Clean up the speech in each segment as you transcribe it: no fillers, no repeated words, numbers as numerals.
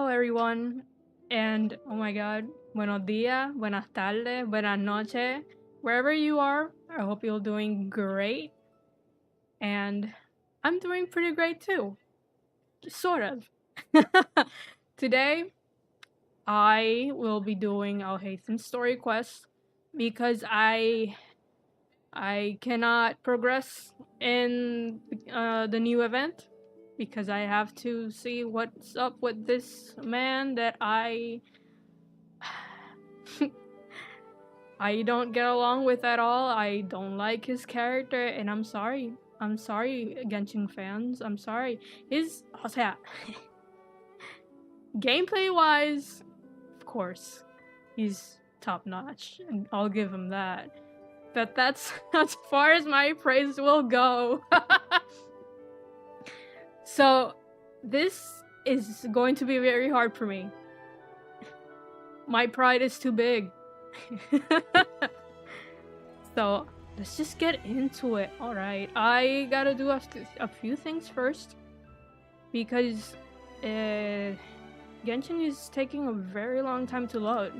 everyone, and oh my god, buenos dias, buenas tardes, buenas noches, wherever you are. I hope you're doing great, and I'm doing pretty great too, sort of. Today, I will be doing Alhaitham story quest because I cannot progress in the new event because I have to see what's up with this man that I don't get along with at all. I don't like his character, and I'm sorry. I'm sorry, Genshin fans. I'm sorry. O sea, gameplay wise, of course, he's top notch, and I'll give him that. But that's as far as my praise will go. So, this is going to be very hard for me. My pride is too big. So, let's just get into it. Alright, I gotta do a few things first. Because Genshin is taking a very long time to load.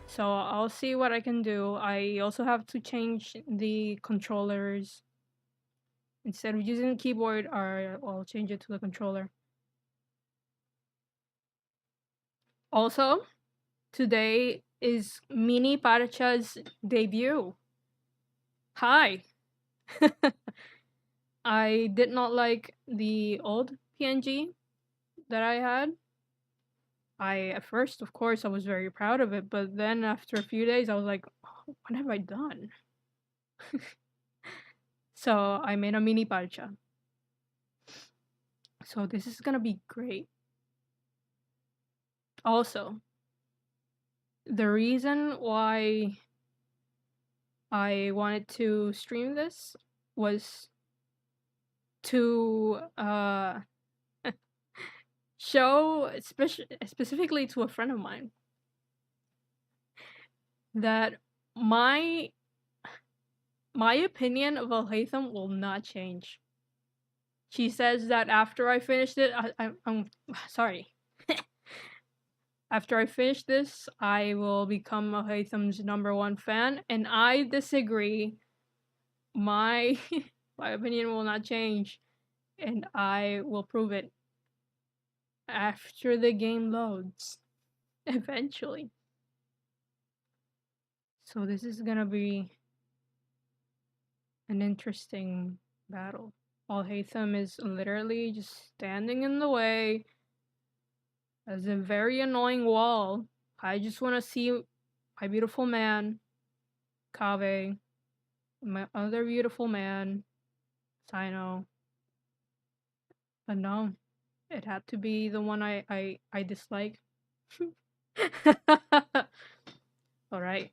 So, I'll see what I can do. I also have to change the controllers. Instead of using the keyboard, I'll change it to the controller. Also, today is Mini Parcha's debut. Hi! I did not like the old PNG that I had. At first, of course, I was very proud of it, but then after a few days, I was like, oh, what have I done? So I made a mini parcha. So this is gonna be great. Also, the reason why I wanted to stream this was to show specifically to a friend of mine that my opinion of Alhaitham will not change. She says that after I finished it, I'm sorry. After I finish this, I will become Alhaitham's #1 fan, and I disagree. My my opinion will not change, and I will prove it after the game loads, eventually. So this is gonna be an interesting battle. Alhaitham is literally just standing in the way as a very annoying wall. I just want to see my beautiful man, Kave, my other beautiful man, Sino. But no, it had to be the one I dislike. Alright.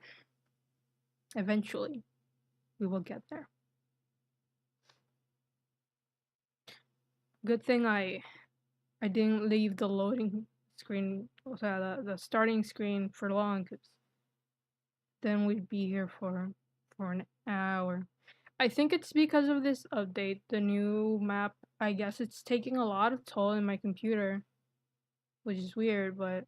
Eventually, we will get there. Good thing I didn't leave the loading screen, the starting screen for long, because then we'd be here for an hour. I think it's because of this update, the new map. I guess it's taking a lot of toll in my computer, which is weird, but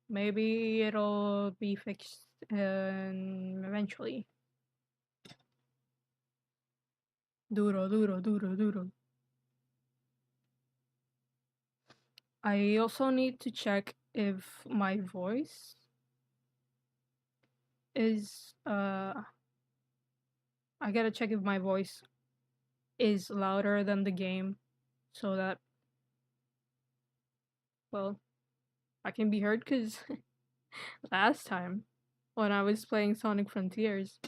maybe it'll be fixed eventually. Duro, duro, duro, duro. I also need to check if my voice is I gotta check if my voice is louder than the game so that, well, I can be heard, because last time when I was playing Sonic Frontiers,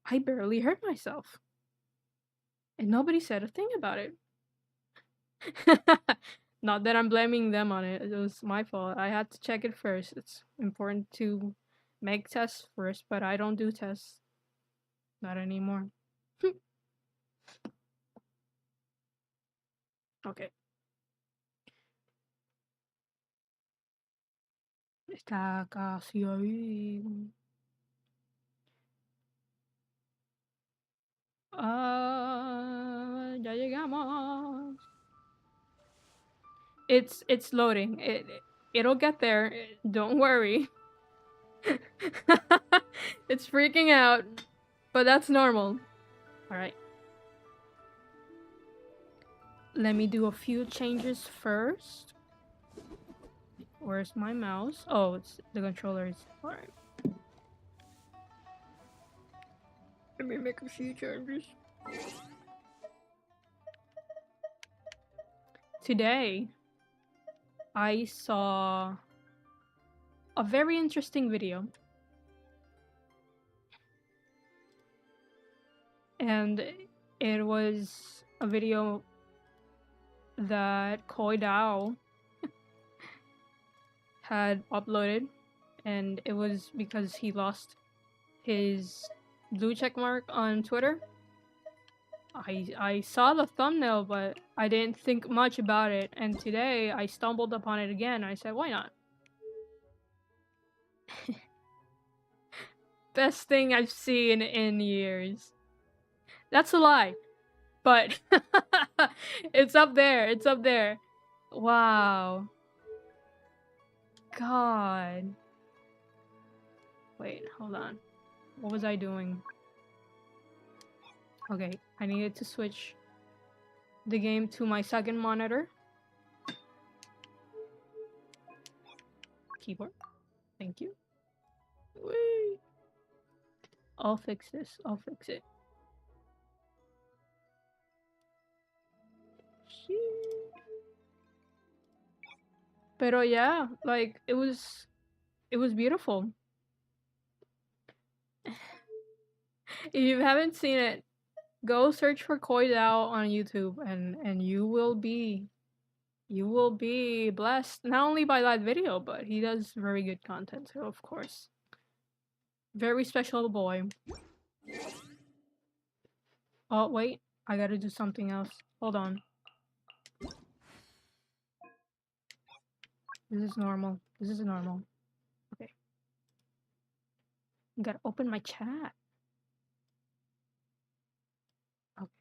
I barely heard myself. And nobody said a thing about it. Not that I'm blaming them on it. It was my fault. I had to check it first. It's important to make tests first, but I don't do tests. Not anymore. Okay. Está casi ahí. Ya llegamos. It's loading. It'll get there. Don't worry. It's freaking out, but that's normal. All right. Let me do a few changes first. Where's my mouse? Oh, it's the controllers. All right. Let me make a few changes. Today, I saw a very interesting video. And it was a video that Koi Dao had uploaded, and it was because he lost his blue check mark on Twitter. I saw the thumbnail, but I didn't think much about it, and today I stumbled upon it again. I said, why not? Best thing I've seen in years. That's a lie, but it's up there. It's up there. Wow. God. Wait, hold on. What was I doing? Okay, I needed to switch the game to my second monitor. Keyboard. Thank you. Whee! I'll fix this. I'll fix it. Pero yeah, like it was beautiful. If you haven't seen it, go search for Koi Dao on YouTube, and you will be blessed not only by that video, but he does very good content, so of course. Very special boy. Oh wait, I gotta do something else. Hold on. This is normal. This is normal. Okay. I gotta open my chat. Okay.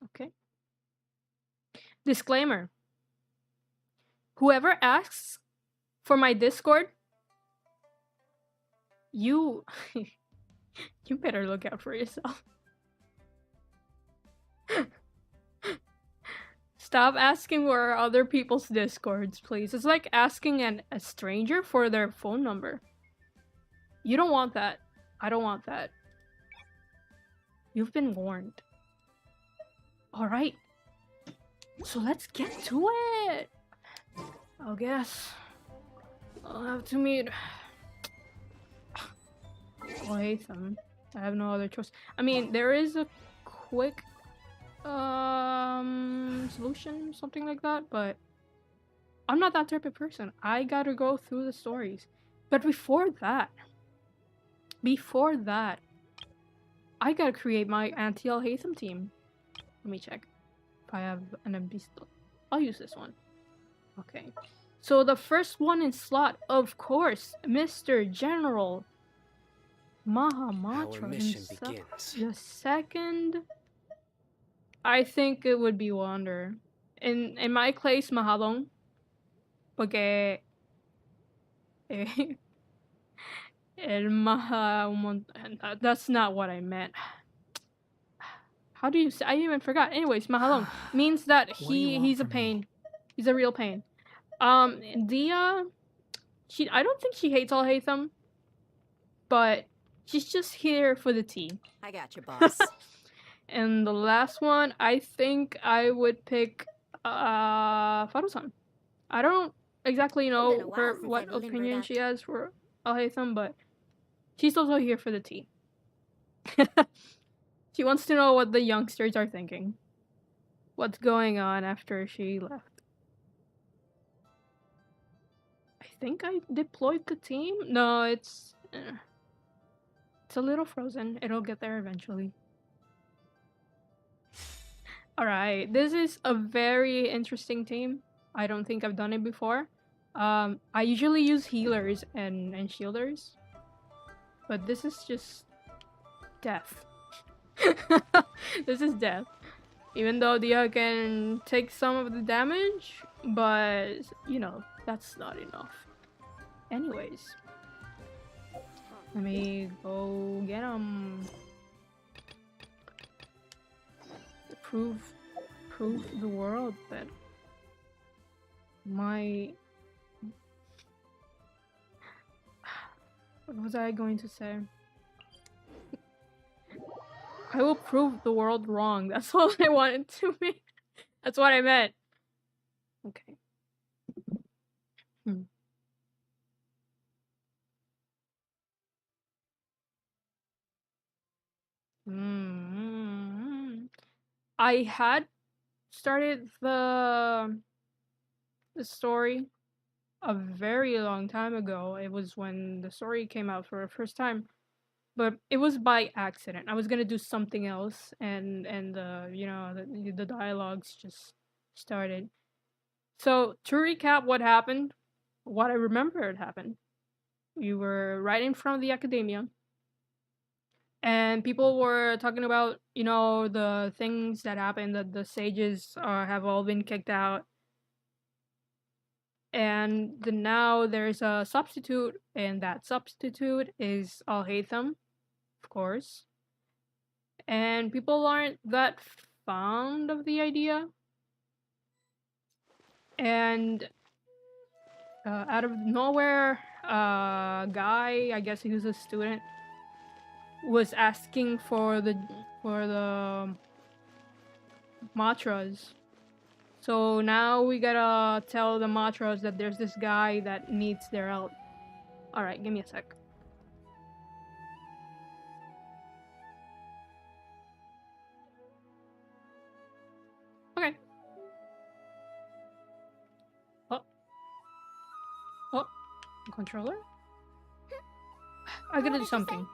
Okay. Disclaimer. Whoever asks for my Discord, you you better look out for yourself. Stop asking for other people's Discords, please. It's like asking a stranger for their phone number. You don't want that. I don't want that. You've been warned. Alright. So let's get to it! I guess I'll have to meet Alhaitham. I have no other choice. I mean, there is a quick solution, something like that, but I'm not that type of person. I gotta go through the stories. But before that, I gotta create my anti-Alhaitham team. Let me check if I have an Ambisto. I'll use this one. Okay. So the first one in slot, of course, Mr. General Mahamatra. Our mission begins. The second, I think it would be Wander. In my case, Mahalong. Porque el that's not what I meant. How do you say? I even forgot. Anyways, Mahalong means that he's a pain. He's a real pain. Dia, I don't think she hates Alhaitham, but she's just here for the tea. I got you, boss. And the last one, I think I would pick Farusan. I don't exactly know what opinion she has for Alhaitham, but she's also here for the tea. She wants to know what the youngsters are thinking. What's going on after she left. I think I deployed the team? No, it's a little frozen. It'll get there eventually. Alright, this is a very interesting team. I don't think I've done it before. I usually use healers and shielders. But this is just death. This is death. Even though Dia can take some of the damage, but you know, that's not enough. Anyways, let me go get him. Prove the world that my... What was I going to say? I will prove the world wrong. That's all I wanted to make. That's what I meant. Okay. I had started the story a very long time ago. It was when the story came out for the first time, but it was by accident. I was gonna do something else, and you know, the dialogues just started. So to recap, what happened? What I remember it happened. We were right in front of the academia, and people were talking about, you know, the things that happened, that the sages have all been kicked out, and now there's a substitute, and that substitute is Alhaitham, of course. And people aren't that fond of the idea. And out of nowhere, a guy, I guess he was a student, was asking for the mantras. So now we gotta tell the mantras that there's this guy that needs their help. Alright, give me a sec. Okay. Oh, controller? I gotta do something.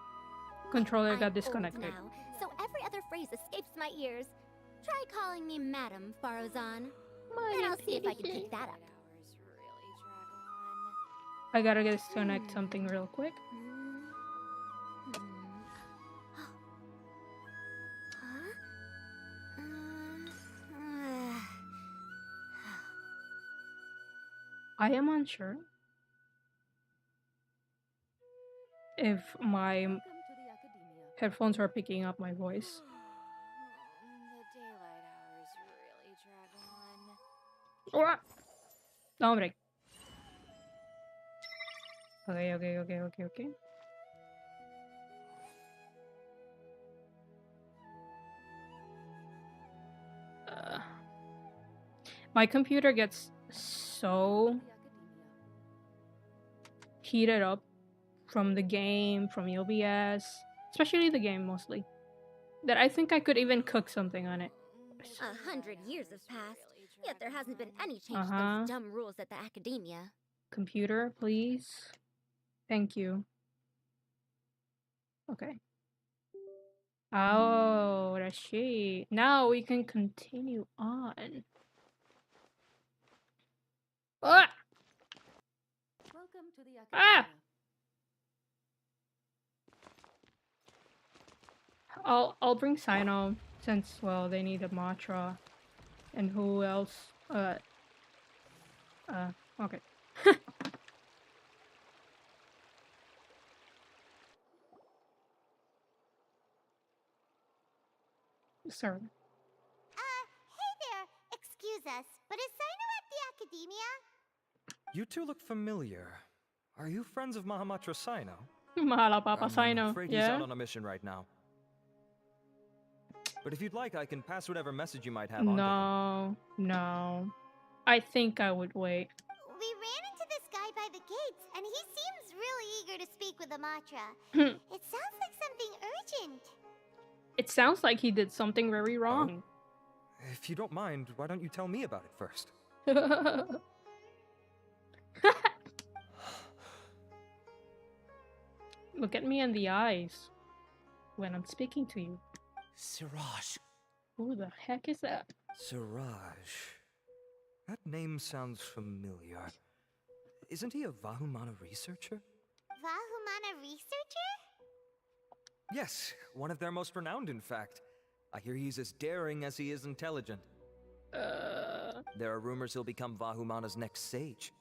Controller got disconnected. Now, so every other phrase escapes my ears. Try calling me Madam Farozan, and I'll see if I can pick that up. I gotta disconnect something real quick. I am unsure if my headphones are picking up my voice. The daylight hours really drag on. No, hombre. Okay. My computer gets so heated up from the game, from OBS, especially the game mostly, that I think I could even cook something on it. 100 years have passed, yet there hasn't been any change to those dumb rules at the academia. Computer, please. Thank you. Okay. Oh, that's she. Now we can continue on. Ah! Welcome to the academia. I'll bring Sino, since, well, they need a mantra. And who else? Okay. Sorry. Hey there! Excuse us, but is Sino at the academia? You two look familiar. Are you friends of Mahamatra Sino? Mahala Papa Sino, I'm afraid he's yeah? out on a mission right now. But if you'd like, I can pass whatever message you might have on to him. No. I think I would wait. We ran into this guy by the gates, and he seems really eager to speak with the mantra. It sounds like something urgent. It sounds like he did something very wrong. If you don't mind, why don't you tell me about it first? Look at me in the eyes when I'm speaking to you. Siraj. Who the heck is that? Siraj. That name sounds familiar. Isn't he a Vahumana researcher? Vahumana researcher? Yes, one of their most renowned, in fact. I hear he's as daring as he is intelligent. There are rumors he'll become Vahumana's next sage.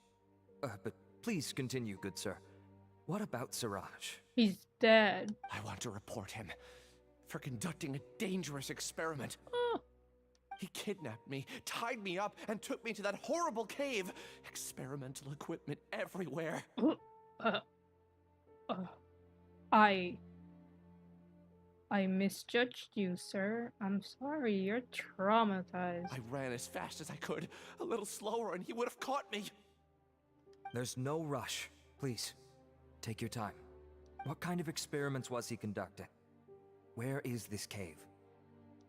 But please continue, good sir. What about Siraj? He's dead. I want to report him for conducting a dangerous experiment. Oh. He kidnapped me, tied me up, and took me to that horrible cave. Experimental equipment everywhere. I misjudged you, sir. I'm sorry, you're traumatized. I ran as fast as I could, a little slower, and he would have caught me. There's no rush. Please, take your time. What kind of experiments was he conducting? Where is this cave?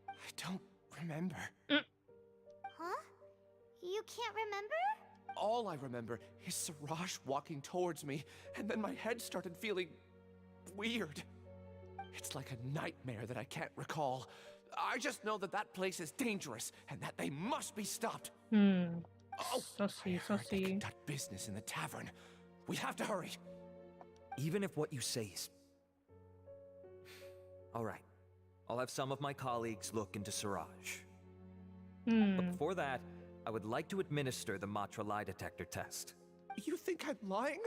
I don't remember. Huh? You can't remember? All I remember is Siraj walking towards me, and then my head started feeling weird. It's like a nightmare that I can't recall. I just know that that place is dangerous, and that they must be stopped. Oh, I heard they conduct business in the tavern. We have to hurry. Even if what you say is... All right. I'll have some of my colleagues look into Siraj. But before that, I would like to administer the Matra lie detector test. You think I'm lying?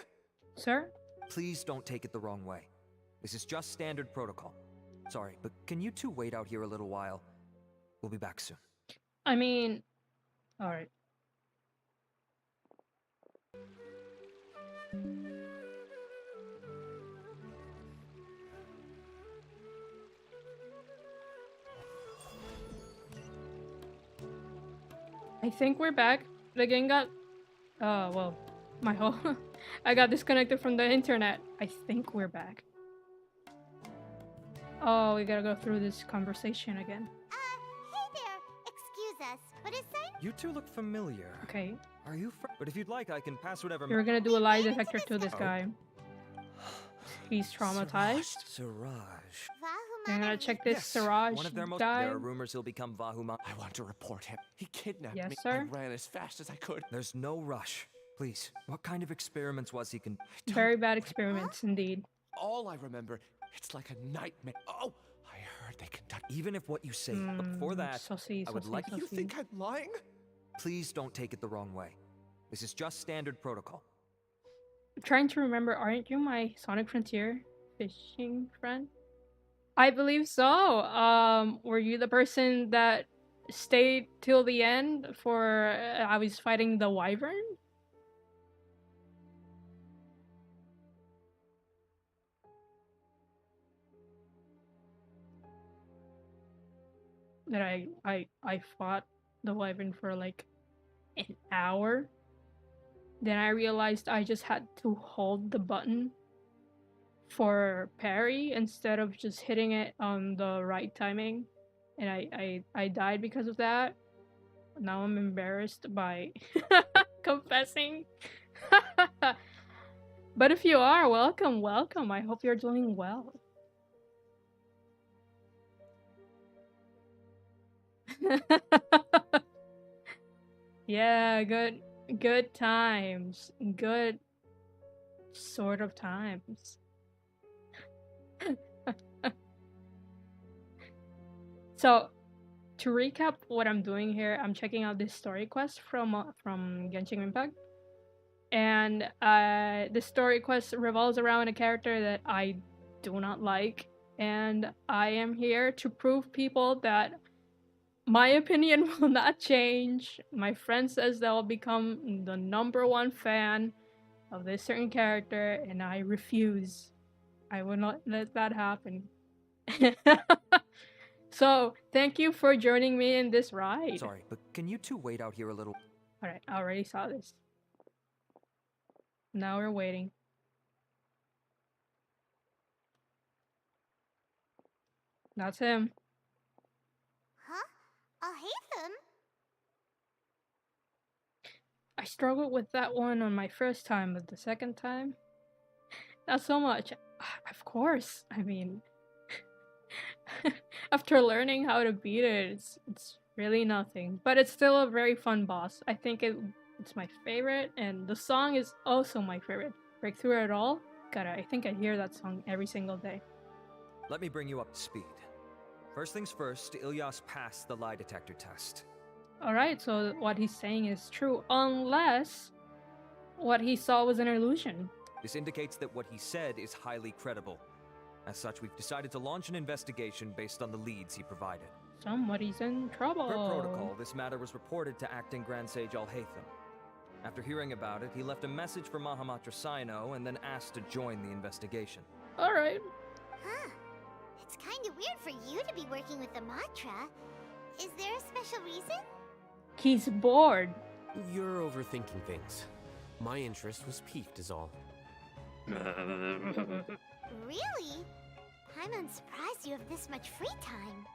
Sir? Please don't take it the wrong way. This is just standard protocol. Sorry, but can you two wait out here a little while? We'll be back soon. I mean... Alright. I think we're back. The game got... well, my whole... I got disconnected from the internet. I think we're back. Oh, we gotta go through this conversation again. Hey there. Excuse us, but is sign... You two look familiar. Okay. Are you But if you'd like, I can pass whatever... We're gonna do a lie detector to this guy. He's traumatized. Siraj. I'm gonna check this Siraj One of their most... guy. There are rumors he'll become Vahumana. I want to report him. He kidnapped Yes, me. sir? I ran as fast as I could. There's no rush. Please, what kind of experiments was he Very bad experiments, indeed. All I remember, it's like a nightmare. Oh, I heard they conduct... Even if what you say... But before that, I would like... You think I'm lying? Please don't take it the wrong way. This is just standard protocol. I'm trying to remember, aren't you my Sonic Frontier fishing friend? I believe so. Were you the person that stayed till the end for I was fighting the wyvern? That I fought the wyvern for like an hour. Then I realized I just had to hold the button for parry instead of just hitting it on the right timing, and I died because of that. Now I'm embarrassed by confessing. But if you are, welcome. I hope you're doing well. Yeah, good times. Good sort of times. So, to recap what I'm doing here, I'm checking out this story quest from Genshin Impact. And the story quest revolves around a character that I do not like. And I am here to prove people that my opinion will not change. My friend says they'll become the #1 fan of this certain character, and I refuse. I will not let that happen. So, thank you for joining me in this ride. Sorry, but can you two wait out here a little? Alright, I already saw this. Now we're waiting. That's him. Huh? Alhaitham? I struggled with that one on my first time, but the second time? Not so much. Of course, I mean... After learning how to beat it, it's really nothing. But it's still a very fun boss. I think it's my favorite, and the song is also my favorite. Breakthrough It All? God, I think I hear that song every single day. Let me bring you up to speed. First things first, Ilyas passed the lie detector test. Alright, so what he's saying is true, unless what he saw was an illusion. This indicates that what he said is highly credible. As such, we've decided to launch an investigation based on the leads he provided. Somebody's in trouble. Per protocol, this matter was reported to Acting Grand Sage Alhaitham. After hearing about it, he left a message for Mahamatra Sino and then asked to join the investigation. Alright. Huh. It's kind of weird for you to be working with the Matra. Is there a special reason? He's bored. You're overthinking things. My interest was piqued is all. Really? I'm unsurprised you have this much free time.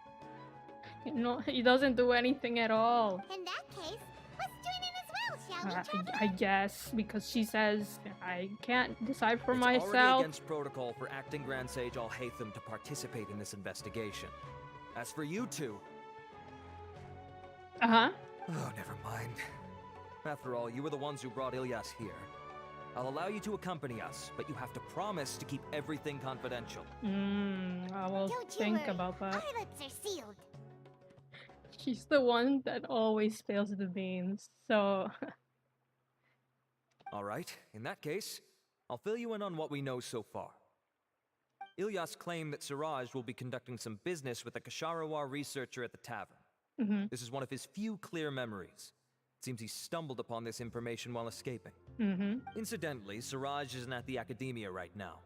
You know, he doesn't do anything at all. In that case, let's join in as well, shall we, Traveler? I guess, because she says I can't decide for It's myself. already against protocol for Acting Grand Sage Alhaitham to participate in this investigation. As for you two... Uh-huh. Oh, never mind. After all, you were the ones who brought Ilyas here. I'll allow you to accompany us, but you have to promise to keep everything confidential. I will Don't you think worry. about that. Our lips are sealed. She's the one that always spills the beans, so... Alright, in that case, I'll fill you in on what we know so far. Ilyas claimed that Siraj will be conducting some business with a Kasharawar researcher at the tavern. This is one of his few clear memories. It seems he stumbled upon this information while escaping. Incidentally, Siraj isn't at the academia right now.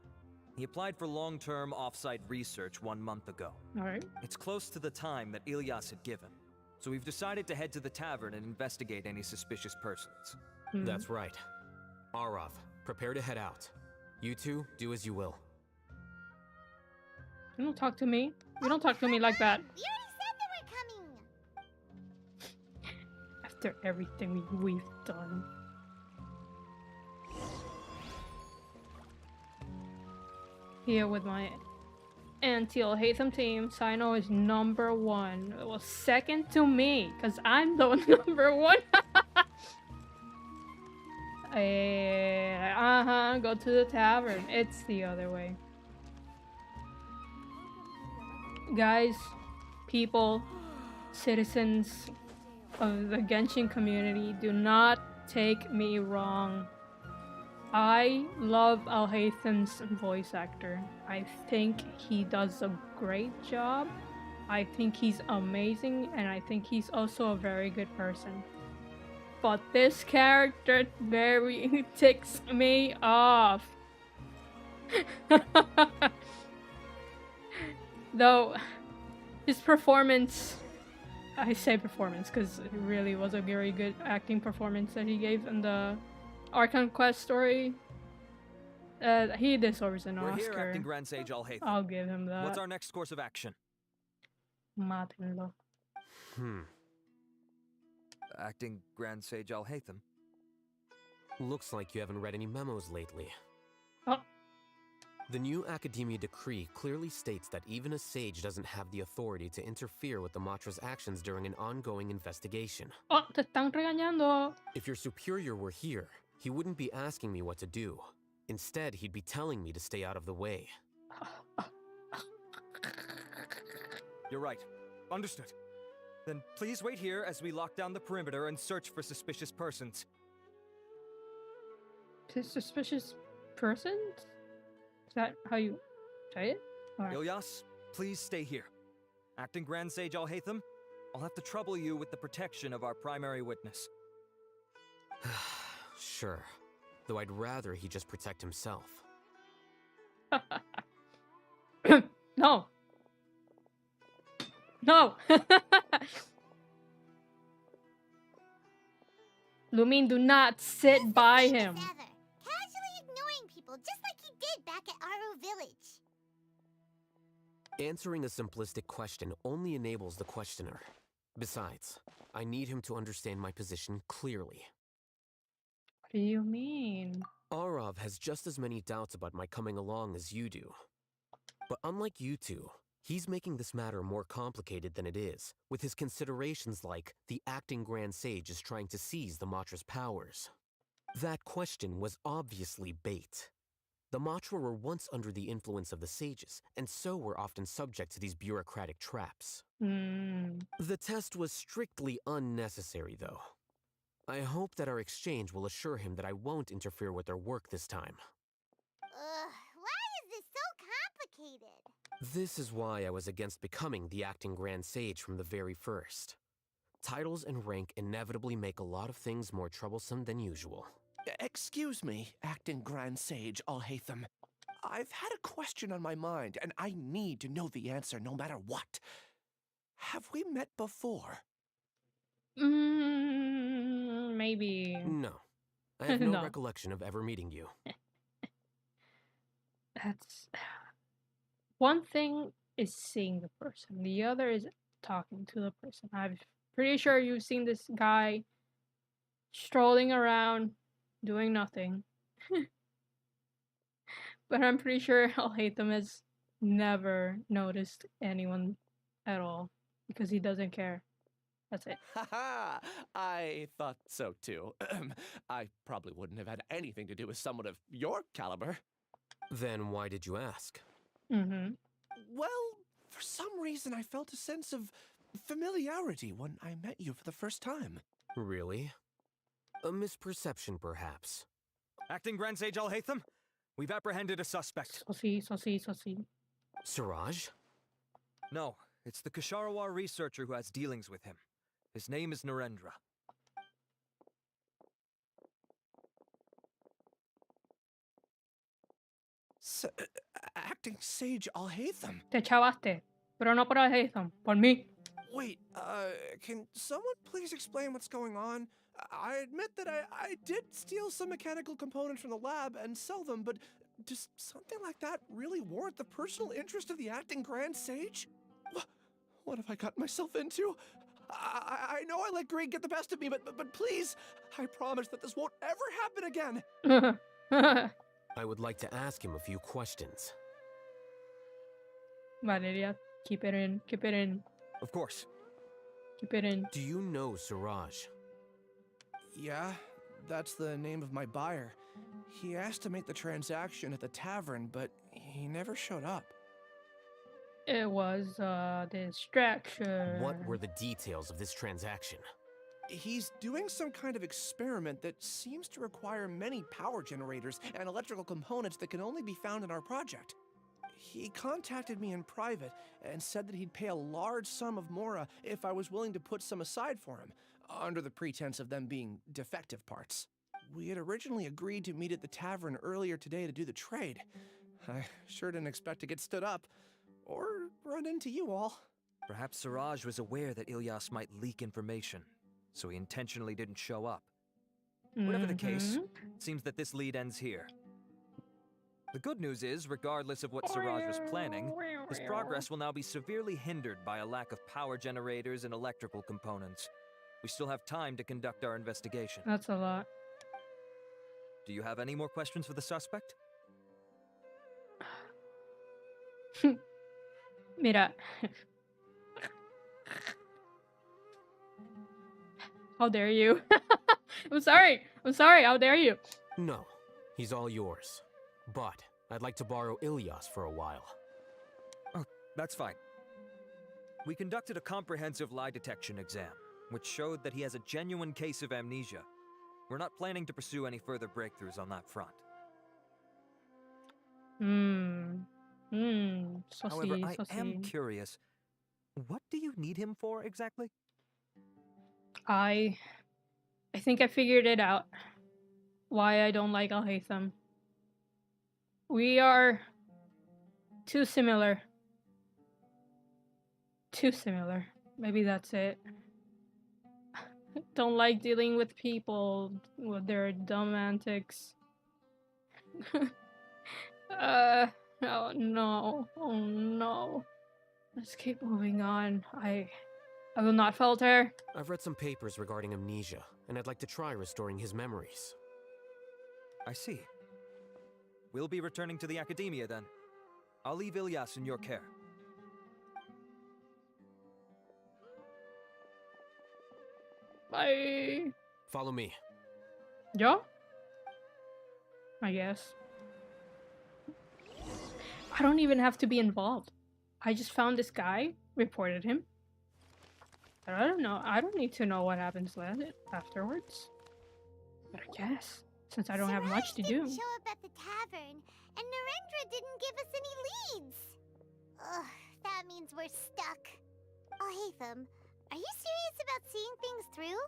He applied for long-term off-site research 1 month ago. Alright. It's close to the time that Ilyas had given, so we've decided to head to the tavern and investigate any suspicious persons. That's right. Arav, prepare to head out. You two, do as you will. You don't talk to me. You don't talk to me like that. We already said that we're coming. After everything we've done. Here with my anti-Alhaitham team, Sino is number 1. Well, second to me, because I'm the number 1. Go to the tavern. It's the other way. Guys, people, citizens of the Genshin community, do not take me wrong. I love Alhaitham's voice actor. I think he does a great job. I think he's amazing, and I think he's also a very good person. But this character very ticks me off. Though, his performance... I say performance because it really was a very good acting performance that he gave in the Archon Quest story. He deserves an We're here, Oscar. Acting Grand Sage Alhaitham. I'll give him that. What's our next course of action? Mátenlo. Acting Grand Sage Alhaitham? Looks like you haven't read any memos lately. Oh. The new Academia decree clearly states that even a sage doesn't have the authority to interfere with the Matra's actions during an ongoing investigation. Oh, te están regañando. If your superior were here, he wouldn't be asking me what to do. Instead, he'd be telling me to stay out of the way. You're right. Understood. Then please wait here as we lock down the perimeter and search for suspicious persons. Suspicious persons? Is that how you say it? Alright. Ilyas, please stay here. Acting Grand Sage Alhaitham, I'll have to trouble you with the protection of our primary witness. Sure. Though I'd rather he just protect himself. No. No. Lumin, do not sit by him. As ever, casually ignoring people just like he did back at Aru Village. Answering a simplistic question only enables the questioner. Besides, I need him to understand my position clearly. What do you mean? Arav has just as many doubts about my coming along as you do. But unlike you two, he's making this matter more complicated than it is, with his considerations like the acting Grand Sage is trying to seize the Matra's powers. That question was obviously bait. The Matra were once under the influence of the sages, and so were often subject to these bureaucratic traps. The test was strictly unnecessary, though. I hope that our exchange will assure him that I won't interfere with their work this time. Why is this so complicated? This is why I was against becoming the acting Grand Sage from the very first. Titles and rank inevitably make a lot of things more troublesome than usual. Excuse me, acting Grand Sage Alhaitham. I've had a question on my mind, and I need to know the answer no matter what. Have we met before? Maybe. No. I have no No. recollection of ever meeting you. That's... One thing is seeing the person. The other is talking to the person. I'm pretty sure you've seen this guy strolling around, doing nothing. But I'm pretty sure Alhaitham has never noticed anyone at all. Because he doesn't care. That's it. Haha, I thought so too. I probably wouldn't have had anything to do with someone of your caliber. Then why did you ask? Well, for some reason I felt a sense of familiarity when I met you for the first time. Really? A misperception, perhaps. Acting Grand Sage Alhaitham, we've apprehended a suspect. Saucy. Siraj? No, it's the Ksharawar researcher who has dealings with him. His name is Narendra. Acting Sage Alhaitham? Te chavaste. Pero no por Alhaitham. Por mí. Wait, can someone please explain what's going on? I admit that I did steal some mechanical components from the lab and sell them, but does something like that really warrant the personal interest of the acting Grand Sage? What have I gotten myself into? I know I let greed get the best of me, but please, I promise that this won't ever happen again. I would like to ask him a few questions. Valeria, keep it in. Of course. Keep it in. Do you know Siraj? Yeah, that's the name of my buyer. He asked to make the transaction at the tavern, but he never showed up. It was a distraction. What were the details of this transaction? He's doing some kind of experiment that seems to require many power generators and electrical components that can only be found in our project. He contacted me in private and said that he'd pay a large sum of Mora if I was willing to put some aside for him, under the pretense of them being defective parts. We had originally agreed to meet at the tavern earlier today to do the trade. I sure didn't expect to get stood up, or run into you all. Perhaps Siraj was aware that Ilyas might leak information, so he intentionally didn't show up. Whatever the case, it seems that this lead ends here. The good news is, regardless of what Siraj was planning, his progress will now be severely hindered by a lack of power generators and electrical components. We still have time to conduct our investigation. That's a lot. Do you have any more questions for the suspect? Mira. How dare you? I'm sorry. How dare you? No, he's all yours. But I'd like to borrow Ilyas for a while. Oh, that's fine. We conducted a comprehensive lie detection exam, which showed that he has a genuine case of amnesia. We're not planning to pursue any further breakthroughs on that front. However, I am curious. What do you need him for exactly? I think I figured it out. Why I don't like Alhaitham. We are too similar. Maybe that's it. Don't like dealing with people with their dumb antics. Oh no. Let's keep moving on. I will not falter. I've read some papers regarding amnesia, and I'd like to try restoring his memories. I see. We'll be returning to the academia then. I'll leave Ilyas in your care. Bye. Follow me. Yo? I guess. I don't even have to be involved. I just found this guy, reported him. But I don't know. I don't need to know what happens afterwards. But I guess, since I don't have much to do. Didn't show up at the tavern, and Narendra didn't give us any leads. Ugh, that means we're stuck. Alhaitham, are you serious about seeing things through?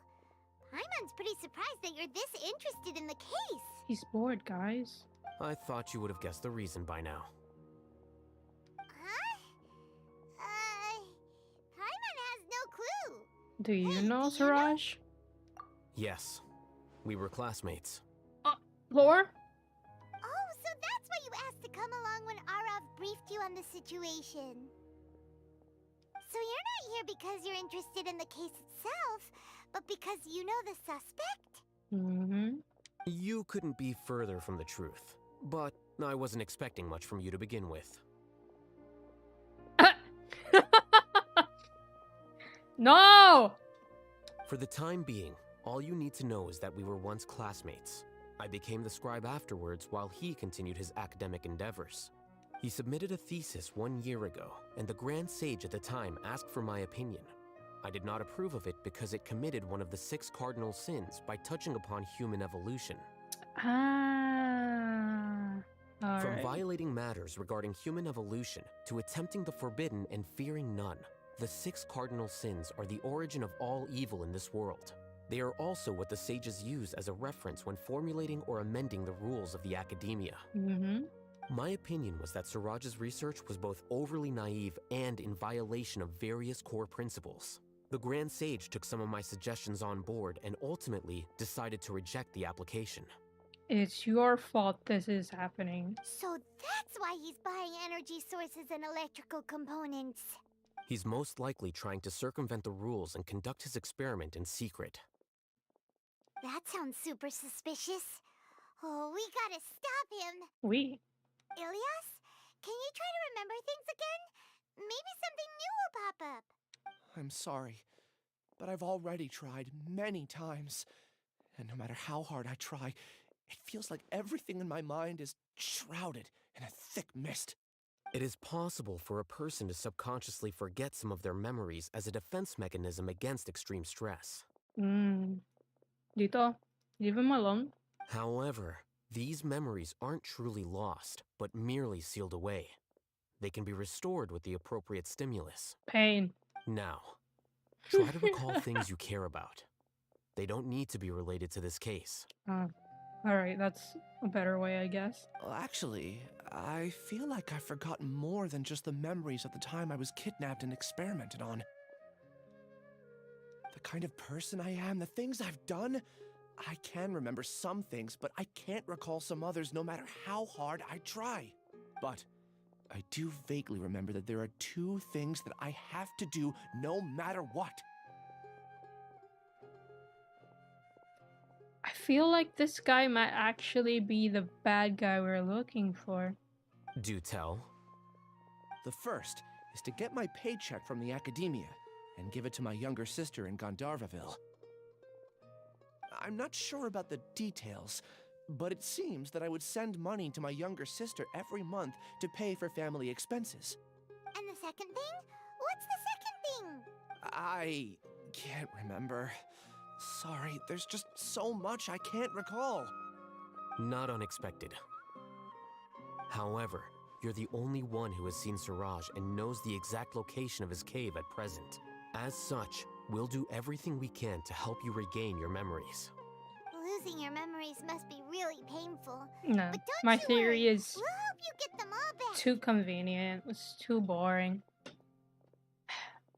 Paimon's pretty surprised that you're this interested in the case. He's bored, guys. I thought you would have guessed the reason by now. Huh? Paimon has no clue. Do you Wait, know, do you know? Siraj? Yes, we were classmates. Lore? Oh, so that's why you asked to come along when Arav briefed you on the situation. So you're not here because you're interested in the case itself, but because you know the suspect? Mm-hmm. You couldn't be further from the truth, but I wasn't expecting much from you to begin with. No! For the time being, all you need to know is that we were once classmates. I became the scribe afterwards while he continued his academic endeavors. He submitted a thesis 1 year ago, and the Grand Sage at the time asked for my opinion. I did not approve of it because it committed one of the 6 cardinal sins by touching upon human evolution. Ah. From Alright. violating matters regarding human evolution to attempting the forbidden and fearing none, the 6 cardinal sins are the origin of all evil in this world. They are also what the sages use as a reference when formulating or amending the rules of the academia. Mm-hmm. My opinion was that Siraj's research was both overly naive and in violation of various core principles. The Grand Sage took some of my suggestions on board and ultimately decided to reject the application. It's your fault this is happening. So that's why he's buying energy sources and electrical components. He's most likely trying to circumvent the rules and conduct his experiment in secret. That sounds super suspicious. Oh, we gotta stop him. Ilyas, can you try to remember things again? Maybe something new will pop up. I'm sorry, but I've already tried many times. And no matter how hard I try, it feels like everything in my mind is shrouded in a thick mist. It is possible for a person to subconsciously forget some of their memories as a defense mechanism against extreme stress. Dito, leave him alone. However, these memories aren't truly lost, but merely sealed away. They can be restored with the appropriate stimulus. Pain. Now, try to recall things you care about. They don't need to be related to this case. Alright, that's a better way, I guess. Well, actually, I feel like I've forgotten more than just the memories of the time I was kidnapped and experimented on. The kind of person I am, the things I've done, I can remember some things, but I can't recall some others no matter how hard I try. But I do vaguely remember that there are 2 things that I have to do no matter what. I feel like this guy might actually be the bad guy we're looking for. Do tell. The first is to get my paycheck from the academia and give it to my younger sister in Gandharvaville. I'm not sure about the details, but it seems that I would send money to my younger sister every month to pay for family expenses. And the second thing? What's the second thing? I can't remember. Sorry, there's just so much I can't recall. Not unexpected. However, you're the only one who has seen Siraj and knows the exact location of his cave at present. As such, we'll do everything we can to help you regain your memories. Losing your memories must be really painful. No, But don't my you theory worry. is We'll help you get them all back. too convenient. It's too boring.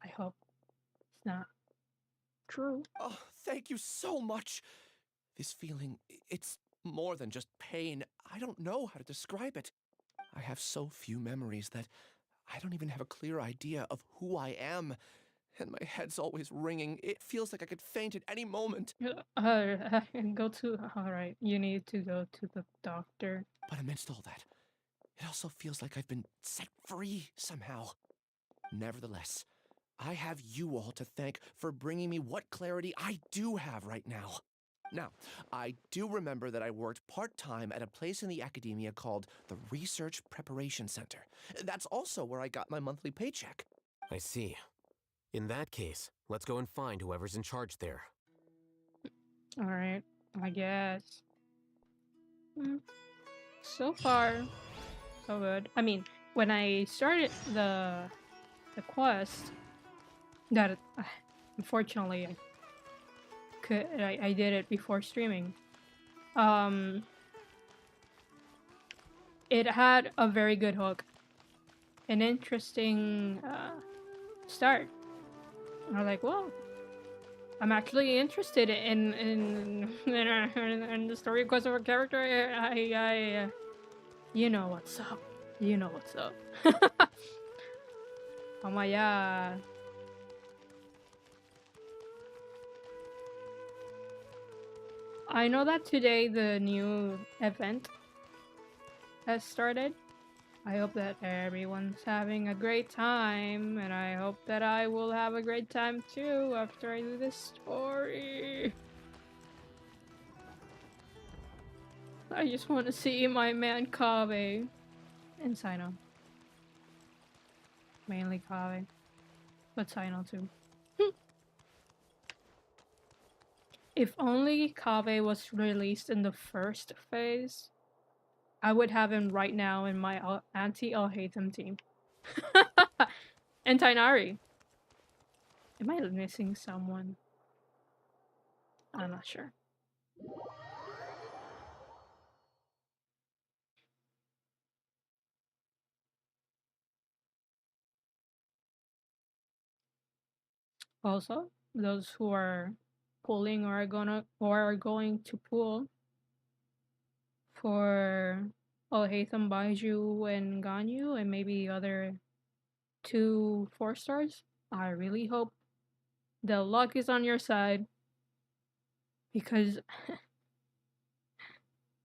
I hope it's not true. Oh, thank you so much. This feeling, it's more than just pain. I don't know how to describe it. I have so few memories that I don't even have a clear idea of who I am. And my head's always ringing. It feels like I could faint at any moment. Alright, you need to go to the doctor. But amidst all that, it also feels like I've been set free somehow. Nevertheless, I have you all to thank for bringing me what clarity I do have right now. Now, I do remember that I worked part-time at a place in the academia called the Research Preparation Center. That's also where I got my monthly paycheck. I see. In that case, let's go and find whoever's in charge there. Alright, I guess. So far, so good. I mean, when I started the quest, that unfortunately I did it before streaming. It had a very good hook, an interesting start. I was like, well, I'm actually interested in the story quest of a character. I you know what's up. You know what's up. Vamos allá. I know that today the new event has started. I hope that everyone's having a great time, and I hope that I will have a great time too after I do this story. I just want to see my man Kaveh and Sino. Mainly Kaveh, but Sino too. If only Kaveh was released in the first phase, I would have him right now in my anti-Alhaitham team. And Tainari. Am I missing someone? I'm not sure. Also, those who are pulling or are going to pull for Alhaitham, Baiju, and Ganyu, and maybe other 2 4-stars, I really hope the luck is on your side, because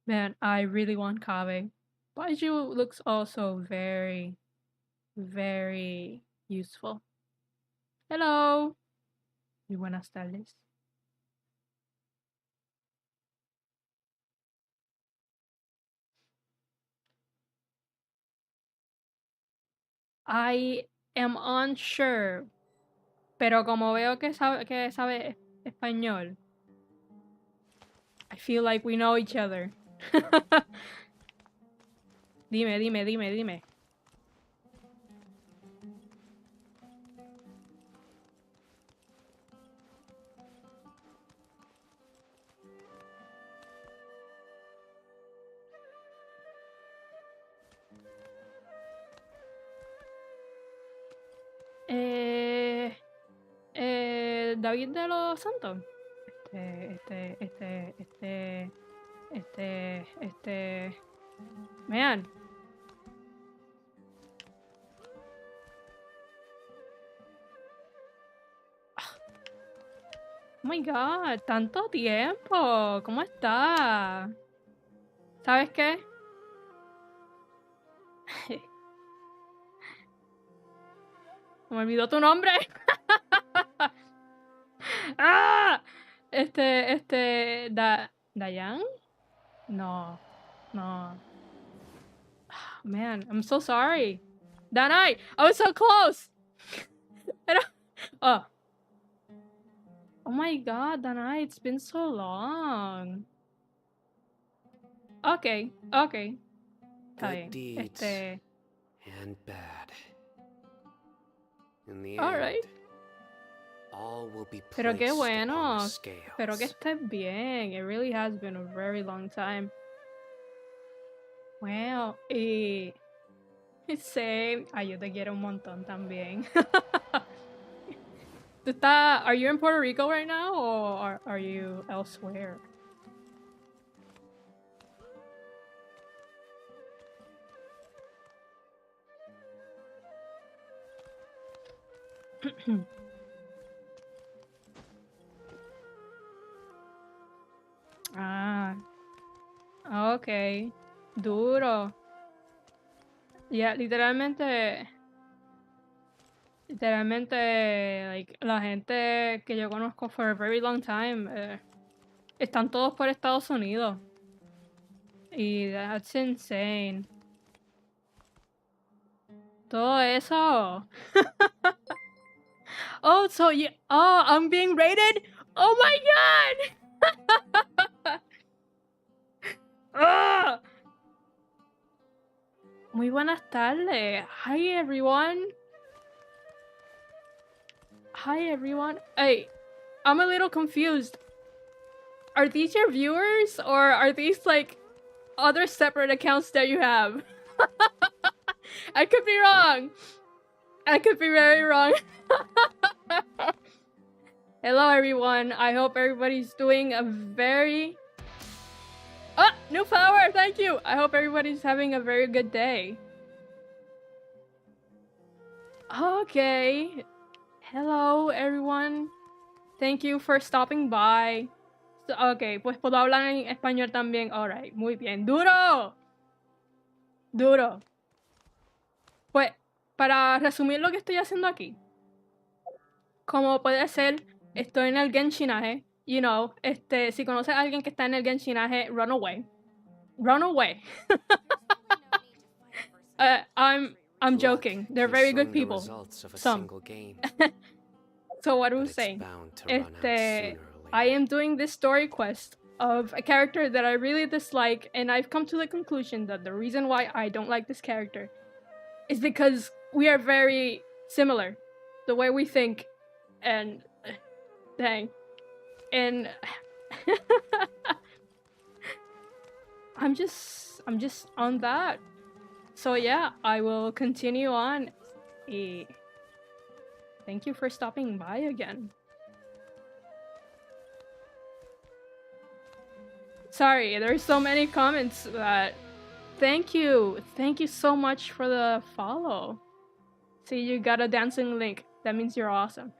man, I really want Kaveh. Baiju looks also very, very useful. Hello! Y buenas tardes. I am unsure, pero como veo que sabe español, I feel like we know each other. Dime. David de los Santos. Man. Oh my god, tanto tiempo. ¿Cómo está? ¿Sabes qué? Me olvidó tu nombre. ¡Ah! ¿Dayan? No. Man, I'm so sorry. Danai, I was so close. Oh. Oh my god, Danai, it's been so long. Okay. Good deeds and bad. In the All end, right. all will be Pero placed qué upon bueno. the scales. Espero que estés bien. It really has been a very long time. Wow. Same. Ay, yo te quiero un montón también. Are you in Puerto Rico right now, or are you elsewhere? Ah, okay. Duro. Yeah, literalmente, like, la gente que yo conozco for a very long time, Están todos por Estados Unidos. Y that's insane. Todo eso. Oh, so you... Oh, I'm being rated? Oh my god! Ah. Muy buenas tardes. Hi, everyone. Hi, everyone. Hey, I'm a little confused. Are these your viewers, or are these, like, other separate accounts that you have? I could be wrong. I could be very wrong. Hello, everyone. I hope everybody's doing a very... Oh, new flower! Thank you! I hope everybody's having a very good day. Okay. Hello, everyone. Thank you for stopping by. Okay, pues puedo hablar en español también. Alright, muy bien. ¡Duro! Duro. Pues, para resumir lo que estoy haciendo aquí. Como puede ser, estoy en el Genshinaje. You know, si conoces a alguien que está en el Genshinaje, run away. Run away. I'm joking. They're very good people. Some. So what I was saying, I am doing this story quest of a character that I really dislike, and I've come to the conclusion that the reason why I don't like this character is because we are very similar, the way we think, and dang, and I'm just on that. So yeah, I will continue on. Thank you for stopping by again. Sorry, there's so many comments that... Thank you! Thank you so much for the follow. See, you got a dancing link. That means you're awesome.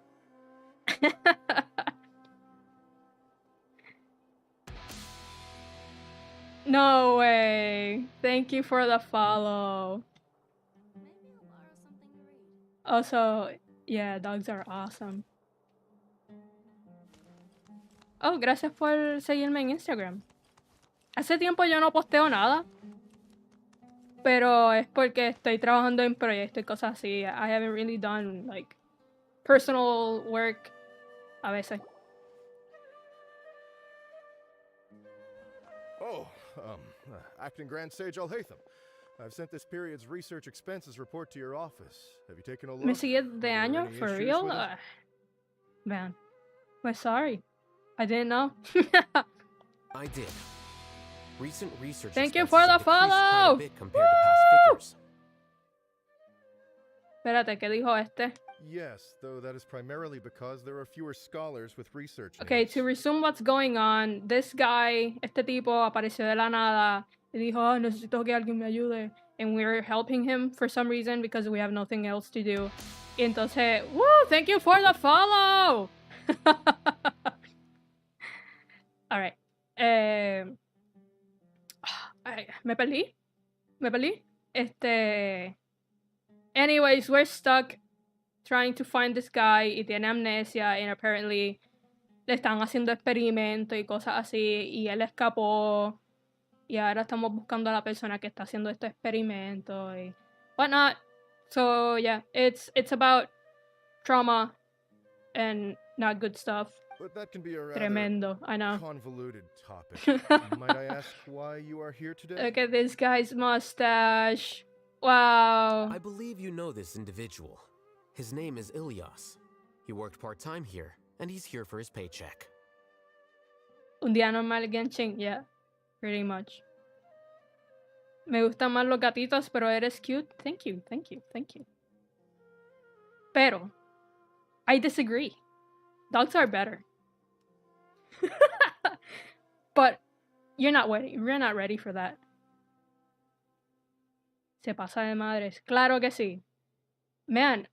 No way! Thank you for the follow. Also, yeah, dogs are awesome. Oh, gracias por seguirme en Instagram. Hace tiempo yo no posteo nada. Pero es porque estoy trabajando en proyectos y cosas así. I haven't really done, like, personal work a veces. Oh, Acting Grand Sage Alhaitham. I've sent this period's research expenses report to your office. Have you taken a look? ¿Me sigues de año? For real? Man. We're sorry. I didn't know. I did. Recent research. Thank you for the follow! Espérate, ¿qué dijo este? Yes, though that is primarily because there are fewer scholars with research. Okay, to resume what's going on, this guy, este tipo, apareció de la nada y dijo, oh, necesito que alguien me ayude. And we're helping him for some reason because we have nothing else to do. Y entonces, woo, thank you for the follow! Alright. Me perdí. Anyways, we're stuck trying to find this guy y tiene amnesia and apparently le están haciendo experimentos y cosas así y él escapó y ahora estamos buscando a la persona que está haciendo estos experimentos y whatnot. So yeah, it's about trauma and not good stuff. But that can be a Tremendo, I know. Convoluted topic. Might I ask why you are here today? Look at this guy's mustache. Wow. I believe you know this individual. His name is Ilyas. He worked part-time here, and he's here for his paycheck. Un día normal Genshin, yeah. Pretty much. Me gustan más los gatitos, pero eres cute. Thank you. Pero, I disagree. Dogs are better. But you're not ready for that. Se pasa de madres. Claro que sí. Man,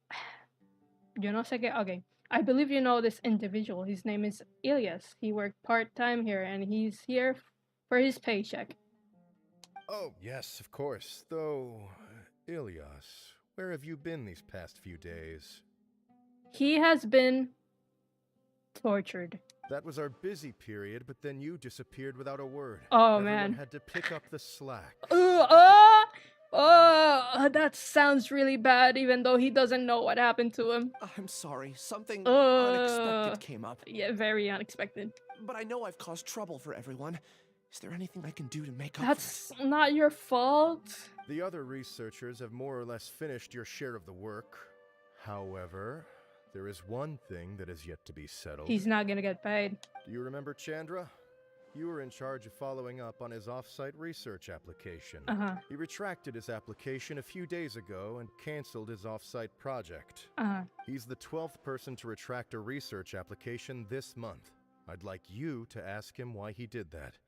yo no sé qué. Okay. I believe you know this individual. His name is Ilyas. He worked part-time here and he's here for his paycheck. Oh, yes, of course. Though, Ilyas, where have you been these past few days? He has been tortured. That was our busy period, but then you disappeared without a word. Oh, Everyone man. had to pick up the slack. That sounds really bad, even though he doesn't know what happened to him. I'm sorry, something unexpected came up. Yeah, very unexpected. But I know I've caused trouble for everyone. Is there anything I can do to make up That's for it? not your fault. The other researchers have more or less finished your share of the work. However, there is one thing that is yet to be settled. He's not gonna get paid. Do you remember Chandra? You were in charge of following up on his off-site research application. He retracted his application a few days ago and canceled his off-site project. He's the 12th person to retract a research application this month. I'd like you to ask him why he did that.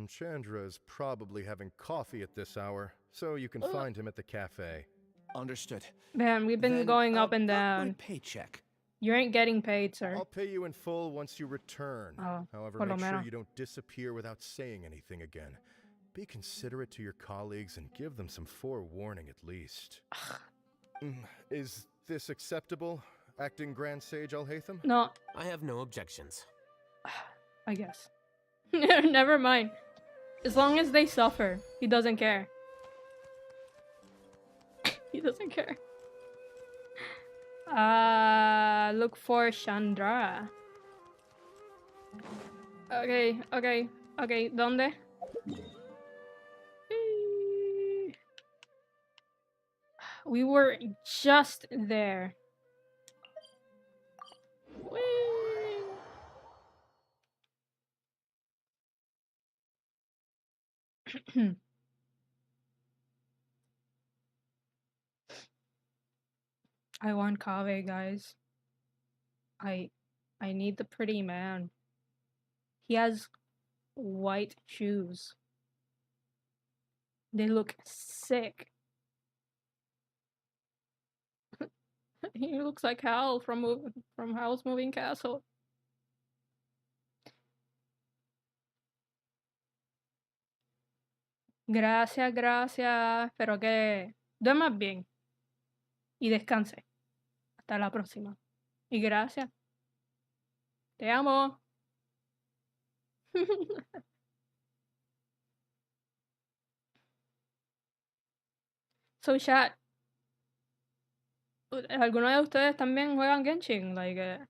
Chandra is probably having coffee at this hour, so you can find him at the cafe. Understood. Man, we've been going up and down. My paycheck. You ain't getting paid, sir. I'll pay you in full once you return. However, make sure you don't disappear without saying anything again. Be considerate to your colleagues and give them some forewarning at least. Is this acceptable, Acting Grand Sage Alhaitham? No. I have no objections. I guess. Never mind. As long as they suffer, he doesn't care. He doesn't care. Look for Chandra. Okay. ¿Dónde? We were just there. I want Kaveh, guys. I need the pretty man. He has white shoes. They look sick. He looks like Hal from Howl's Moving Castle. Gracias. Espero que duermas bien y descanse. Hasta la próxima. Y gracias. Te amo. So, chat. ¿Alguno de ustedes también juegan Genshin? Like,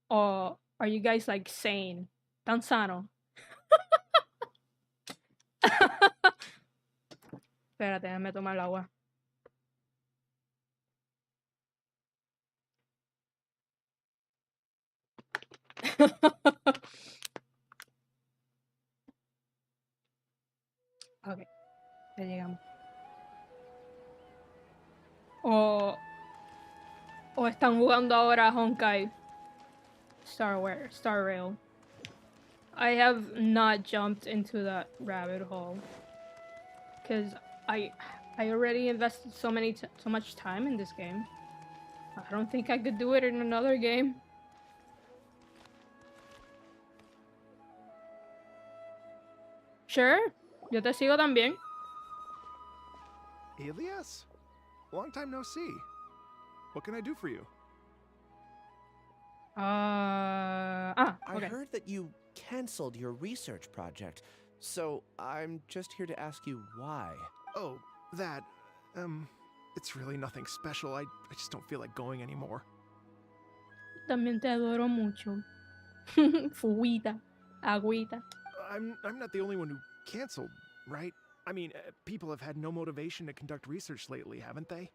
or are you guys like sane? ¿Tan sano? Espérate, déjame tomar el agua. Ok, ya llegamos. O están jugando ahora Honkai Star Rail. I have not jumped into that rabbit hole because I already invested so much time in this game. I don't think I could do it in another game. Sure, yo te sigo también. Elias? Long time no see. What can I do for you? Okay. I heard that you canceled your research project, so I'm just here to ask you why. Oh, that, it's really nothing special. I just don't feel like going anymore. También te adoro mucho. Fuguita, agüita. I'm not the only one who canceled, right? I mean, people have had no motivation to conduct research lately, haven't they?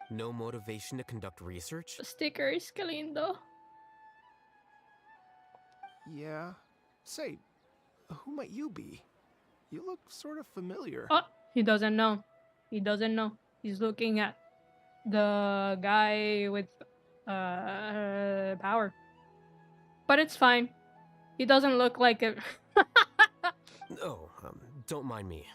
No motivation to conduct research? Stickers, que lindo. Yeah. Say, who might you be? You look sort of familiar. Oh, he doesn't know. He doesn't know. He's looking at the guy with power. But it's fine. He doesn't look like it. Oh, don't mind me.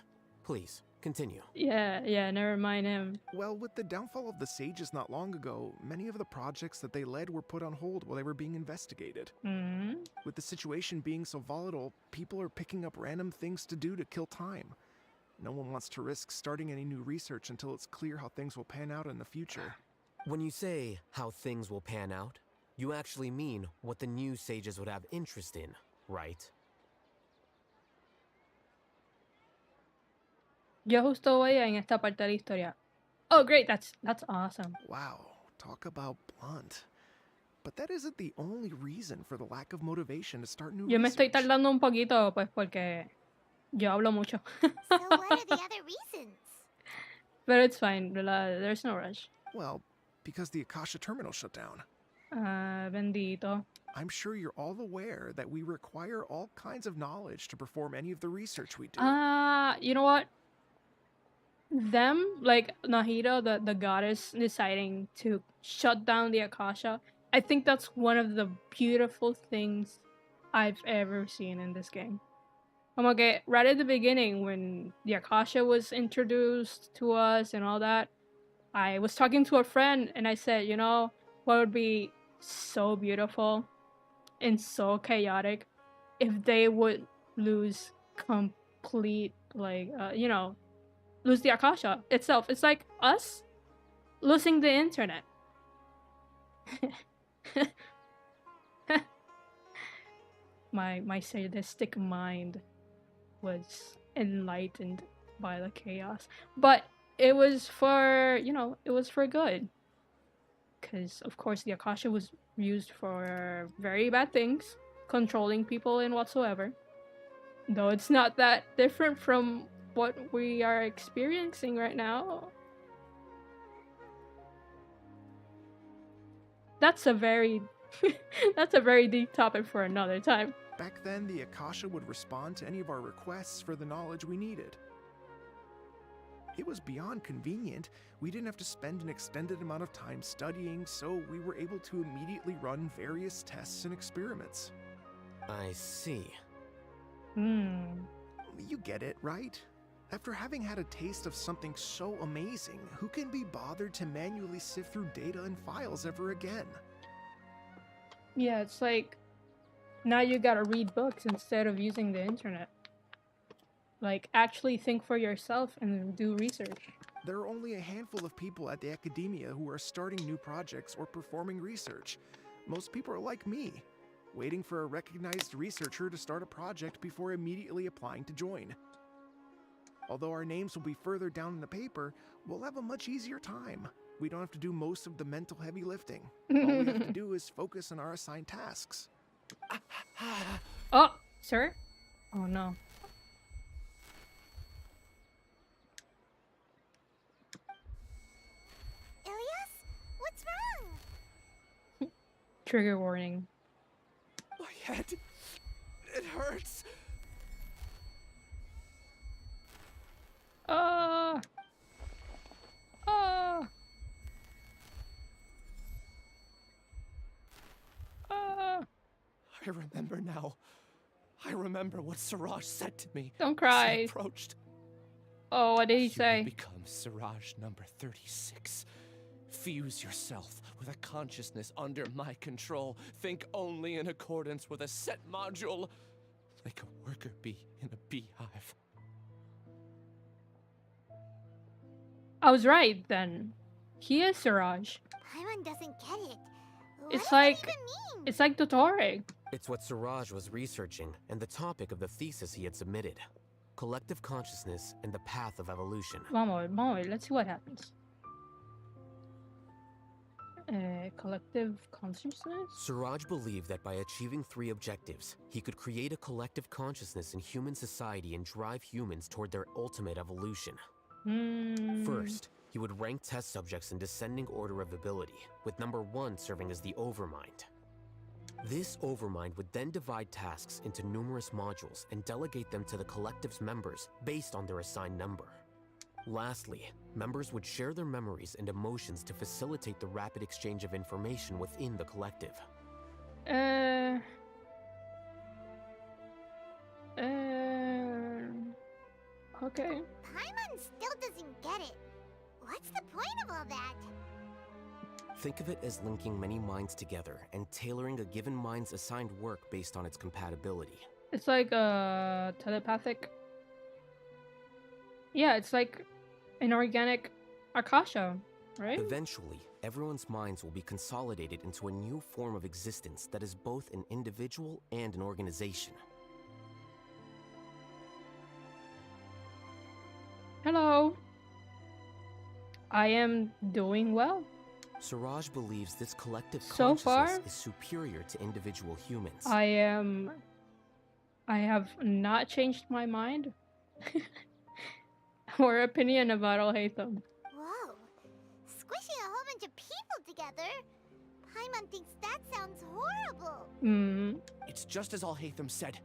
Please, continue. Yeah, never mind him. Well, with the downfall of the Sages not long ago, many of the projects that they led were put on hold while they were being investigated. With the situation being so volatile, people are picking up random things to do to kill time. No one wants to risk starting any new research until it's clear how things will pan out in the future. When you say how things will pan out, You actually mean what the new sages would have interest in, right? Yo justo voy en esta parte de la historia. Oh, great, that's awesome. Wow, talk about blunt. But that isn't the only reason for the lack of motivation to start new Yo me estoy research. tardando un poquito, pues, porque yo hablo mucho. So what are the other reasons? But it's fine, there's no rush. Well, because the Akasha terminal shut down. Bendito. I'm sure you're all aware that we require all kinds of knowledge to perform any of the research we do. You know what? Them, like Nahida, the goddess, deciding to shut down the Akasha, I think that's one of the beautiful things I've ever seen in this game. Como que right at the beginning, when the Akasha was introduced to us and all that, I was talking to a friend and I said, you know, what would be so beautiful and so chaotic if they would lose complete, like, you know, lose the Akasha itself. It's like us losing the internet. my sadistic mind was enlightened by the chaos, but it was for, you know, it was for good, because of course the Akasha was used for very bad things, controlling people and whatsoever, though it's not that different from what we are experiencing right now. That's a very that's a very deep topic for another time. Back then, the Akasha would respond to any of our requests for the knowledge we needed. It was beyond convenient. We didn't have to spend an extended amount of time studying, so we were able to immediately run various tests and experiments. I see. You get it, right? After having had a taste of something so amazing, who can be bothered to manually sift through data and files ever again? Yeah, it's like, now you gotta read books instead of using the internet. Like, actually think for yourself and do research. There are only a handful of people at the academia who are starting new projects or performing research. Most people are like me, waiting for a recognized researcher to start a project before immediately applying to join. Although our names will be further down in the paper, we'll have a much easier time. We don't have to do most of the mental heavy lifting. All we have to do is focus on our assigned tasks. Oh, sir? Oh no. Ilias? What's wrong? Trigger warning. My head. It hurts. I remember now. I remember what Siraj said to me. Don't cry. As he approached. Oh, what did he You say? will become Siraj number 36. Fuse yourself with a consciousness under my control. Think only in accordance with a set module, like a worker bee in a beehive. I was right then. He is Siraj. Paimon doesn't get it. What It's does like that even mean? it's like Dottore. It's what Siraj was researching and the topic of the thesis he had submitted. Collective consciousness and the path of evolution. Vamos, let's see what happens. Collective consciousness? Siraj believed that by achieving 3 objectives, he could create a collective consciousness in human society and drive humans toward their ultimate evolution. First, he would rank test subjects in descending order of ability, with number 1 serving as the Overmind. This Overmind would then divide tasks into numerous modules and delegate them to the collective's members based on their assigned number. Lastly, members would share their memories and emotions to facilitate the rapid exchange of information within the collective. Okay. Paimon still doesn't get it. What's the point of all that? Think of it as linking many minds together and tailoring a given mind's assigned work based on its compatibility. It's like telepathic. Yeah, it's like an organic Akasha, right? Eventually, everyone's minds will be consolidated into a new form of existence that is both an individual and an organization. Hello. I am doing well. Siraj believes this collective So far, consciousness is superior to individual humans. I have not changed my mind or opinion about Alhaitham. Whoa. Squishing a whole bunch of people together? Paimon thinks that sounds horrible. It's just as Alhaitham said.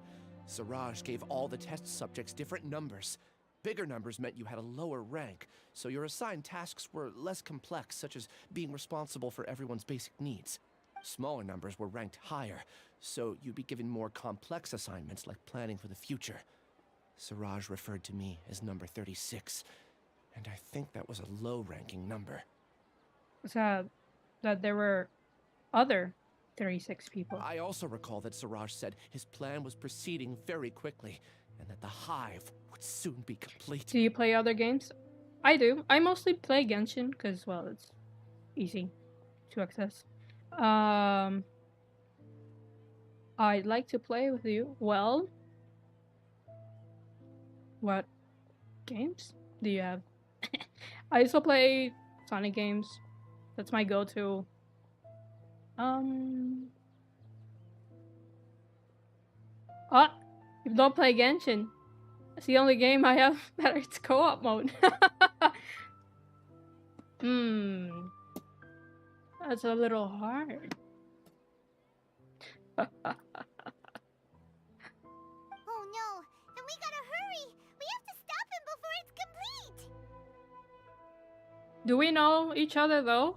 Siraj gave all the test subjects different numbers. Bigger numbers meant you had a lower rank, so your assigned tasks were less complex, such as being responsible for everyone's basic needs. Smaller numbers were ranked higher, so you'd be given more complex assignments like planning for the future. Siraj referred to me as number 36, and I think that was a low-ranking number. Sad that there were other 36 people. I also recall that Siraj said his plan was proceeding very quickly, and that the hive would soon be complete. Do you play other games? I do. I mostly play Genshin because, well, it's easy to access. I'd like to play with you. Well, what games do you have? I also play Sonic games. That's my go-to. You don't play Genshin. It's the only game I have that it's co-op mode. That's a little hard. Oh no, then we gotta hurry. We have to stop him before it's complete. Do we know each other though?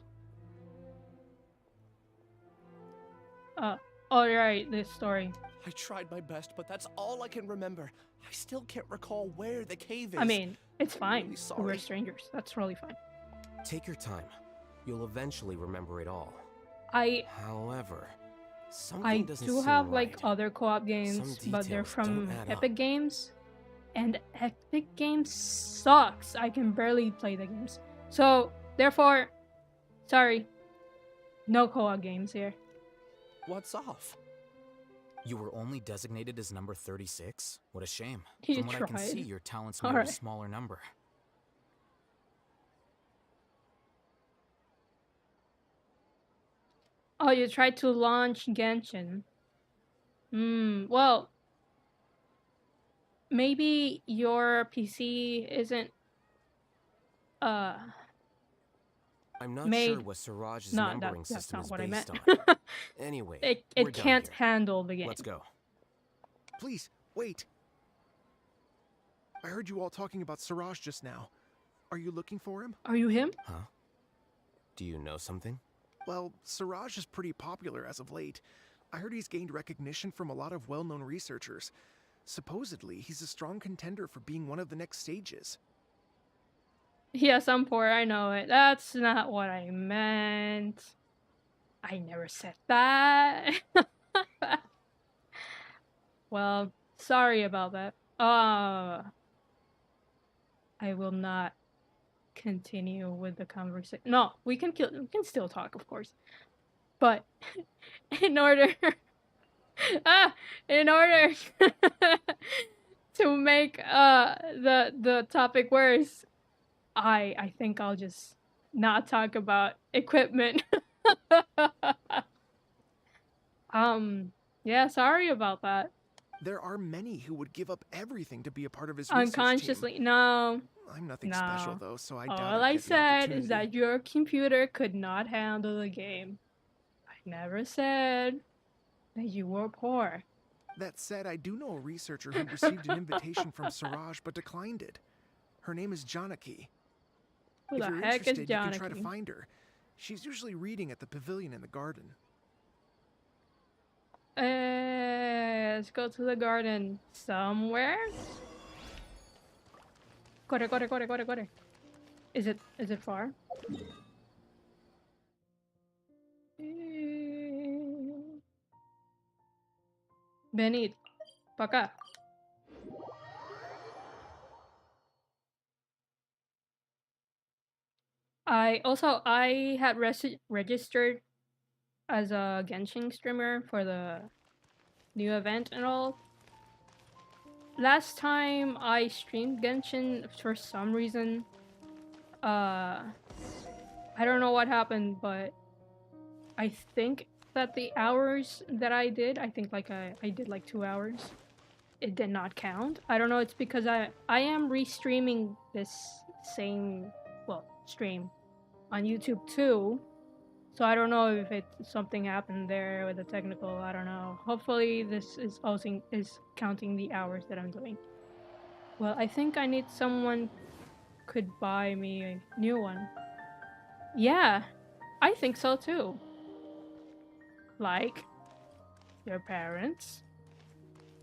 Alright, this story. I tried my best, but that's all I can remember. I still can't recall where the cave is. I mean, it's fine. Really sorry. We're strangers. That's really fine. Take your time. You'll eventually remember it all. However, I doesn't do seem have right. like other co-op games, but they're details don't from add Epic up. Games, and Epic Games sucks. I can barely play the games. So, therefore, sorry, no co-op games here. What's off? You were only designated as number 36? What a shame. You From what I can tried. see, your talents All made a right. smaller number. Oh, you tried to launch Genshin. Well, maybe your PC isn't I'm not made. sure what Siraj's No, numbering that's system not is what I based meant. on. Anyway, we're it done can't here. handle the game. Let's go. Please, wait. I heard you all talking about Siraj just now. Are you looking for him? Are you him? Huh? Do you know something? Well, Siraj is pretty popular as of late. I heard he's gained recognition from a lot of well-known researchers. Supposedly, he's a strong contender for being one of the next sages. Yes, I'm poor. I know it. That's not what I meant. I never said that. Well, sorry about that. I will not continue with the conversation. No, we can still talk, of course. But in order to make the topic worse, I think I'll just not talk about equipment. Yeah, sorry about that. There are many who would give up everything to be a part of his research Unconsciously, team. no. I'm nothing special though, so I doubt All I'd I get the said is opportunity. that your computer could not handle the game. I never said that you were poor. That said, I do know a researcher who received an invitation from Siraj but declined it. Her name is Janaki. Who If the you're heck is interested, you can try to Janaki? find her. She's usually reading at the pavilion in the garden. Let's go to the garden somewhere. Corre, corre, corre, corre, corre. Is it far? Venid, pa' acá. I had registered as a Genshin streamer for the new event and all. Last time I streamed Genshin, for some reason, I don't know what happened, but I think that the hours that I did, I think like I did like 2 hours, it did not count. I don't know, it's because I am restreaming this same, well, stream on YouTube too. So I don't know if something happened there with the technical, I don't know. Hopefully this is also counting the hours that I'm doing. Well, I think I need someone could buy me a new one. Yeah, I think so too. Like your parents,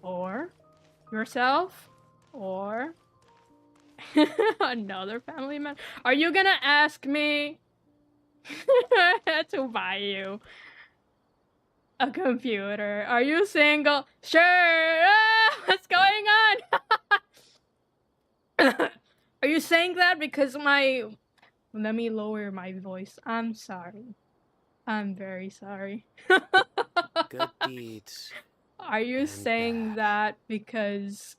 or yourself, or another family member. Are you gonna ask me to buy you a computer? Are you single? Sure. What's going on? Are you saying that because let me lower my voice. I'm sorry. I'm very sorry. Good deeds. Are you saying that because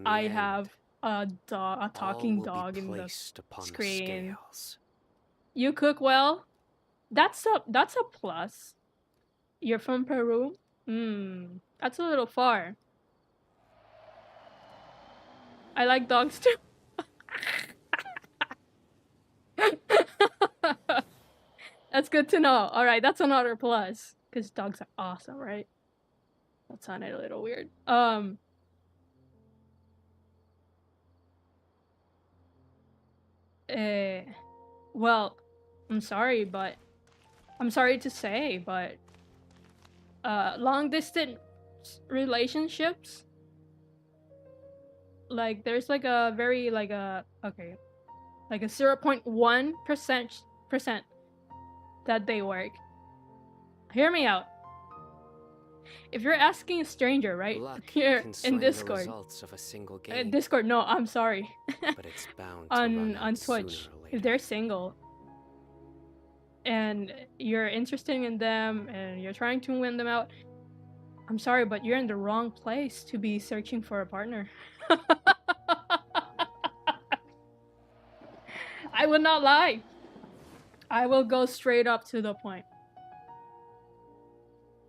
I have a talking dog in the screen? You cook well? That's a plus. You're from Peru? That's a little far. I like dogs too. That's good to know. Alright, that's another plus. Because dogs are awesome, right? That sounded a little weird. Well, I'm sorry to say, but long distance relationships, like there's like a very like a 0.1% that they work. Hear me out. If you're asking a stranger, right? Here in Discord. Of a single game, Discord, no, I'm sorry. but it's bound to run out on Twitch, if they're single and you're interested in them and you're trying to win them out, I'm sorry, but you're in the wrong place to be searching for a partner. I would not lie. I will go straight up to the point.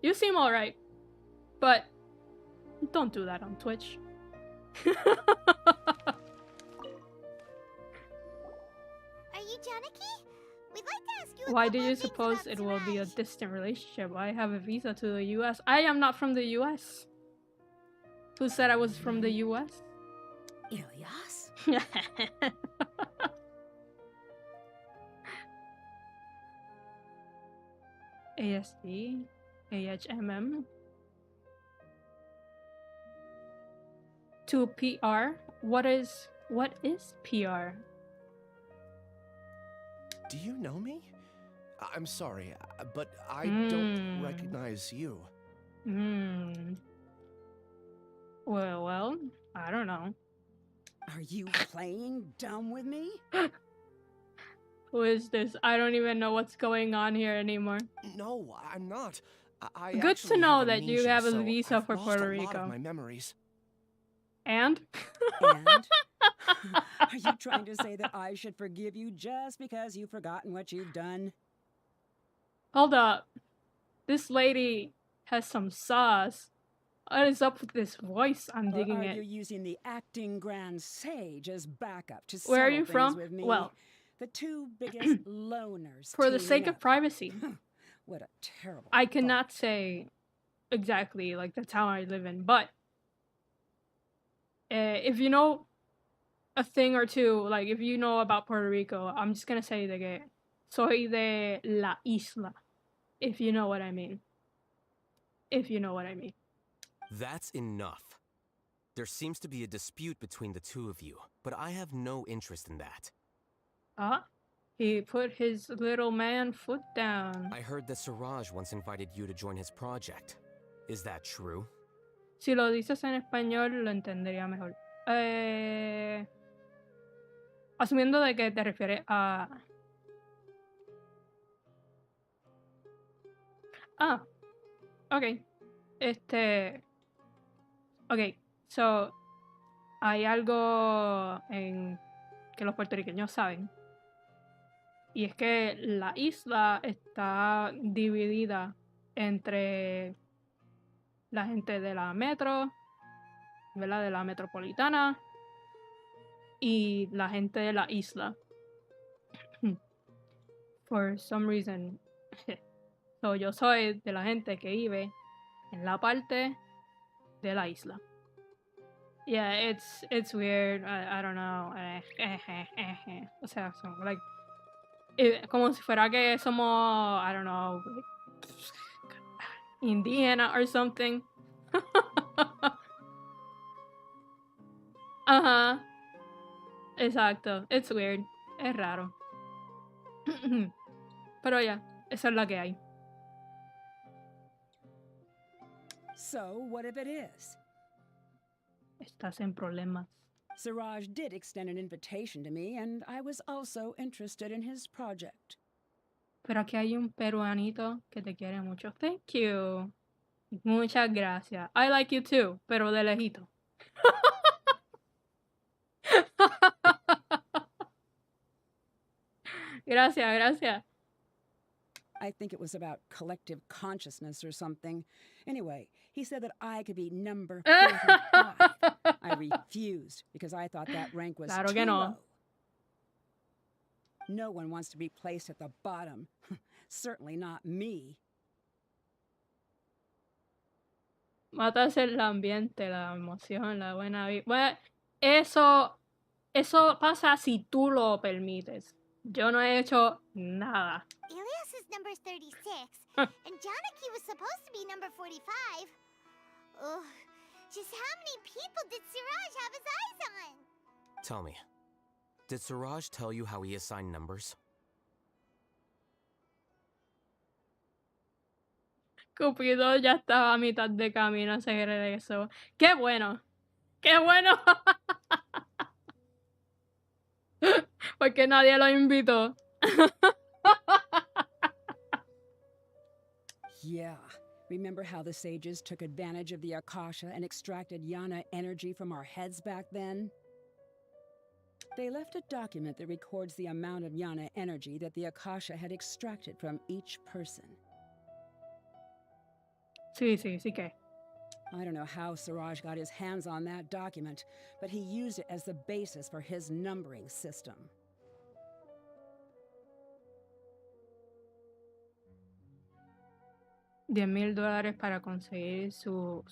You seem alright, but don't do that on Twitch. Are you Janaki? We'd like to ask you Why do you suppose it will be a distant relationship? I have a visa to the US. I am not from the US. Who said I was from the US? Ilyas? ASD, AHMM. To PR? What is PR? Do you know me? I'm sorry, but I don't recognize you. Well, I don't know. Are you playing dumb with me? Who is this? I don't even know what's going on here anymore. No, I'm not. I Good to know that you have a so visa I've for lost Puerto a lot Rico. of my memories. And? And? Are you trying to say that I should forgive you just because you've forgotten what you've done? Hold up. This lady has some sauce. What is up with this voice? I'm digging or are it. you using the acting grand sage as backup to Where are settle you things from? with me? Well, the two biggest loners. for the sake teaming of up. privacy. What a terrible I cannot say exactly like the town I live in, but if you know a thing or two, like if you know about Puerto Rico, I'm just gonna say de que soy de la isla, if you know what I mean. If you know what I mean. That's enough. There seems to be a dispute between the two of you, but I have no interest in that. He put his little man foot down. I heard that Siraj once invited you to join his project. Is that true? Si lo dices en español, lo entendería mejor. Asumiendo de que te refieres a Ah, ok. Ok, so, hay algo que los puertorriqueños saben. Y es que la isla está dividida entre la gente de la metro, ¿verdad? De la metropolitana y la gente de la isla. For some reason. So, yo soy de la gente que vive en la parte de la isla. Yeah, it's weird. I don't know. O sea, son like como si fuera que somos, I don't know, like, indígena or something. Ajá. Exacto. It's weird. Es raro. Pero ya, esa es la que hay. So, what if it is? Estás en problemas. Siraj did extend an invitation to me, and I was also interested in his project. Pero aquí hay un peruanito que te quiere mucho. Thank you. Muchas gracias. I like you too, pero de lejito. Gracias, gracias. I think it was about collective consciousness or something. Anyway, he said that I could be number 45. I refused because I thought that rank was Claro too que no. low. No one wants to be placed at the bottom. Certainly not me. Matas el ambiente, la emoción, la buena vida. Bueno, eso pasa si tú lo permites. Yo no he hecho nada. Ilias is number 36, and Janaki was supposed to be number 45. Ugh, just how many people did Siraj have his eyes on? Tell me, did Siraj tell you how he assigned numbers? Cupido ya estaba a mitad de camino hacia regreso. ¡Qué bueno! ¡Qué bueno! Porque nadie lo invitó. Yeah. Remember how the sages took advantage of the Akasha and extracted Yana energy from our heads back then? They left a document that records the amount of Yana energy that the Akasha had extracted from each person. Sí, que. I don't know how Siraj got his hands on that document, but he used it as the basis for his numbering system. $10,000 para conseguir su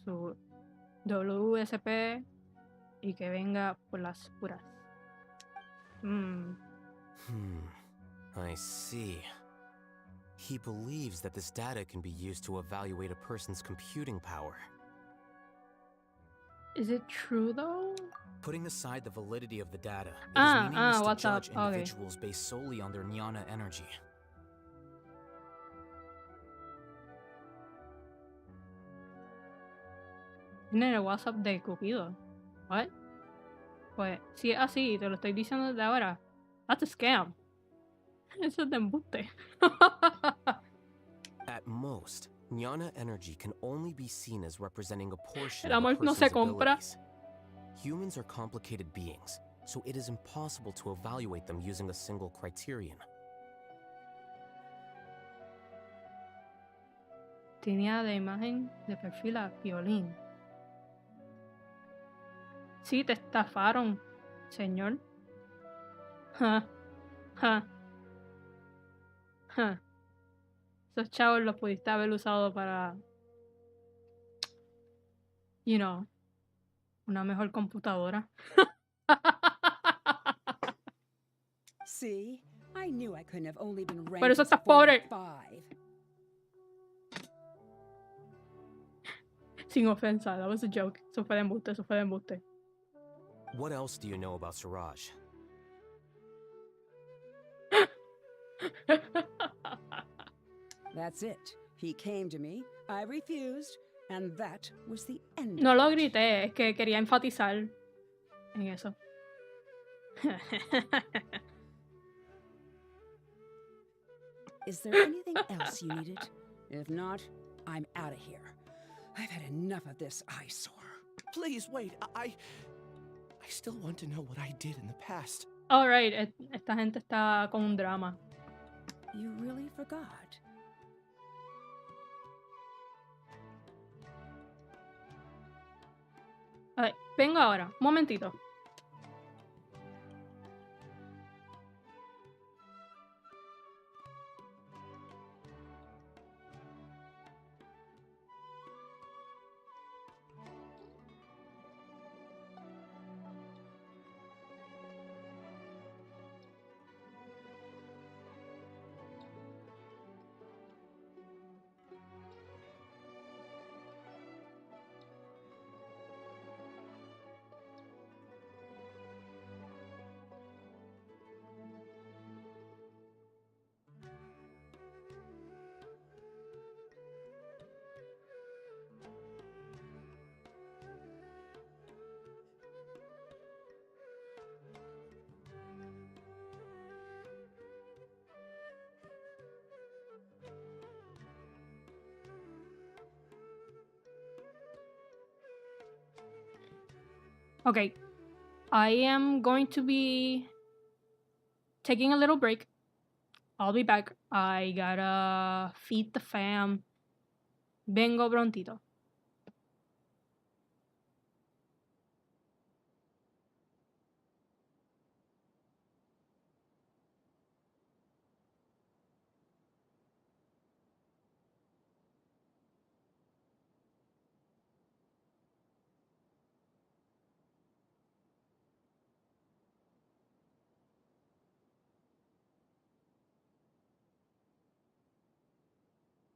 WSP y que venga por las puras. I see. He believes that this data can be used to evaluate a person's computing power. Is it true though? Putting aside the validity of the data, it is meaningless to judge individuals based solely on their jnana energy. Tiene el WhatsApp de Cupido. What? Pues, si es así, te lo estoy diciendo desde ahora. That's a scam. Eso es de embuste. At most, jnana energy can only be seen as representing a portion El of a amor no person's se compra. abilities. Humans are complicated beings, so it is impossible to evaluate them using a single criterion. Tenía de imagen de perfil a violín. Sí, te estafaron, señor. Esos chavos los pudiste haber usado para, you know, una mejor computadora. See, I knew I couldn't have only been ranked Por eso as estás pobre. 45. Sin ofensa, that was a joke. Eso fue de embuste, eso fue de embuste. What else do you know about Siraj? That's it. He came to me, I refused, and that was the end. No lo grité, es que quería enfatizar en eso. Is there anything else you needed? If not, I'm out of here. I've had enough of this eyesore. Please wait. I still want to know what I did in the past. Alright, esta gente está con un drama. You really forgot? A ver, vengo ahora, un momentito. Okay, I am going to be taking a little break. I'll be back. I gotta feed the fam. Vengo prontito.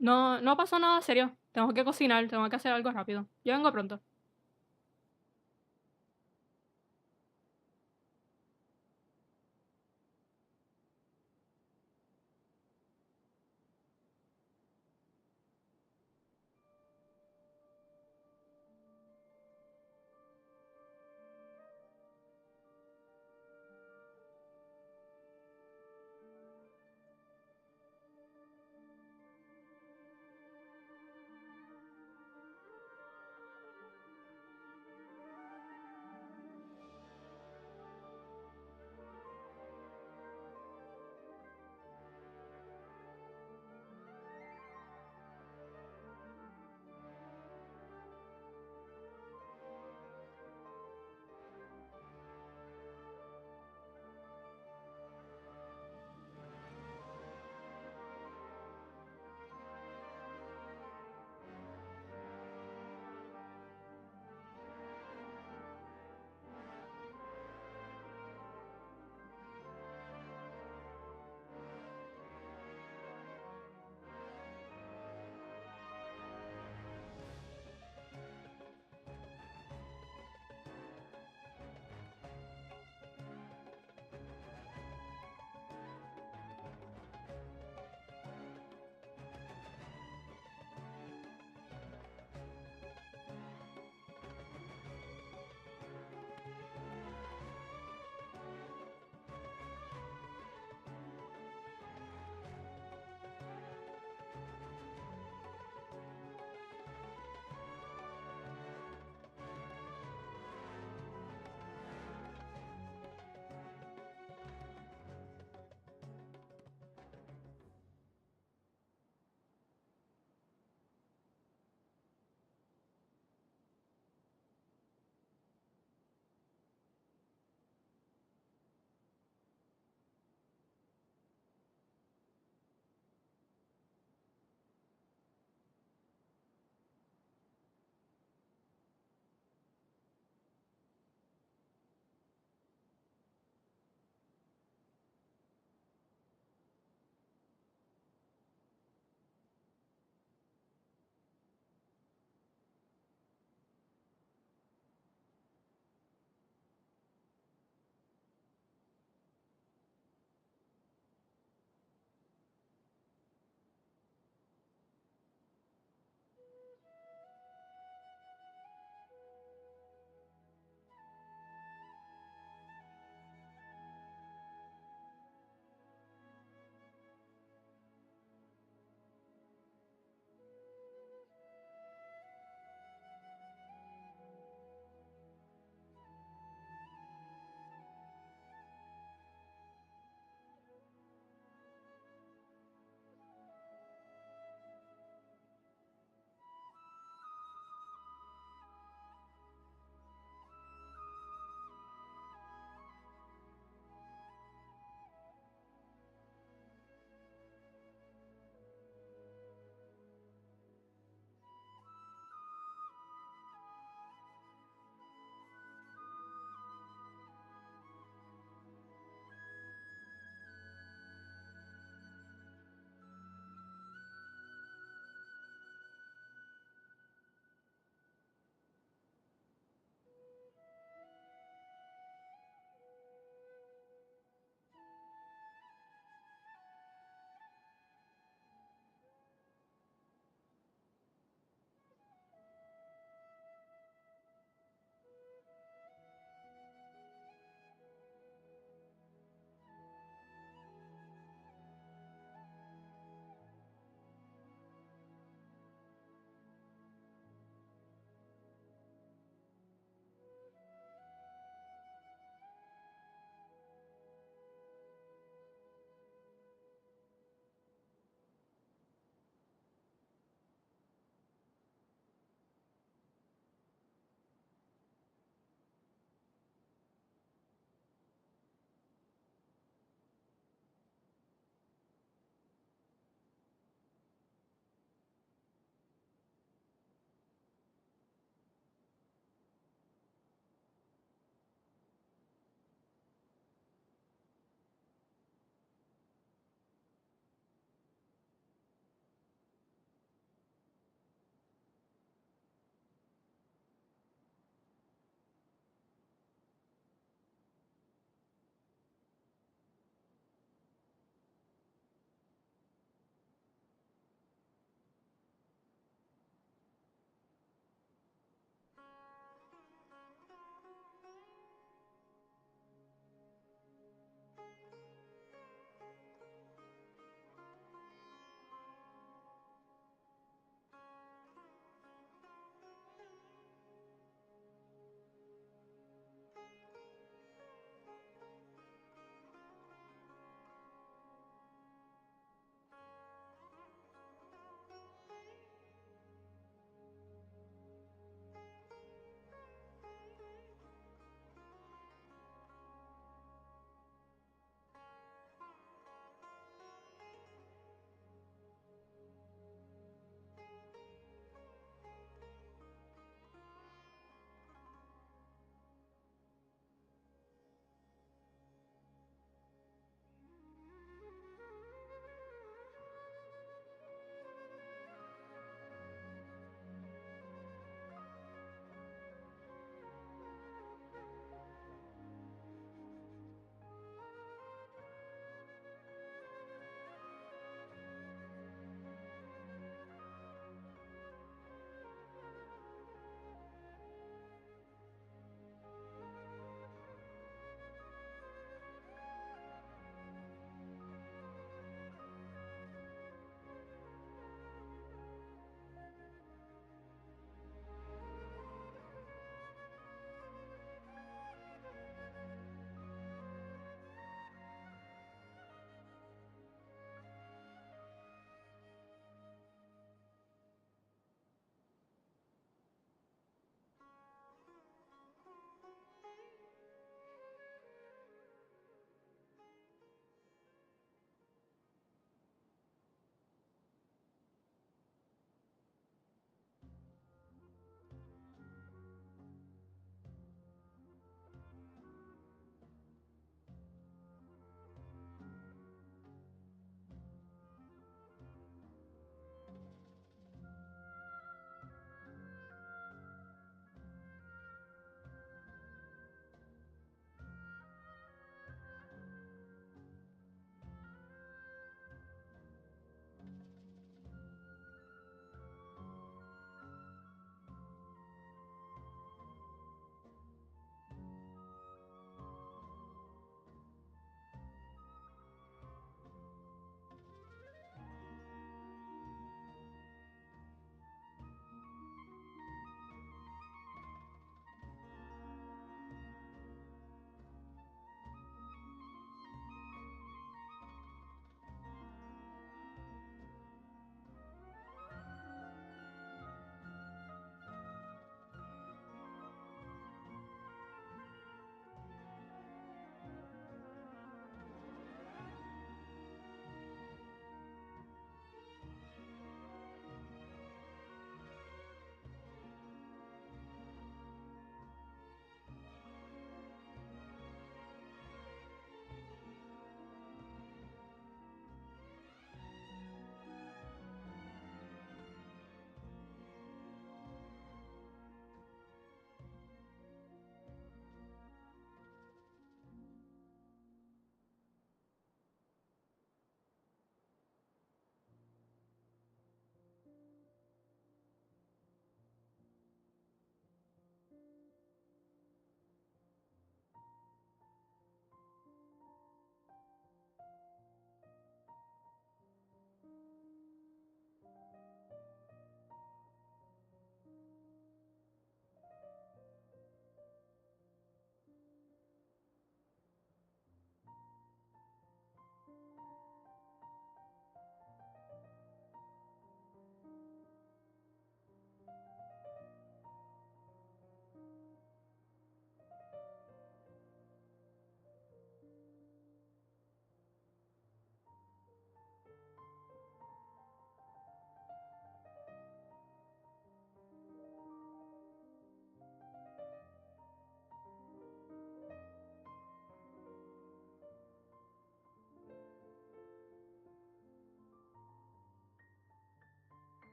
No, no pasó nada serio. Tengo que cocinar, tengo que hacer algo rápido. Yo vengo pronto.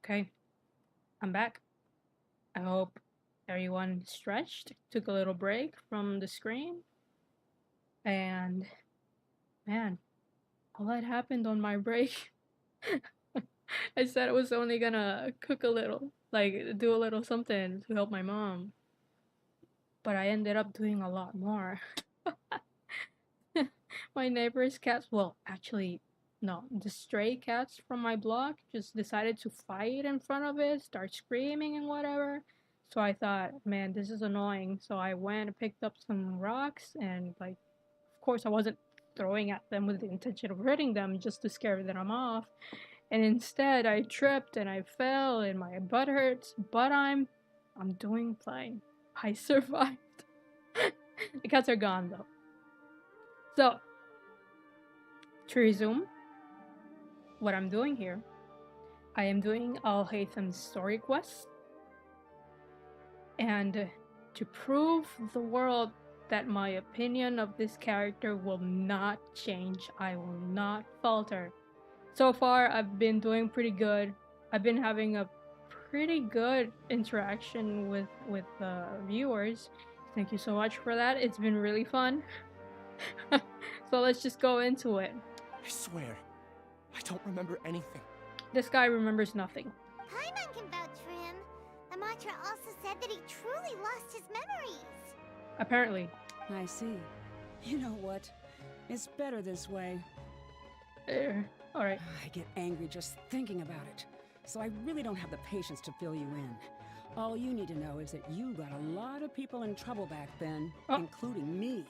Okay, I'm back. I hope everyone stretched, took a little break from the screen, and man, all that happened on my break. I said I was only gonna cook a little, like do a little something to help my mom, but I ended up doing a lot more. My neighbor's cats, well, actually, no, the stray cats from my block just decided to fight in front of it, start screaming and whatever. So I thought, man, this is annoying. So I went and picked up some rocks and, like, of course, I wasn't throwing at them with the intention of hurting them, just to scare them off. And instead, I tripped and I fell and my butt hurts, but I'm doing fine. I survived. The cats are gone though. So, to resume what I'm doing here, I am doing Alhaitham's story quest, and to prove the world that my opinion of this character will not change, I will not falter. So far, I've been doing pretty good. I've been having a pretty good interaction with viewers. Thank you so much for that. It's been really fun. So let's just go into it. I swear, I don't remember anything. This guy remembers nothing. Paimon can vouch for him. The mantra also said that he truly lost his memories. Apparently. I see. You know what? It's better this way. Alright. I get angry just thinking about it. So I really don't have the patience to fill you in. All you need to know is that you got a lot of people in trouble back then, including me.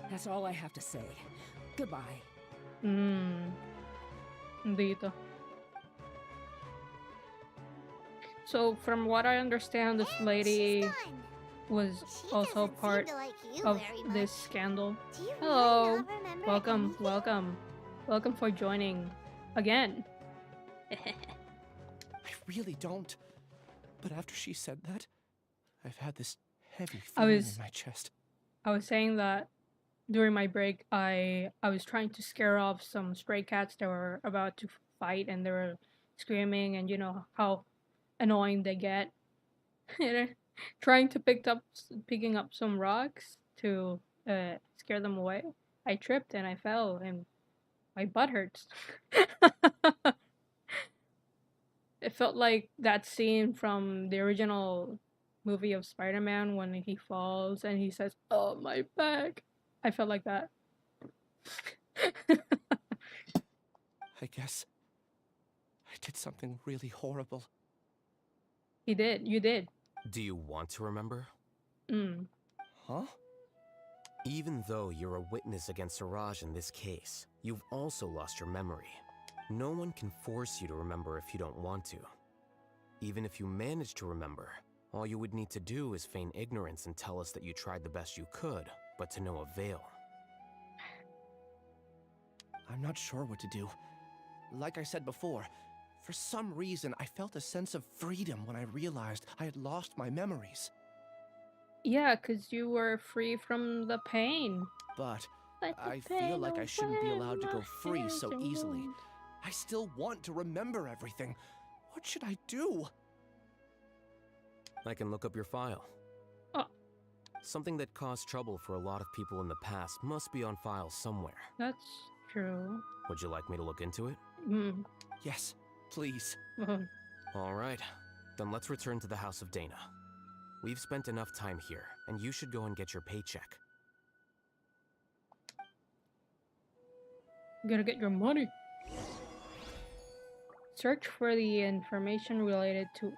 That's all I have to say. Goodbye. Dito. So from what I understand, this lady was also part of this scandal. Hello. Welcome, welcome. Welcome for joining again. I really don't. But after she said that, I've had this heavy feeling in my chest. I was saying that during my break, I was trying to scare off some stray cats that were about to fight, and they were screaming, and you know how annoying they get. Trying to picking up some rocks to scare them away. I tripped and I fell, and my butt hurts. It felt like that scene from the original movie of Spider-Man when he falls and he says, "Oh, my back." I felt like that. I guess I did something really horrible. You did. Do you want to remember? Huh? Even though you're a witness against Siraj in this case, you've also lost your memory. No one can force you to remember if you don't want to. Even if you manage to remember, all you would need to do is feign ignorance and tell us that you tried the best you could, but to no avail. I'm not sure what to do. Like I said before, for some reason I felt a sense of freedom when I realized I had lost my memories. Yeah, 'cause you were free from the pain. But I feel like I shouldn't be allowed to go free so easily. I still want to remember everything. What should I do? I can look up your file. Something that caused trouble for a lot of people in the past must be on file somewhere. That's true. Would you like me to look into it? Yes, please. All right, then let's return to the House of Dana. We've spent enough time here, and you should go and get your paycheck. You gotta get your money. Search for the information related to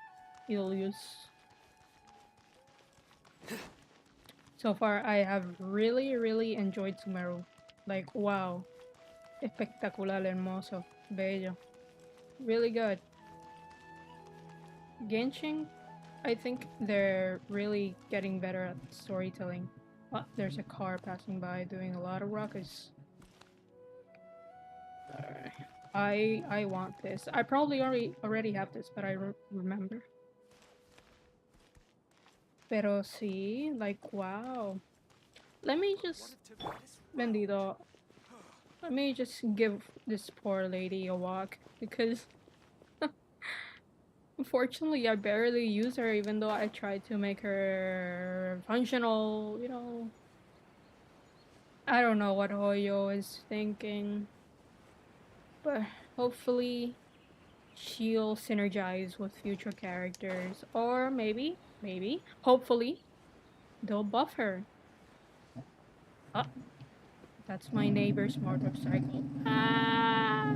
Ilius. So far, I have really enjoyed Sumeru. Like, wow. Espectacular, hermoso, bello. Really good. Genshin, I think they're really getting better at storytelling. There's a car passing by doing a lot of ruckus. I want this. I probably already have this, but I remember. Pero sí, like, wow. Let me just... Bendito. Let me just give this poor lady a walk, because... Unfortunately, I barely use her, even though I tried to make her functional, you know. I don't know what Hoyo is thinking, but hopefully she'll synergize with future characters, or maybe, hopefully, they'll buff her. Oh, that's my neighbor's motorcycle. Ah!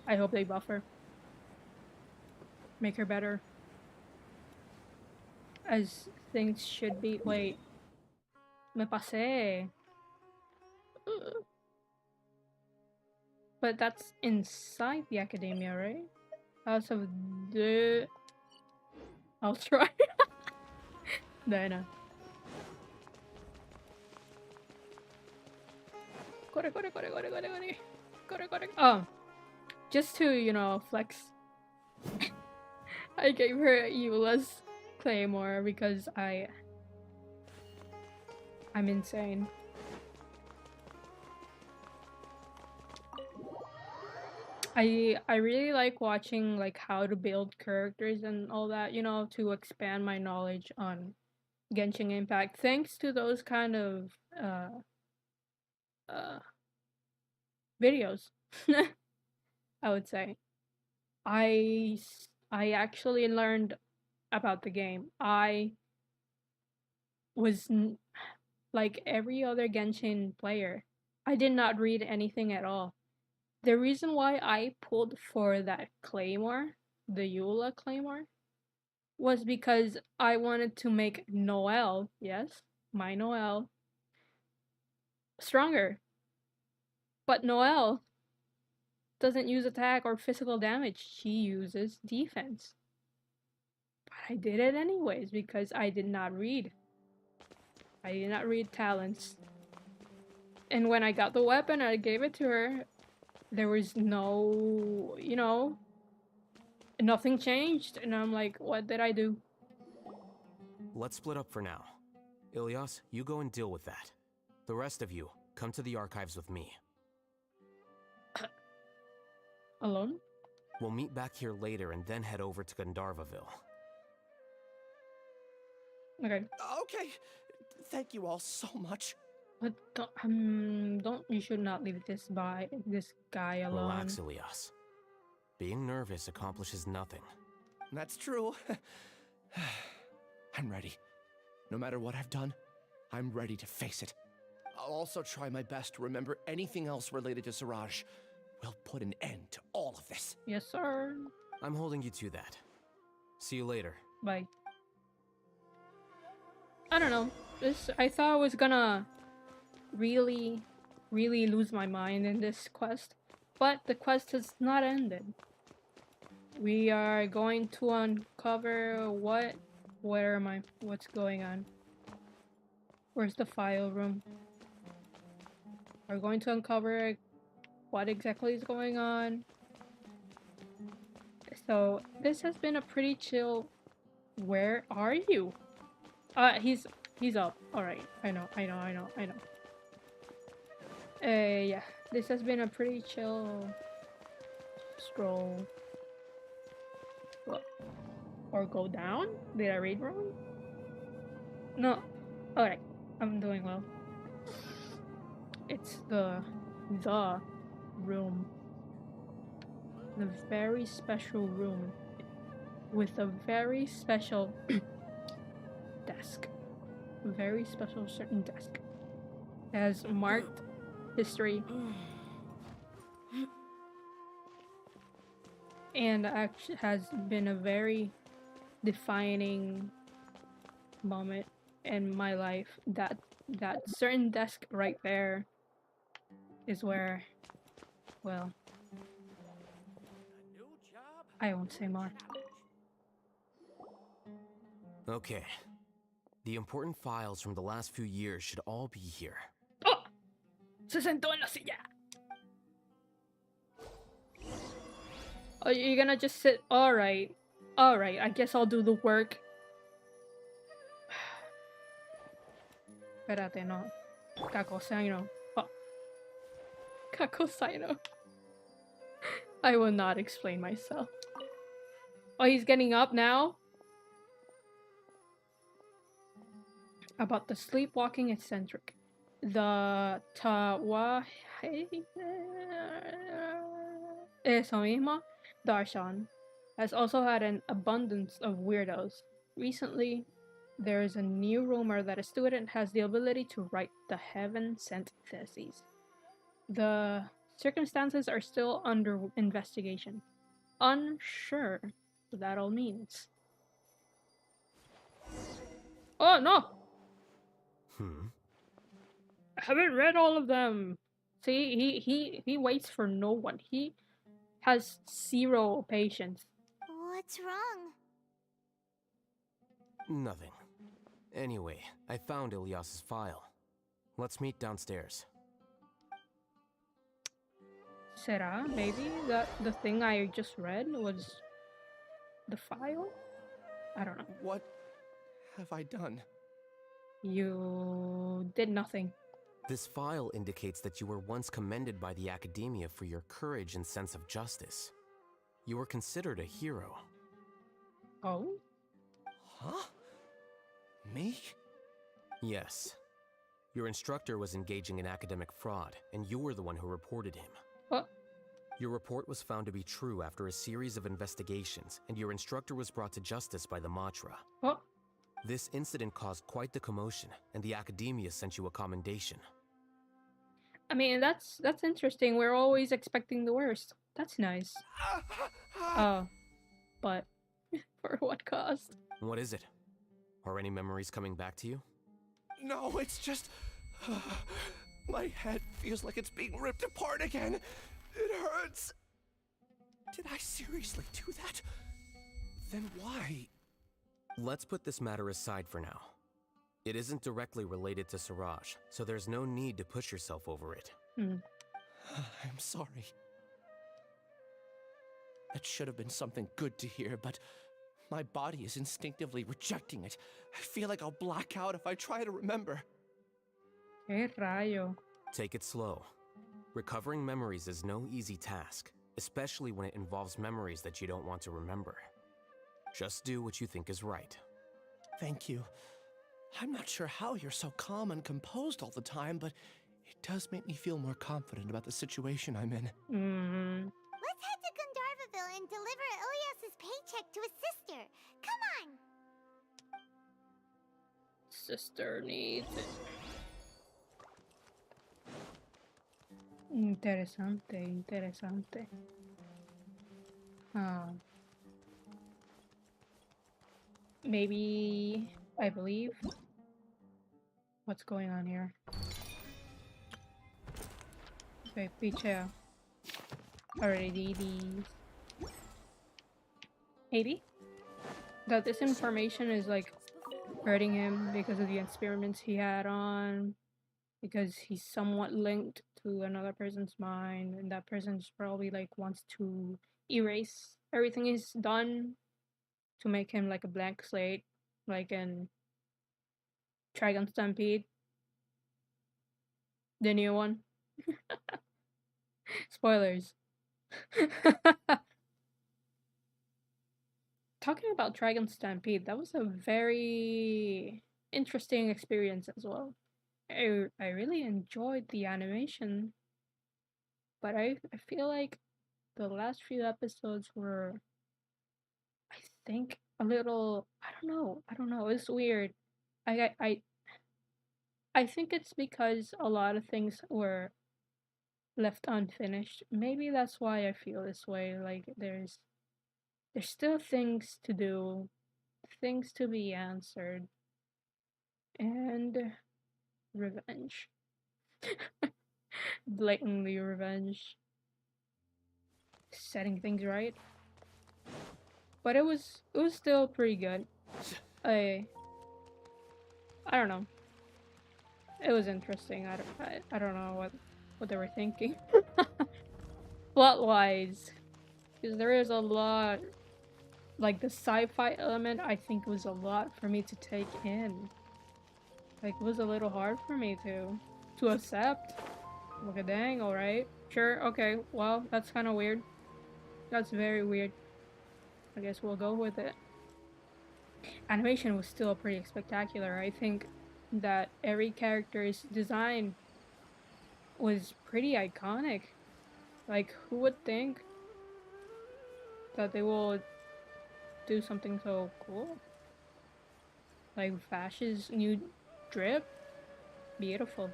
I hope they buff her. Make her better. As things should be. Wait. Me pasé. But that's inside the academia, right? House of the... I'll try. Diana. Oh. Just to, you know, flex. I gave her Eula's Claymore because I'm insane. I really like watching like how to build characters and all that, you know, to expand my knowledge on Genshin Impact. Thanks to those kind of videos, I would say. I actually learned about the game. I was like every other Genshin player. I did not read anything at all. The reason why I pulled for that Claymore, the Eula Claymore, was because I wanted to make Noelle, yes, my Noelle, stronger. But Noelle doesn't use attack or physical damage, she uses defense. But I did it anyways because I did not read. I did not read talents. And when I got the weapon, I gave it to her. There was no, you know, nothing changed. And I'm like, what did I do? Let's split up for now. Ilyas, you go and deal with that. The rest of you, come to the archives with me. Alone? We'll meet back here later and then head over to Gandharvaville. Okay. Okay. Thank you all so much. But don't you should not leave this guy alone. Relax, Ilyas. Being nervous accomplishes nothing. That's true. I'm ready. No matter what I've done, I'm ready to face it. I'll also try my best to remember anything else related to Siraj. We'll put an end to all of this. Yes, sir. I'm holding you to that. See you later. Bye. I don't know. I thought I was gonna really lose my mind in this quest, but the quest has not ended. We are going to uncover where am I? What's going on? Where's the file room? We're going to uncover what exactly is going on. So this has been a pretty chill. Where are you? He's up. All right. I know. Yeah. This has been a pretty chill stroll. What? Or go down? Did I read wrong? No. Alright. I'm doing well. It's the room. The very special room. With a very special desk. A very special certain desk. It has marked history. And actually has been a very defining moment in my life. That certain desk right there is where, well, I won't say more. Okay. The important files from the last few years should all be here. Oh! Se sentó en la silla! Oh, you're gonna just sit? Alright. Alright, I guess I'll do the work. Espérate, no. Kakosaino. Oh. Kakosaino. I will not explain myself. Oh, he's getting up now? About the sleepwalking eccentric. The eso mismo, Darshan has also had an abundance of weirdos. Recently, there is a new rumor that a student has the ability to write the heaven-sent theses. The circumstances are still under investigation. Unsure what that all means. Oh no! I haven't read all of them. See, he waits for no one. He has 0 patience. What's wrong? Nothing. Anyway, I found Ilyas's file. Let's meet downstairs. Será? Maybe that the thing I just read was the file? I don't know. What have I done? You did nothing. This file indicates that you were once commended by the Academia for your courage and sense of justice. You were considered a hero. Oh? Huh? Me? Yes. Your instructor was engaging in academic fraud, and you were the one who reported him. What? Your report was found to be true after a series of investigations, and your instructor was brought to justice by the Matra. What? This incident caused quite the commotion, and the Academia sent you a commendation. I mean, that's interesting. We're always expecting the worst. That's nice. But for what cost? What is it? Are any memories coming back to you? No, it's just... my head feels like it's being ripped apart again. It hurts. Did I seriously do that? Then why? Let's put this matter aside for now. It isn't directly related to Siraj, so there's no need to push yourself over it. I'm sorry. That should have been something good to hear, but my body is instinctively rejecting it. I feel like I'll black out if I try to remember. ¿Qué rayo? Take it slow. Recovering memories is no easy task, especially when it involves memories that you don't want to remember. Just do what you think is right. Thank you. I'm not sure how you're so calm and composed all the time, but it does make me feel more confident about the situation I'm in. Let's head to Gandharvaville and deliver Ilyas's paycheck to his sister. Come on! Sister needs it. Interesante. Maybe, I believe. What's going on here? Okay, pichea. Already these. Maybe? That this information is like hurting him because of the experiments he had on, because he's somewhat linked to another person's mind, and that person just probably like wants to erase everything he's done to make him like a blank slate, like in Dragon Stampede, the new one. Spoilers. Talking about Dragon Stampede, that was a very interesting experience as well. I really enjoyed the animation, but I feel like the last few episodes were, I think, a little, I don't know, it's weird. I think it's because a lot of things were left unfinished. Maybe that's why I feel this way. Like there's still things to do, things to be answered, and revenge. Blatantly revenge. Setting things right. But it was still pretty good. I don't know. It was interesting. I don't know what they were thinking. Plot-wise, because there is a lot, like the sci-fi element, I think was a lot for me to take in. Like, it was a little hard for me to accept. Okay, dang, alright. Sure, okay, well, that's kind of weird. That's very weird. I guess we'll go with it. Animation was still pretty spectacular. I think that every character's design was pretty iconic. Like, who would think that they will do something so cool? Like Vash's new drip, beautiful.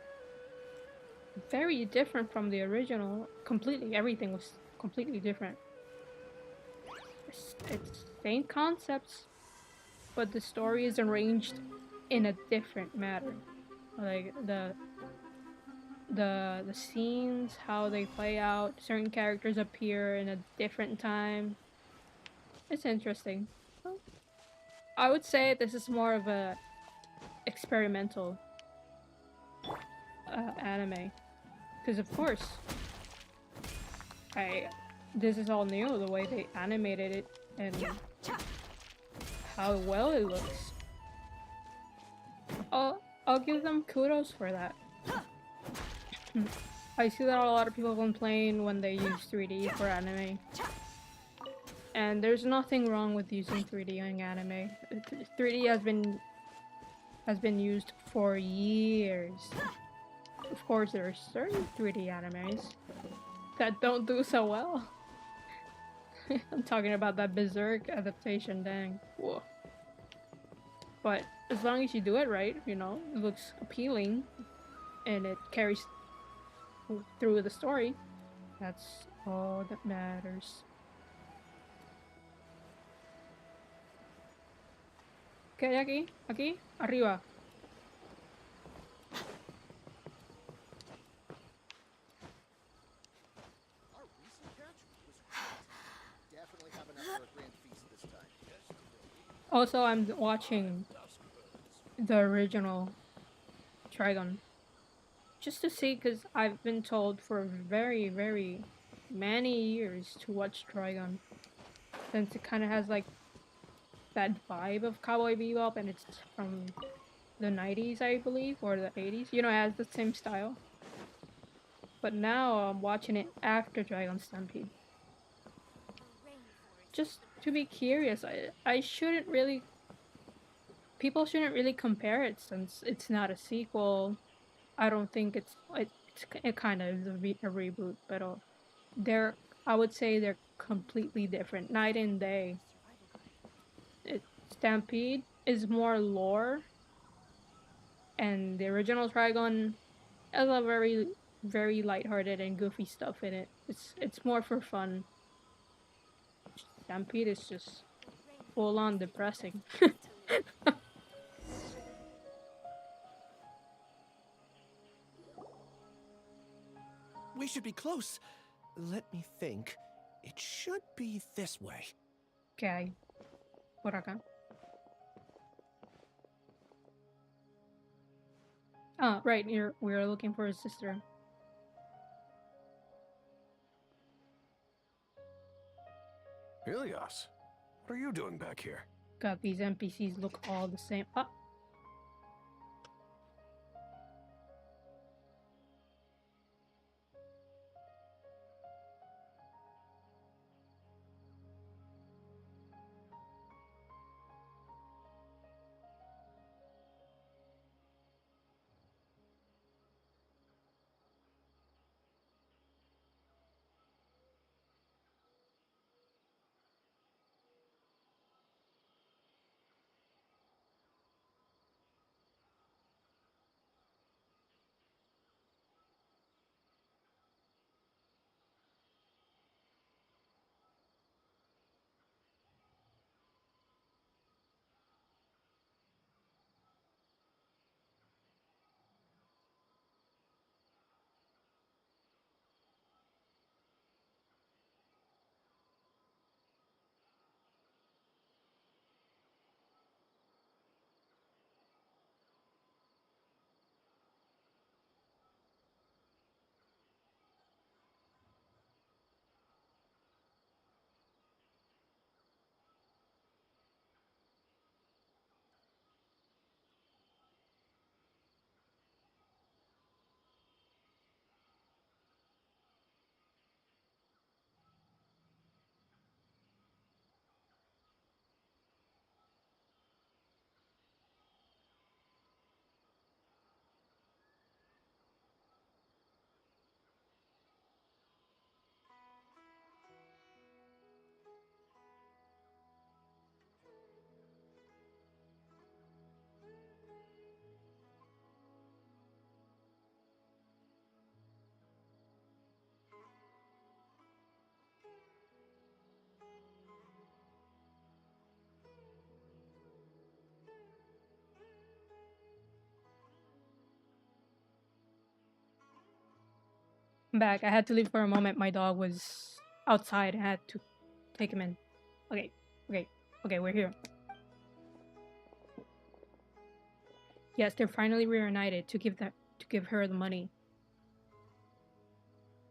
Very different from the original. Completely, everything was completely different. It's same concepts, but the story is arranged in a different manner. Like the scenes, how they play out, certain characters appear in a different time. It's interesting. I would say this is more of a experimental anime, because of course this is all new, the way they animated it and how well it looks. I'll give them kudos for that. I see that a lot of people complain when they use 3D for anime. And there's nothing wrong with using 3D in anime. 3D has been used for years. Of course, there are certain 3D animes that don't do so well. I'm talking about that Berserk adaptation, dang. Whoa. But as long as you do it right, you know, it looks appealing and it carries through the story, that's all that matters. Okay, aquí, arriba. Also, I'm watching the original Trigon just to see, because I've been told for very, very many years to watch Trigon, since it kind of has like that vibe of Cowboy Bebop, and it's from the 90s, I believe, or the 80s. You know, it has the same style. But now I'm watching it after Dragon Stampede. Just to be curious, I shouldn't really... People shouldn't really compare it since it's not a sequel. I don't think it kind of is a reboot, but I would say they're completely different, night and day. Stampede is more lore, and the original Trigon has a very, very lighthearted and goofy stuff in it. It's more for fun. Stampede is just full on depressing. We should be close. Let me think. It should be this way. Okay. Por acá. Ah, right. We're looking for his sister. Ilias, what are you doing back here? God, these NPCs look all the same. Ah. I'm back. I had to leave for a moment. My dog was outside. I had to take him in. Okay, we're here. Yes, they're finally reunited to give her the money.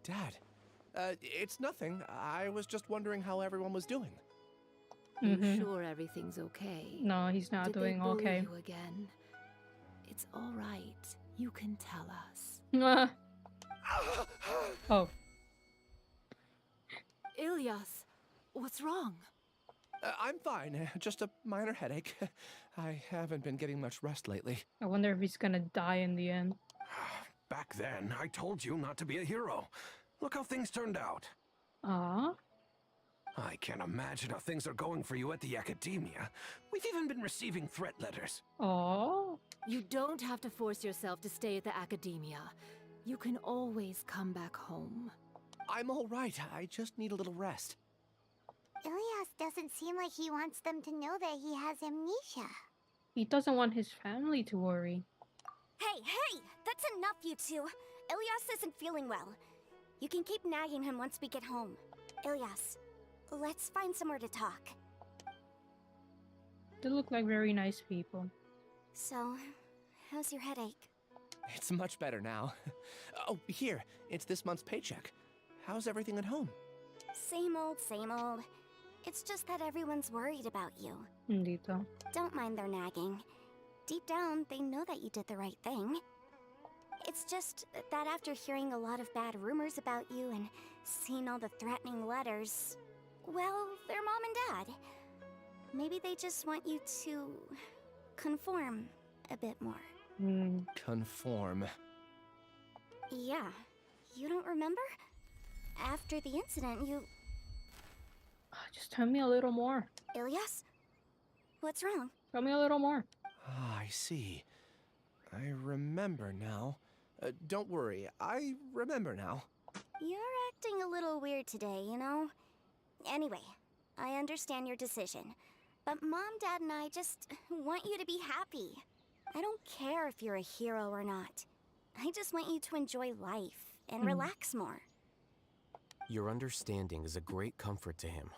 Dad, it's nothing. I was just wondering how everyone was doing. You sure everything's okay? No, he's not doing Did they bully okay. you again? It's all right. You can tell us. Oh. Ilyas, what's wrong? I'm fine. Just a minor headache. I haven't been getting much rest lately. I wonder if he's gonna die in the end. Back then, I told you not to be a hero. Look how things turned out. Ah. I can't imagine how things are going for you at the academia. We've even been receiving threat letters. Oh. You don't have to force yourself to stay at the academia. You can always come back home. I'm all right. I just need a little rest. Ilyas doesn't seem like he wants them to know that he has amnesia. He doesn't want his family to worry. Hey! That's enough, you two. Ilyas isn't feeling well. You can keep nagging him once we get home. Ilyas, let's find somewhere to talk. They look like very nice people. So, how's your headache? It's much better now. Oh, here. It's this month's paycheck. How's everything at home? Same old, same old. It's just that everyone's worried about you. Dito. Don't mind their nagging. Deep down, they know that you did the right thing. It's just that after hearing a lot of bad rumors about you and seeing all the threatening letters, well, they're mom and dad. Maybe they just want you to conform a bit more. Conform. Yeah. You don't remember? After the incident, you... Just tell me a little more. Ilyas? What's wrong? Tell me a little more. Ah, I see. I remember now. Don't worry, I remember now. You're acting a little weird today, you know? Anyway, I understand your decision. But Mom, Dad, and I just want you to be happy. I don't care if you're a hero or not. I just want you to enjoy life and relax more. Your understanding is a great comfort to him.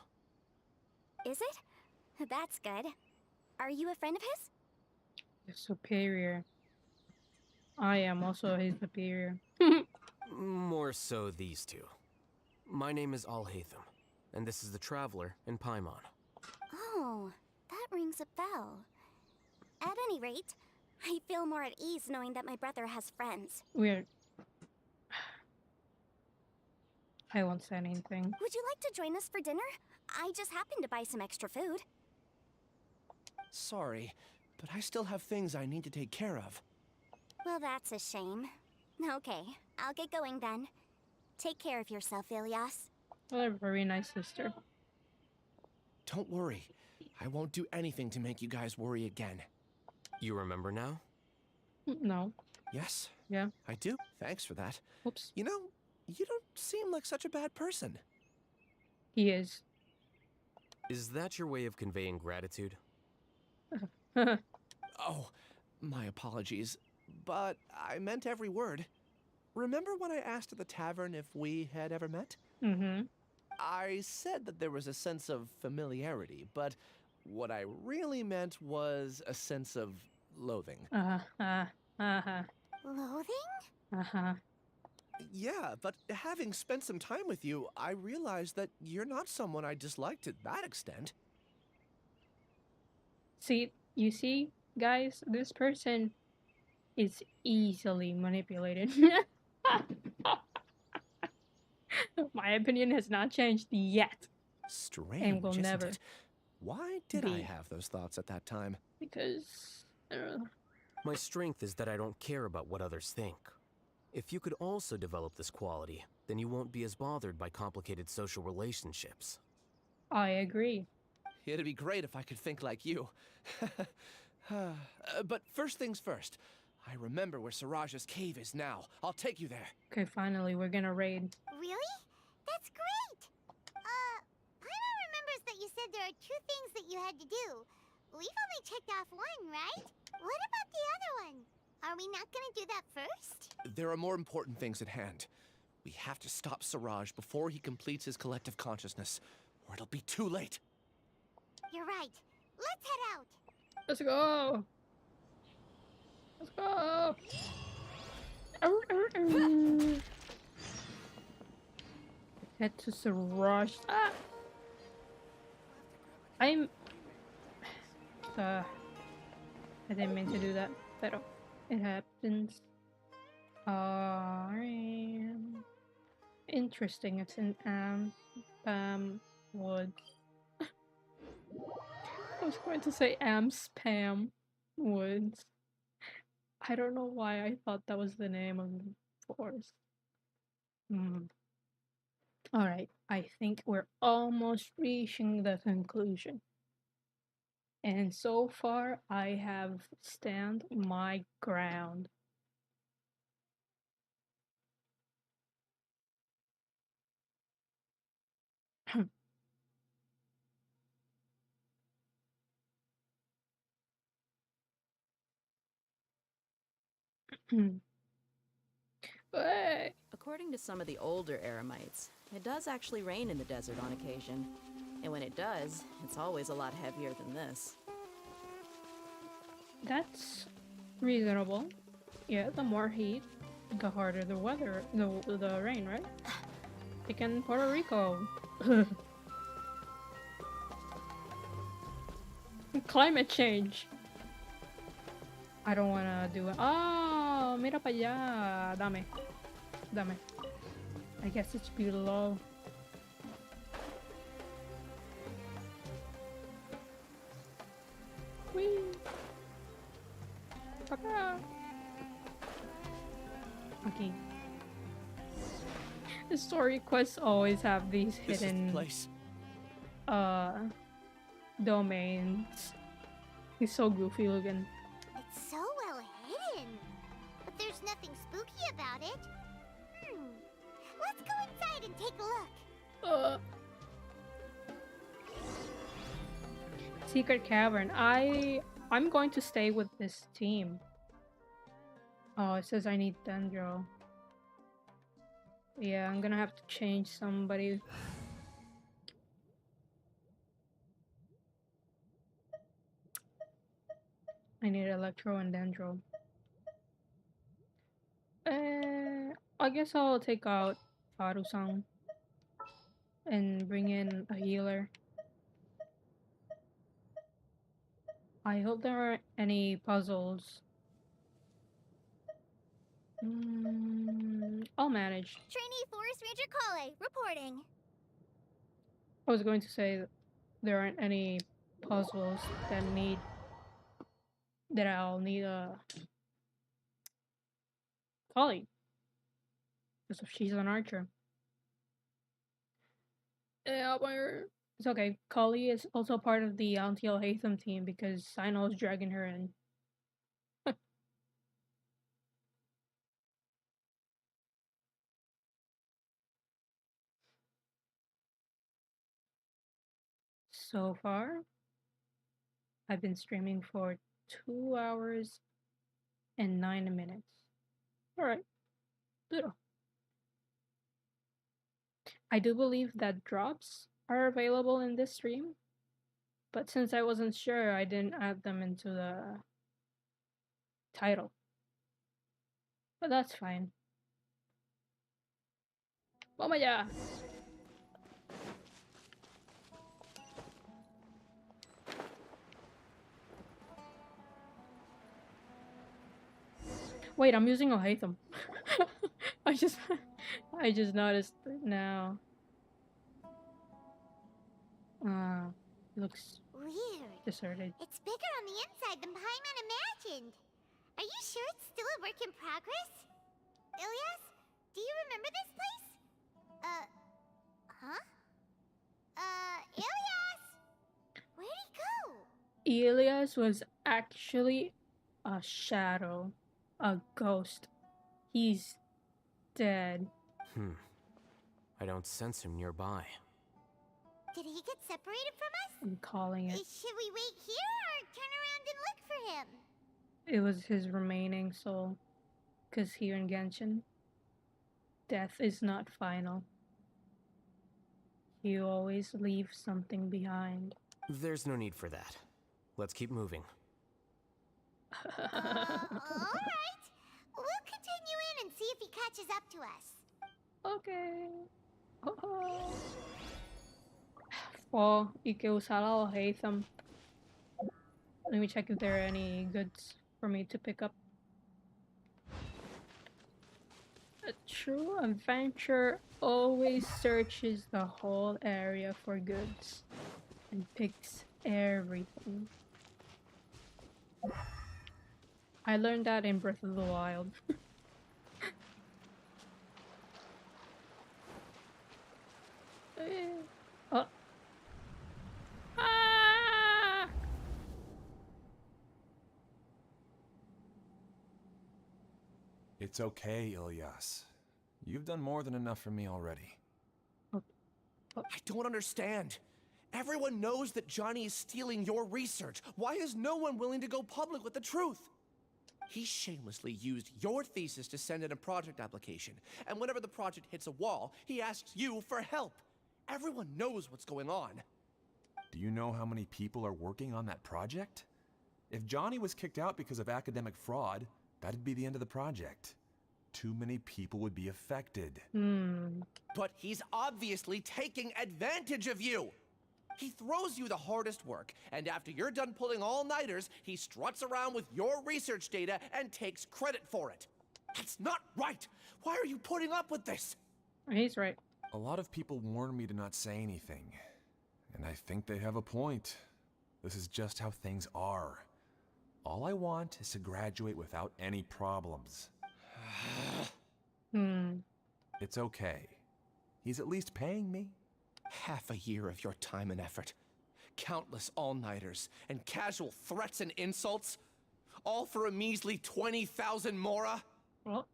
Is it? That's good. Are you a friend of his? Your superior. I am also his superior. More so these two. My name is Alhaitham, and this is the Traveler in Paimon. Oh, that rings a bell. At any rate, I feel more at ease knowing that my brother has friends. Weird. I won't say anything. Would you like to join us for dinner? I just happened to buy some extra food. Sorry, but I still have things I need to take care of. Well, that's a shame. Okay, I'll get going then. Take care of yourself, Ilyas. Well, a very nice sister. Don't worry. I won't do anything to make you guys worry again. You remember now? No. Yes? Yeah. I do. Thanks for that. Oops. You know, you don't seem like such a bad person. He is. Is that your way of conveying gratitude? Oh, my apologies. But I meant every word. Remember when I asked at the tavern if we had ever met? I said that there was a sense of familiarity, but what I really meant was a sense of loathing. Loathing? Yeah, but having spent some time with you, I realized that you're not someone I dislike to that extent. See, you see, guys, this person is easily manipulated. My opinion has not changed yet. Strange, and will isn't never. it? Why did I have those thoughts at that time? Because... My strength is that I don't care about what others think. If you could also develop this quality, then you won't be as bothered by complicated social relationships. I agree. It'd be great if I could think like you. But first things first. I remember where Siraj's cave is now. I'll take you there. Okay, finally, we're gonna raid. Really? That's great! Paimon remembers that you said there are 2 things that you had to do. We've only checked off 1, right? What about the other one? Are we not gonna do that first? There are more important things at hand. We have to stop Siraj before he completes his collective consciousness, or it'll be too late. You're right. Let's head out. Let's go. Let's go. Head to Siraj. Ah! I didn't mean to do that, but it happens. Interesting. It's in Woods. I was going to say Spam Woods. I don't know why I thought that was the name of the forest. Alright, I think we're almost reaching the conclusion. And so far, I have stand my ground. According to some of the older Eremites, it does actually rain in the desert on occasion. And when it does, it's always a lot heavier than this. That's reasonable. Yeah, the more heat, the harder the weather, the rain, right? Like in Puerto Rico. Climate change. I don't wanna do it. Oh, mira pa allá. Dame. I guess it's below. Whee! Okay. The story quests always have these hidden domains. He's so goofy looking. It's so well hidden, but there's nothing spooky about it. Let's go inside and take a look. Secret cavern. I'm going to stay with this team. Oh, it says I need Dendro. Yeah, I'm gonna have to change somebody. I need Electro and Dendro. I guess I'll take out Faru-san and bring in a healer. I hope there aren't any puzzles. I'll manage. Trainee Forest Ranger Kale, reporting. I was going to say that there aren't any puzzles that I'll need a Kale. Because she's an archer. Yeah, it's okay. Kale is also part of the Alhaitham team because Sinnoh's dragging her in. So far, I've been streaming for 2 hours and 9 minutes. Alright, good. I do believe that drops are available in this stream, but since I wasn't sure, I didn't add them into the title. But that's fine. Vamos allá! Wait, I'm using Alhaitham. I just noticed it now. Looks weird. Deserted. It's bigger on the inside than Paimon imagined. Are you sure it's still a work in progress? Ilyas, do you remember this place? Ilyas! Where'd he go? Ilyas was actually a shadow, a ghost. He's dead. I don't sense him nearby. Did he get separated from us? I'm calling it. Should we wait here or turn around and look for him? It was his remaining soul. 'Cause here in Genshin, death is not final. You always leave something behind. There's no need for that. Let's keep moving. Alright. We'll continue in and see if he catches up to us. Okay. Oh, y que usar Alhaitham. Let me check if there are any goods for me to pick up. A true adventurer always searches the whole area for goods and picks everything. I learned that in Breath of the Wild. Oh. Ah! It's okay, Ilyas. You've done more than enough for me already. I don't understand. Everyone knows that Johnny is stealing your research. Why is no one willing to go public with the truth? He shamelessly used your thesis to send in a project application, and whenever the project hits a wall, he asks you for help. Everyone knows what's going on. Do you know how many people are working on that project? If Johnny was kicked out because of academic fraud, that'd be the end of the project. Too many people would be affected. But he's obviously taking advantage of you. He throws you the hardest work, and after you're done pulling all-nighters, he struts around with your research data and takes credit for it. That's not right! Why are you putting up with this? He's right. A lot of people warn me to not say anything, and I think they have a point. This is just how things are. All I want is to graduate without any problems. It's okay. He's at least paying me. Half a year of your time and effort. Countless all-nighters and casual threats and insults. All for a measly 20,000 mora? Well,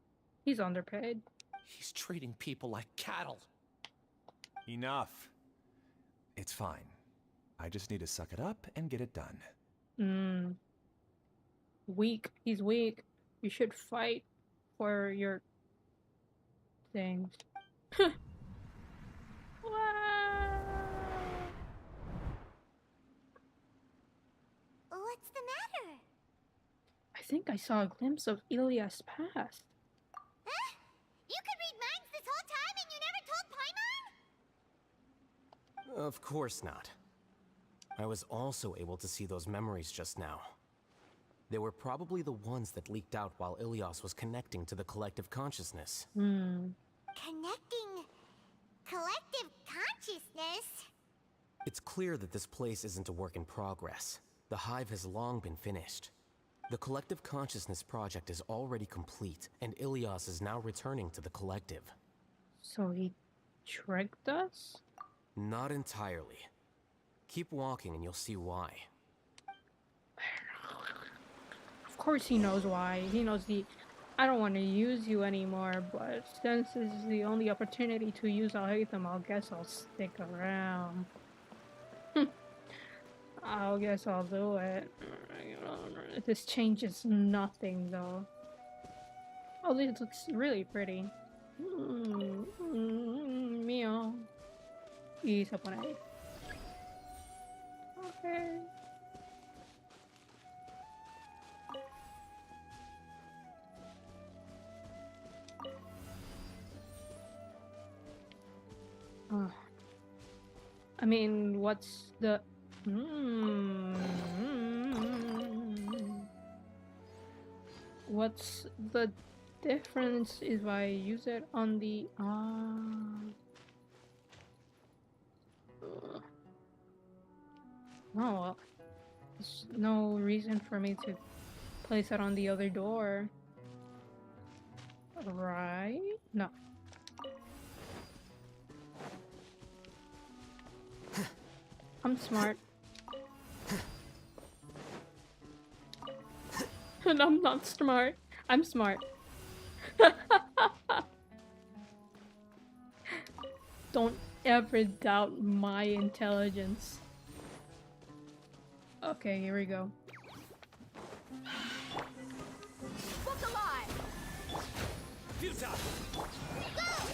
he's underpaid. He's treating people like cattle. Enough. It's fine. I just need to suck it up and get it done. Weak. He's weak. You should fight for your things. What's the matter? I think I saw a glimpse of Ilyas' past. Huh? You could read minds this whole time and you never told Paimon? Of course not. I was also able to see those memories just now. They were probably the ones that leaked out while Ilyas was connecting to the collective consciousness. Connecting collective consciousness? It's clear that this place isn't a work in progress. The hive has long been finished. The collective consciousness project is already complete, and Ilyas is now returning to the collective. So he tricked us? Not entirely. Keep walking and you'll see why. Of course he knows why. He knows I don't want to use you anymore, but since this is the only opportunity to use Alhaitham, I guess I'll stick around. I guess I'll do it. This changes nothing, though. Oh, this looks really pretty. Meow. Y se pone ahí. Okay. I mean, what's the... What's the difference if I use it on the... Oh, well, there's no reason for me to place it on the other door. Right? No. I'm smart. And I'm not smart. I'm smart. Don't ever doubt my intelligence. Okay, here we go. Book alive! Futile! Go!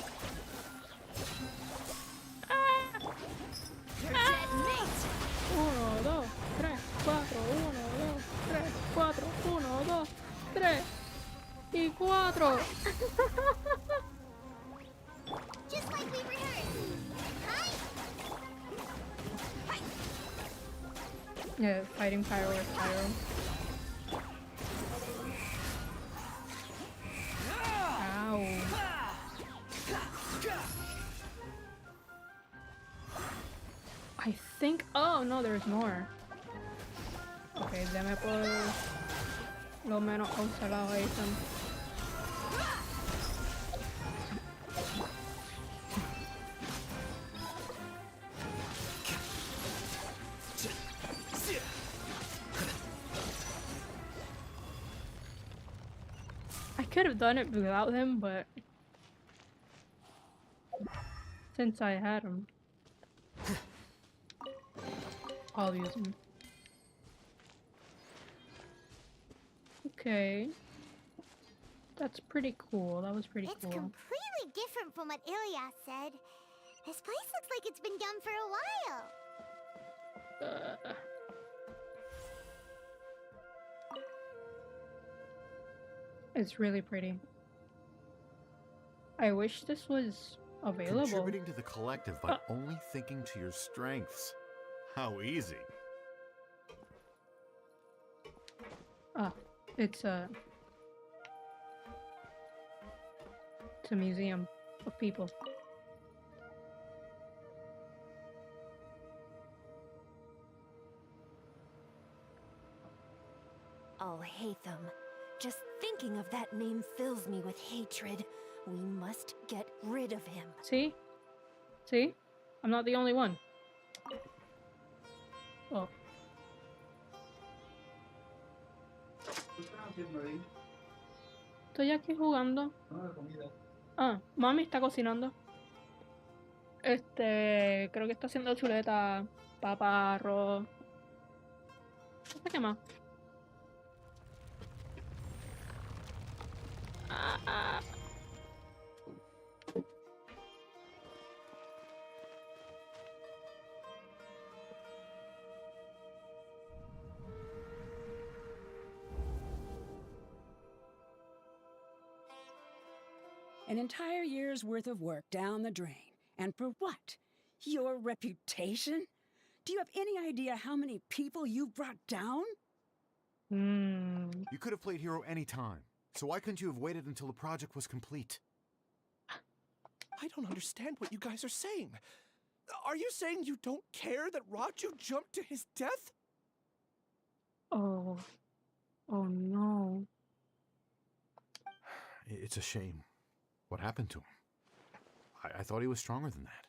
Y 4. Just like we rehearsed. Hi. Yeah, fighting pyro with pyro. Ow. I think. Oh no, there's more. Okay, deme por lo menos usar la Alhaitham. I could have done it without him, but since I had him, I'll use him. Okay. That's pretty cool. That was pretty cool. It's completely different from what Ilyas said. This place looks like it's been done for a while. It's really pretty. I wish this was available. Contributing to the collective by only thinking to your strengths. How easy. It's a museum of people. Alhaitham. Just thinking of that name fills me with hatred. We must get rid of him. See? See? I'm not the only one. Oh. Estoy aquí jugando. Ah, mami está cocinando. Creo que está haciendo chuleta, papa, arroz. No sé qué más. An entire year's worth of work down the drain. And for what? Your reputation? Do you have any idea how many people you brought down? You could have played hero any time. So why couldn't you have waited until the project was complete? I don't understand what you guys are saying. Are you saying you don't care that Raju jumped to his death? Oh. Oh no. It's a shame. What happened to him? I thought he was stronger than that.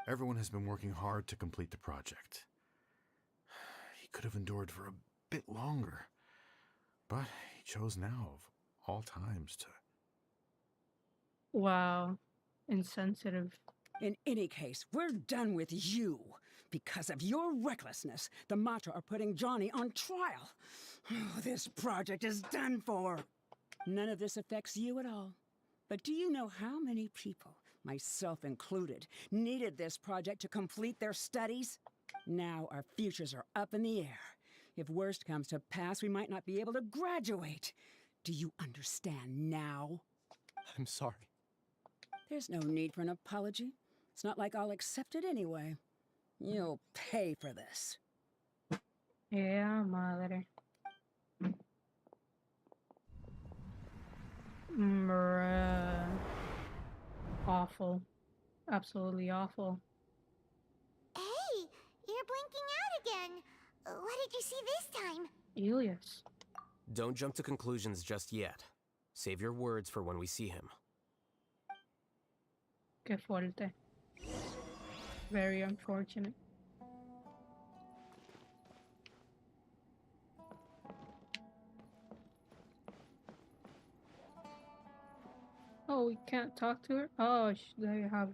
Everyone has been working hard to complete the project. He could have endured for a bit longer, but he chose now of all times to... Wow. Insensitive. In any case, we're done with you. Because of your recklessness, the Matra are putting Johnny on trial. Oh, this project is done for. None of this affects you at all. But do you know how many people, myself included, needed this project to complete their studies? Now our futures are up in the air. If worst comes to pass, we might not be able to graduate. Do you understand now? I'm sorry. There's no need for an apology. It's not like I'll accept it anyway. You'll pay for this. Yeah, madre. Awful. Absolutely awful. Hey, you're blinking out again. What did you see this time? Ilyas. Don't jump to conclusions just yet. Save your words for when we see him. Qué fuerte. Very unfortunate. Oh, we can't talk to her? Oh, they have...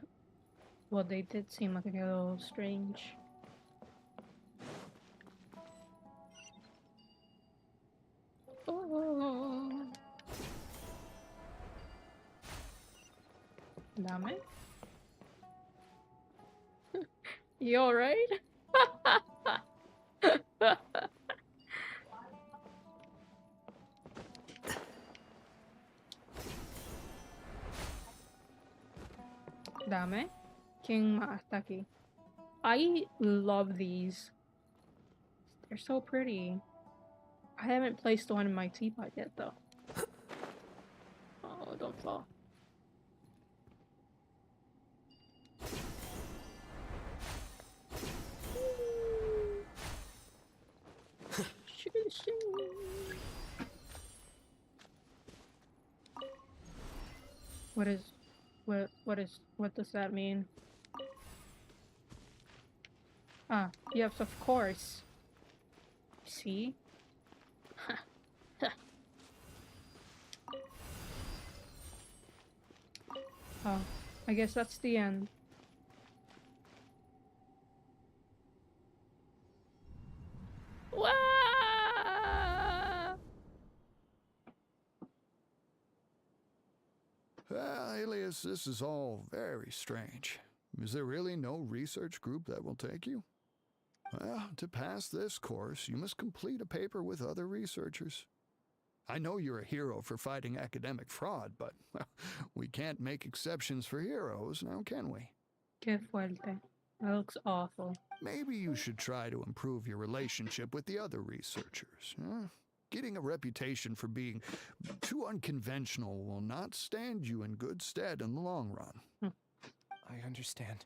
Well, they did seem like a little strange. Oh. Dame. You alright? Dame. King Maataki. I love these. They're so pretty. I haven't placed one in my teapot yet, though. Oh, don't fall. What does that mean? Ah, yes, of course. See? Oh, I guess that's the end. Wah! Alias, this is all very strange. Is there really no research group that will take you? Well, to pass this course, you must complete a paper with other researchers. I know you're a hero for fighting academic fraud, but well, we can't make exceptions for heroes, now can we? Qué fuerte. That looks awful. Maybe you should try to improve your relationship with the other researchers. Getting a reputation for being too unconventional will not stand you in good stead in the long run. I understand.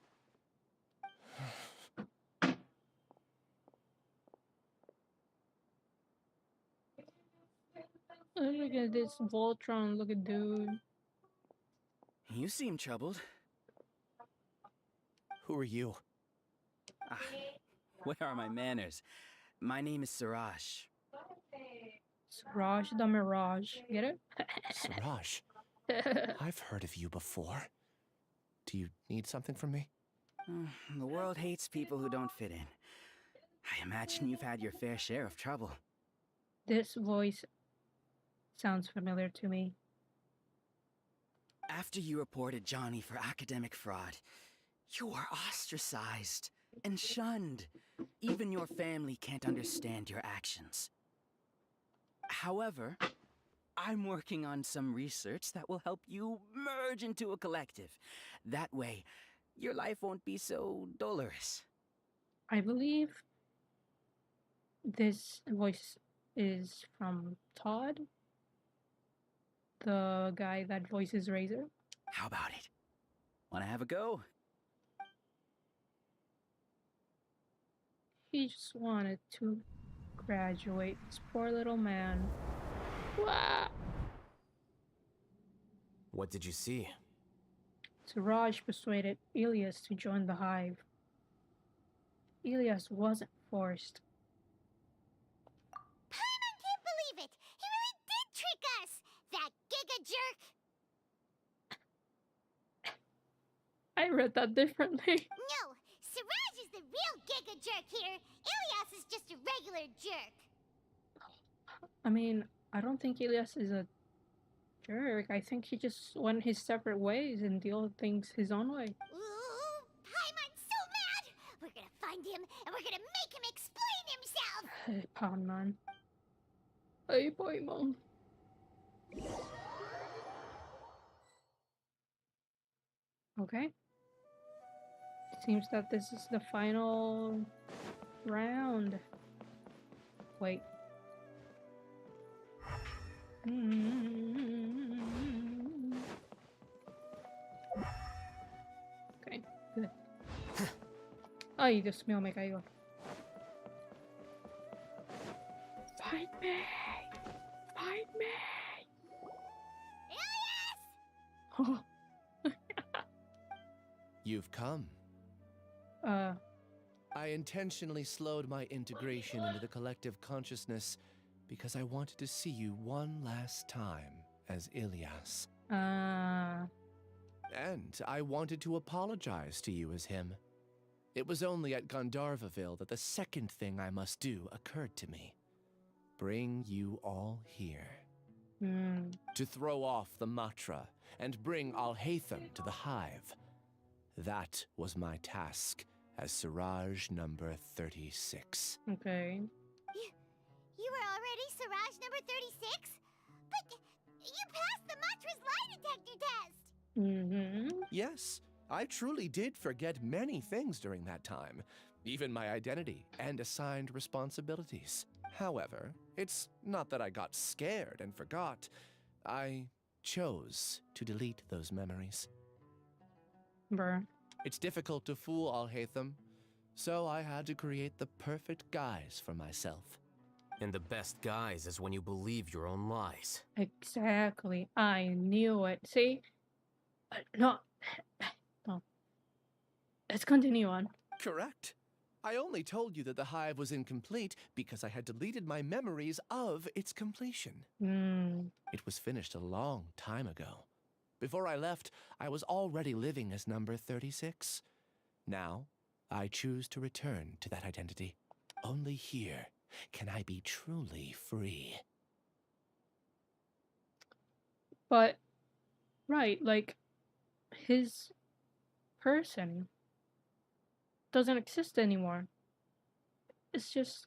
Look at this Voltron looking dude. You seem troubled. Who are you? Ah, where are my manners? My name is Siraj. Siraj the Mirage. Get it? Siraj. I've heard of you before. Do you need something from me? The world hates people who don't fit in. I imagine you've had your fair share of trouble. This voice sounds familiar to me. After you reported Johnny for academic fraud, you were ostracized and shunned. Even your family can't understand your actions. However, I'm working on some research that will help you merge into a collective. That way, your life won't be so dolorous. I believe this voice is from Todd, the guy that voices Razor. How about it? Wanna have a go? He just wanted to graduate. This poor little man. Wah! What did you see? Siraj persuaded Ilias to join the Hive. Ilias wasn't forced. Paimon can't believe it! He really did trick us! That giga jerk! I read that differently. No! Siraj is the real giga jerk here! Ilias is just a regular jerk! I mean, I don't think Ilias is a jerk. I think he just went his separate ways and deal with things his own way. Ooh, Paimon's so mad! We're gonna find him and we're gonna make him explain himself! Hey, Paimon. Hey, Paimon. Okay. Seems that this is the final round. Wait. Okay, good. Ay, Dios mío, me caigo. Fight me! Fight me! Ilias! You've come. I intentionally slowed my integration into the collective consciousness because I wanted to see you one last time as Ilias. And I wanted to apologize to you as him. It was only at Gandharvaville that the second thing I must do occurred to me. Bring you all here. To throw off the Matra and bring Alhaitham to the Hive. That was my task as Siraj number 36. Okay. You were already Siraj number 36? But you passed the Matra's lie detector test! Yes, I truly did forget many things during that time, even my identity and assigned responsibilities. However, it's not that I got scared and forgot. I chose to delete those memories. Bruh. It's difficult to fool Alhaitham, so I had to create the perfect guise for myself. And the best guise is when you believe your own lies. Exactly. I knew it. See? No. No. Let's continue on. Correct. I only told you that the hive was incomplete because I had deleted my memories of its completion. It was finished a long time ago. Before I left, I was already living as number 36. Now, I choose to return to that identity. Only here can I be truly free. But, right, like, his person doesn't exist anymore. It's just,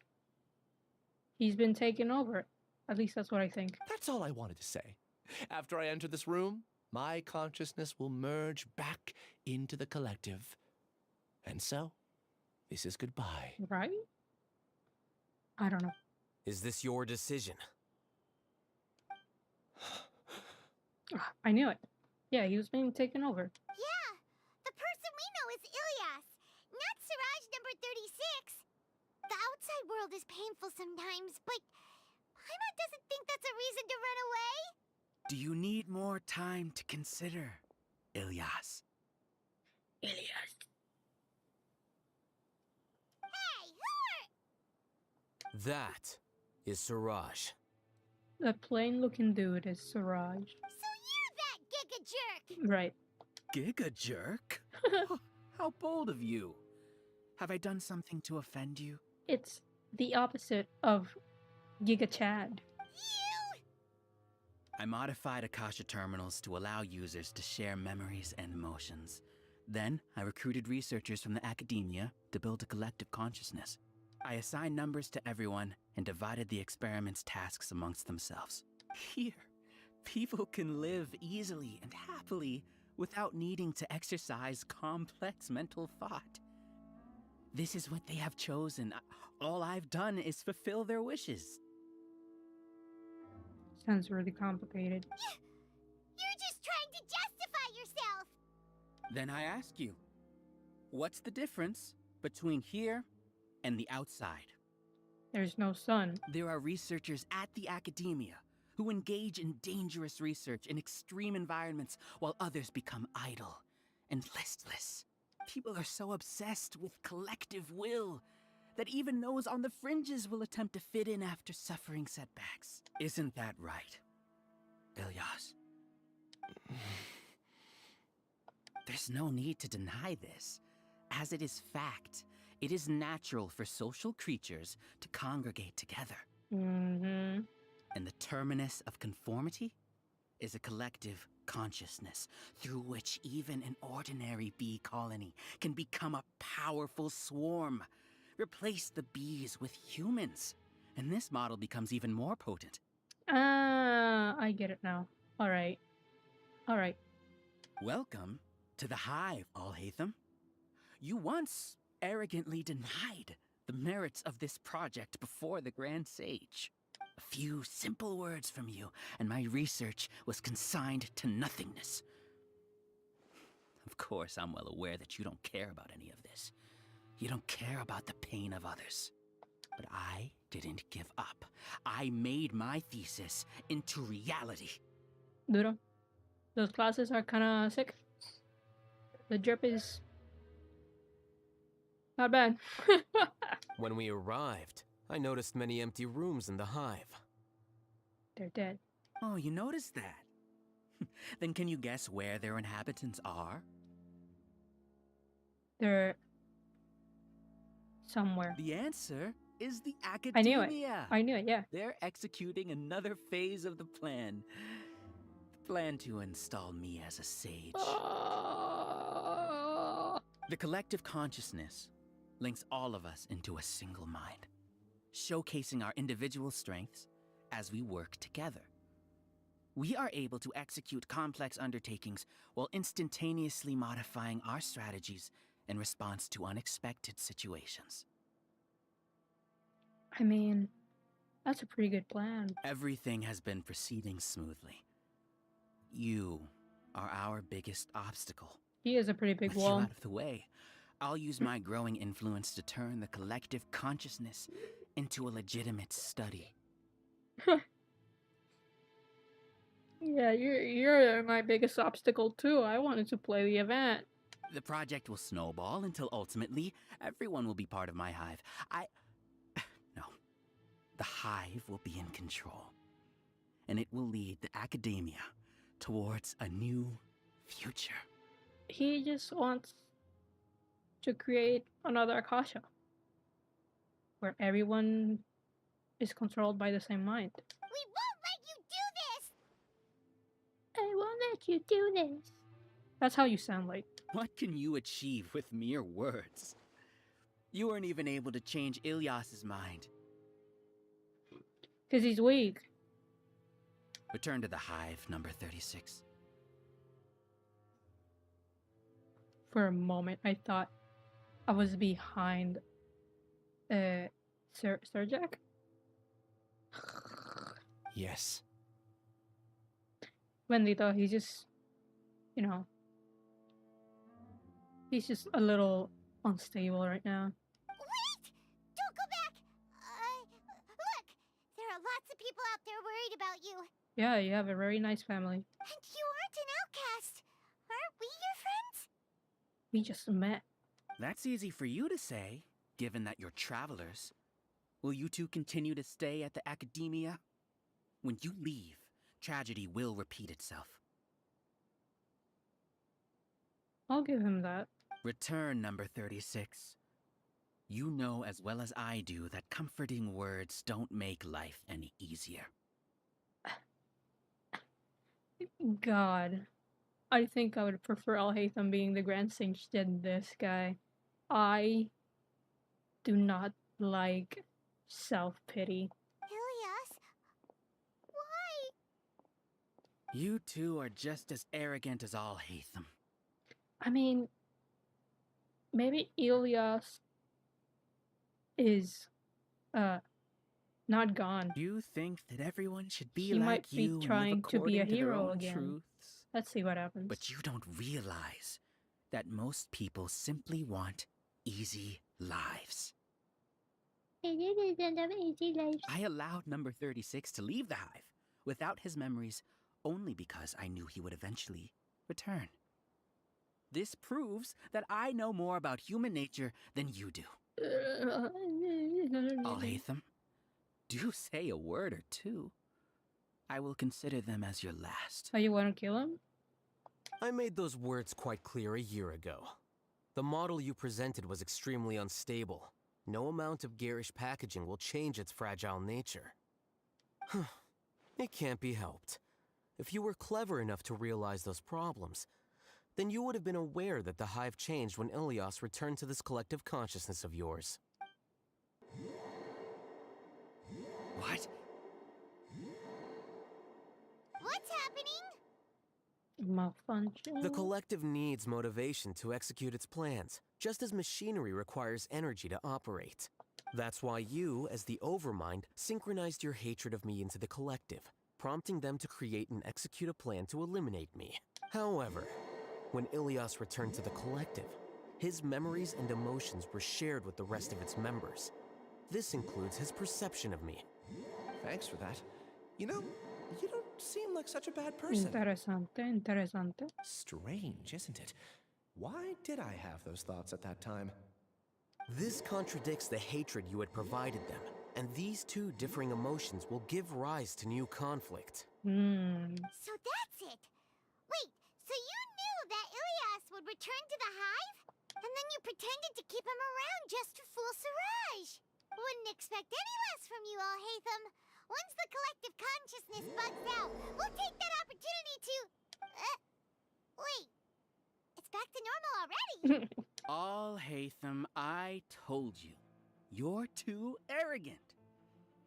he's been taken over. At least that's what I think. That's all I wanted to say. After I enter this room, my consciousness will merge back into the collective. And so, this is goodbye. Right? I don't know. Is this your decision? I knew it. Yeah, he was being taken over. Yeah, the person we know is Ilyas, not Siraj number 36. The outside world is painful sometimes, but Paimon doesn't think that's a reason to run away. Do you need more time to consider, Ilyas? Ilyas. Hey, who are... That is Siraj. That plain-looking dude is Siraj. So you're that giga jerk! Right. Giga jerk? How bold of you. Have I done something to offend you? It's the opposite of Giga Chad. I modified Akasha terminals to allow users to share memories and emotions. Then, I recruited researchers from the academia to build a collective consciousness. I assigned numbers to everyone and divided the experiment's tasks amongst themselves. Here, people can live easily and happily without needing to exercise complex mental thought. This is what they have chosen. All I've done is fulfill their wishes. Sounds really complicated. You're just trying to justify yourself! Then I ask you, what's the difference between here and the outside? There's no sun. There are researchers at the academia who engage in dangerous research in extreme environments while others become idle and listless. People are so obsessed with collective will that even those on the fringes will attempt to fit in after suffering setbacks. Isn't that right, Ilyas? There's no need to deny this, as it is fact. It is natural for social creatures to congregate together. Mm-hmm. And the terminus of conformity is a collective consciousness through which even an ordinary bee colony can become a powerful swarm. Replace the bees with humans, and this model becomes even more potent. I get it now. Alright. Alright. Welcome to the hive, Alhaitham. You once arrogantly denied the merits of this project before the Grand Sage. A few simple words from you, and my research was consigned to nothingness. Of course, I'm well aware that you don't care about any of this. You don't care about the pain of others. But I didn't give up. I made my thesis into reality. Duro. Those classes are kinda sick. The drip is not bad. When we arrived, I noticed many empty rooms in the hive. They're dead. Oh, you noticed that? Then can you guess where their inhabitants are? They're somewhere. The answer is the academia. I knew it. I knew it, yeah. They're executing another phase of the plan. The plan to install me as a sage. The collective consciousness links all of us into a single mind, showcasing our individual strengths as we work together. We are able to execute complex undertakings while instantaneously modifying our strategies in response to unexpected situations. I mean, that's a pretty good plan. Everything has been proceeding smoothly. You are our biggest obstacle. He is a pretty big With wall. you out of the way, I'll use my growing influence to turn the collective consciousness into a legitimate study. Yeah, you're my biggest obstacle too. I wanted to play the event. The project will snowball until ultimately everyone will be part of my hive. No. The hive will be in control. And it will lead the academia towards a new future. He just wants to create another Akasha, where everyone is controlled by the same mind. We won't let you do this! I won't let you do this. That's how you sound like. What can you achieve with mere words? You weren't even able to change Ilyas's mind. Because he's weak. Return to the hive, number 36. For a moment, I thought I was behind Sir Jack? Yes. Bendito, he's just, you know, he's just a little unstable right now. Wait! Don't go back! Look! There are lots of people out there worried about you. Yeah, you have a very nice family. And you aren't an outcast. Aren't we your friends? We just met. That's easy for you to say, given that you're travelers. Will you two continue to stay at the academia? When you leave, tragedy will repeat itself. I'll give him that. Return, number 36. You know as well as I do that comforting words don't make life any easier. God. I think I would prefer Alhaitham being the Grand Sage than this guy. I do not like self-pity. Ilyas? Why? You two are just as arrogant as Alhaitham. I mean, maybe Ilyas is, not gone. You think that everyone should be He like might be you trying to be a hero again. Truths? Let's see what happens. But you don't realize that most people simply want easy lives. I allowed number 36 to leave the hive without his memories only because I knew he would eventually return. This proves that I know more about human nature than you do. Alhaitham, do say a word or two. I will consider them as your last. Oh, you want to kill him? I made those words quite clear a year ago. The model you presented was extremely unstable. No amount of garish packaging will change its fragile nature. It can't be helped. If you were clever enough to realize those problems, then you would have been aware that the hive changed when Ilyas returned to this collective consciousness of yours. What? What's happening? Malfunction. The collective needs motivation to execute its plans, just as machinery requires energy to operate. That's why you, as the Overmind, synchronized your hatred of me into the collective, prompting them to create and execute a plan to eliminate me. However, when Ilyas returned to the collective, his memories and emotions were shared with the rest of its members. This includes his perception of me. Thanks for that. You know, you don't seem like such a bad person. Interesante. Strange, isn't it? Why did I have those thoughts at that time? This contradicts the hatred you had provided them, and these two differing emotions will give rise to new conflict. So that's it. Wait, so you knew that Ilyas would return to the hive? And then you pretended to keep him around just to fool Siraj. Wouldn't expect any less from you, Alhaitham. Once the collective consciousness bugs out, we'll take that opportunity to... wait. It's back to normal already. Alhaitham, I told you. You're too arrogant.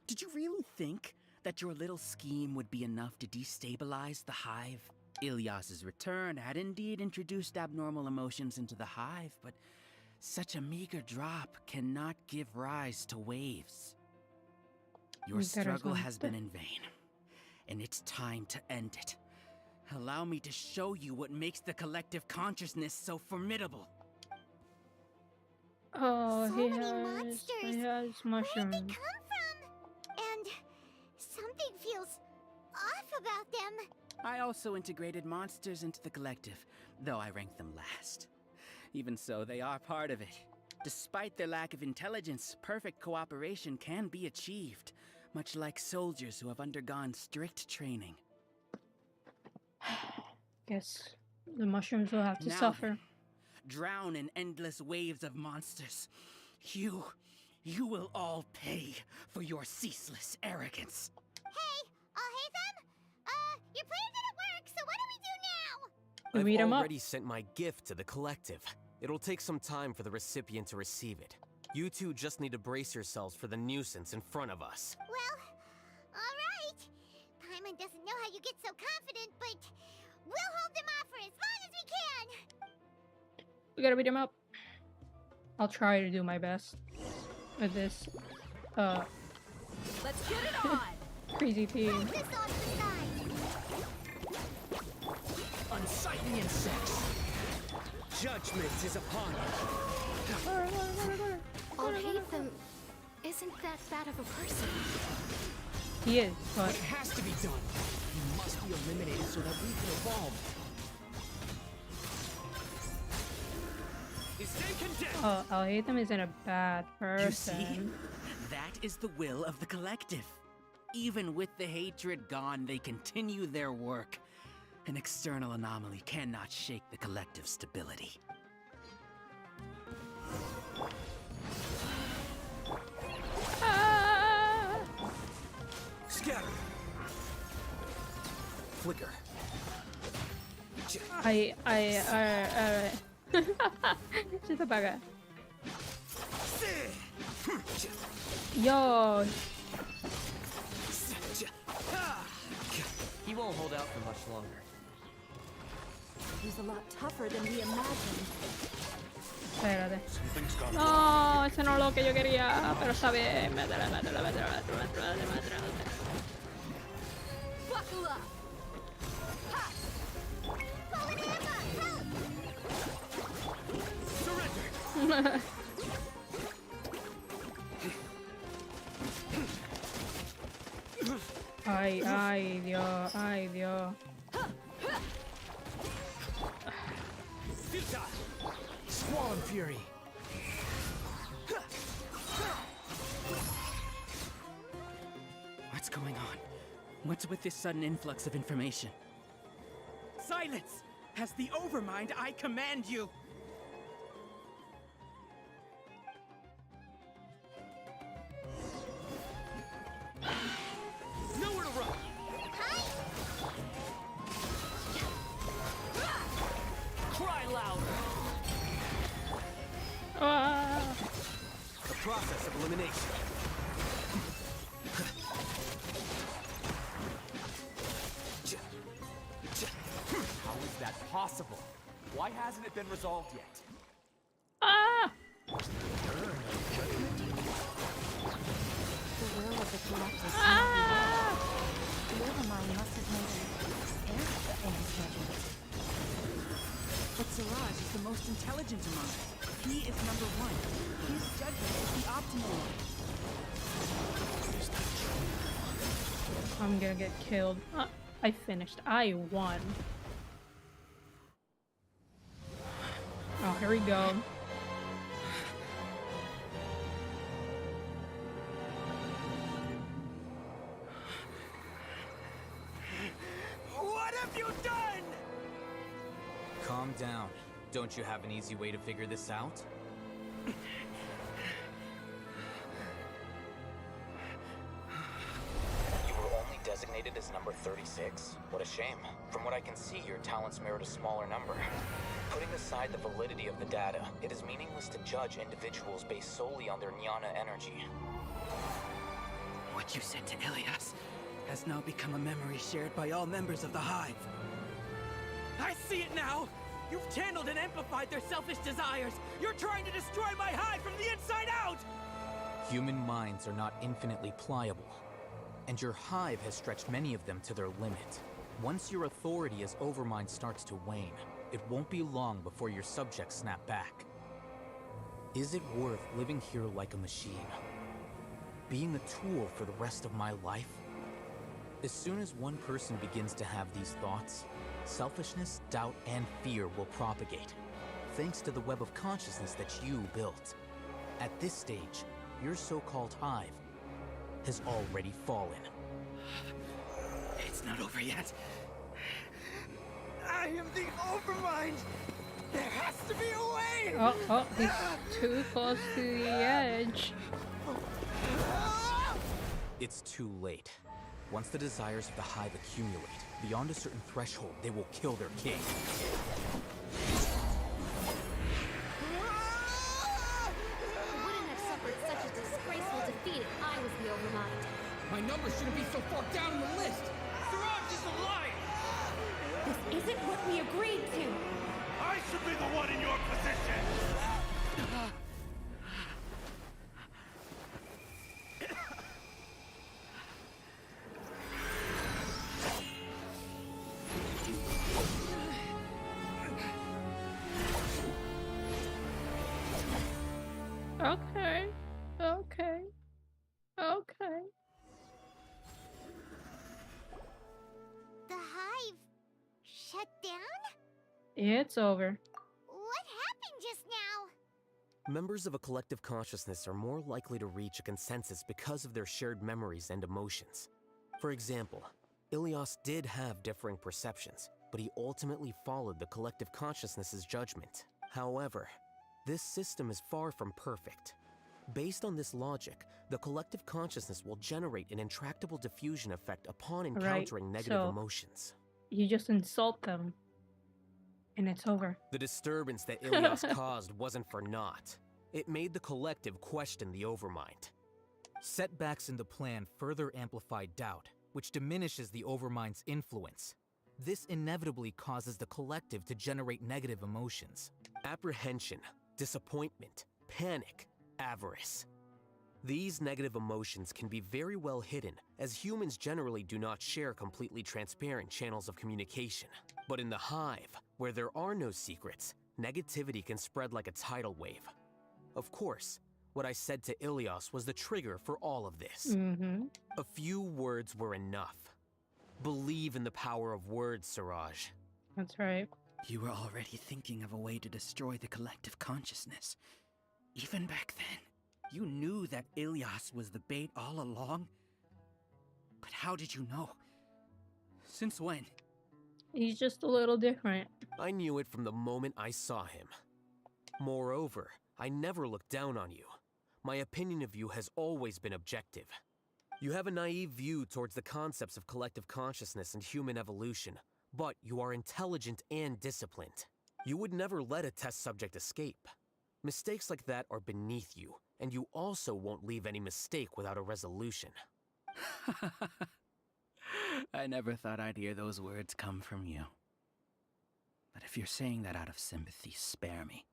Did you really think that your little scheme would be enough to destabilize the Hive? Ilyas's return had indeed introduced abnormal emotions into the Hive, but such a meager drop cannot give rise to waves. Your struggle has been in vain, and it's time to end it. Allow me to show you what makes the collective consciousness so formidable. Oh, so he many has monsters. mushrooms. Where did they come from? And something feels off about them. I also integrated monsters into the collective, though I ranked them last. Even so, they are part of it. Despite their lack of intelligence, perfect cooperation can be achieved, much like soldiers who have undergone strict training. Guess the mushrooms will have to Now suffer. Then, drown in endless waves of monsters. You will all pay for your ceaseless arrogance. Hey, Alhaitham? Your plan didn't work, so what do we do now? We beat 'em up. I've already sent my gift to the collective. It'll take some time for the recipient to receive it. You two just need to brace yourselves for the nuisance in front of us. Well, alright. Paimon doesn't know how you get so confident, but we'll hold them off for as long as we can. We gotta beat him up. I'll try to do my best with this. Let's get it on. Crazy team. This off the side. Unsightly insects. Judgment is upon you. Alhaitham isn't that bad of a person. He is, but It has to be done. He must be eliminated so that we can evolve. Alhaitham isn't a bad person. You see? That is the will of the collective. Even with the hatred gone, they continue their work. An external anomaly cannot shake the collective stability. Scatter. Flicker. Just apaga. Yo. He won't hold out for much longer. He's a lot tougher than we imagined. Espérate. No, ese no es lo que yo quería, pero está bien. Métele. Buckle up. Surrender. Ay, Dios. Squall and fury. What's going on? What's with this sudden influx of information? Silence! As the Overmind, I command you! Nowhere to run! Cry louder! The process of elimination. How is that possible? Why hasn't it been resolved yet? The will of the collective. The Overmind must have made an error in his judgment. But Siraj is the most intelligent among us. He is number one. His judgment is the optimal one. I'm gonna get killed. I finished. I won. Oh, here we go. What have you done? Calm down. Don't you have an easy way to figure this out? You were only designated as number 36? What a shame. From what I can see, your talents merit a smaller number. Putting aside the validity of the data, it is meaningless to judge individuals based solely on their jnana energy. What you said to Ilyas, has now become a memory shared by all members of the Hive. I see it now! You've channeled and amplified their selfish desires! You're trying to destroy my Hive from the inside out! Human minds are not infinitely pliable, and your Hive has stretched many of them to their limit. Once your authority as Overmind starts to wane, it won't be long before your subjects snap back. Is it worth living here like a machine? Being a tool for the rest of my life? As soon as one person begins to have these thoughts, selfishness, doubt, and fear will propagate, thanks to the web of consciousness that you built. At this stage, your so-called Hive has already fallen. It's not over yet. I am the Overmind! There has to be a way! Oh, he's too close to the edge. It's too late. Once the desires of the Hive accumulate, beyond a certain threshold, they will kill their king. I wouldn't have suffered such a disgraceful defeat if I was the Overmind. My number shouldn't be so far down the list! Siraj is a liar! This isn't what we agreed to! I should be the one in your position! Okay. The Hive shut down? It's over. What happened just now? Members of a collective consciousness are more likely to reach a consensus because of their shared memories and emotions. For example, Ilias did have differing perceptions, but he ultimately followed the collective consciousness's judgment. However, this system is far from perfect. Based on this logic, the collective consciousness will generate an intractable diffusion effect upon encountering negative emotions. You just insult them, and it's over. The disturbance that Ilias caused wasn't for naught. It made the collective question the Overmind. Setbacks in the plan further amplify doubt, which diminishes the Overmind's influence. This inevitably causes the collective to generate negative emotions. Apprehension, disappointment, panic, avarice. These negative emotions can be very well hidden, as humans generally do not share completely transparent channels of communication. But in the Hive, where there are no secrets, negativity can spread like a tidal wave. Of course, what I said to Ilias was the trigger for all of this. A few words were enough. Believe in the power of words, Siraj. That's right. You were already thinking of a way to destroy the collective consciousness. Even back then, you knew that Ilias was the bait all along? But how did you know? Since when? He's just a little different. I knew it from the moment I saw him. Moreover, I never looked down on you. My opinion of you has always been objective. You have a naive view towards the concepts of collective consciousness and human evolution, but you are intelligent and disciplined. You would never let a test subject escape. Mistakes like that are beneath you, and you also won't leave any mistake without a resolution. I never thought I'd hear those words come from you. But if you're saying that out of sympathy, spare me.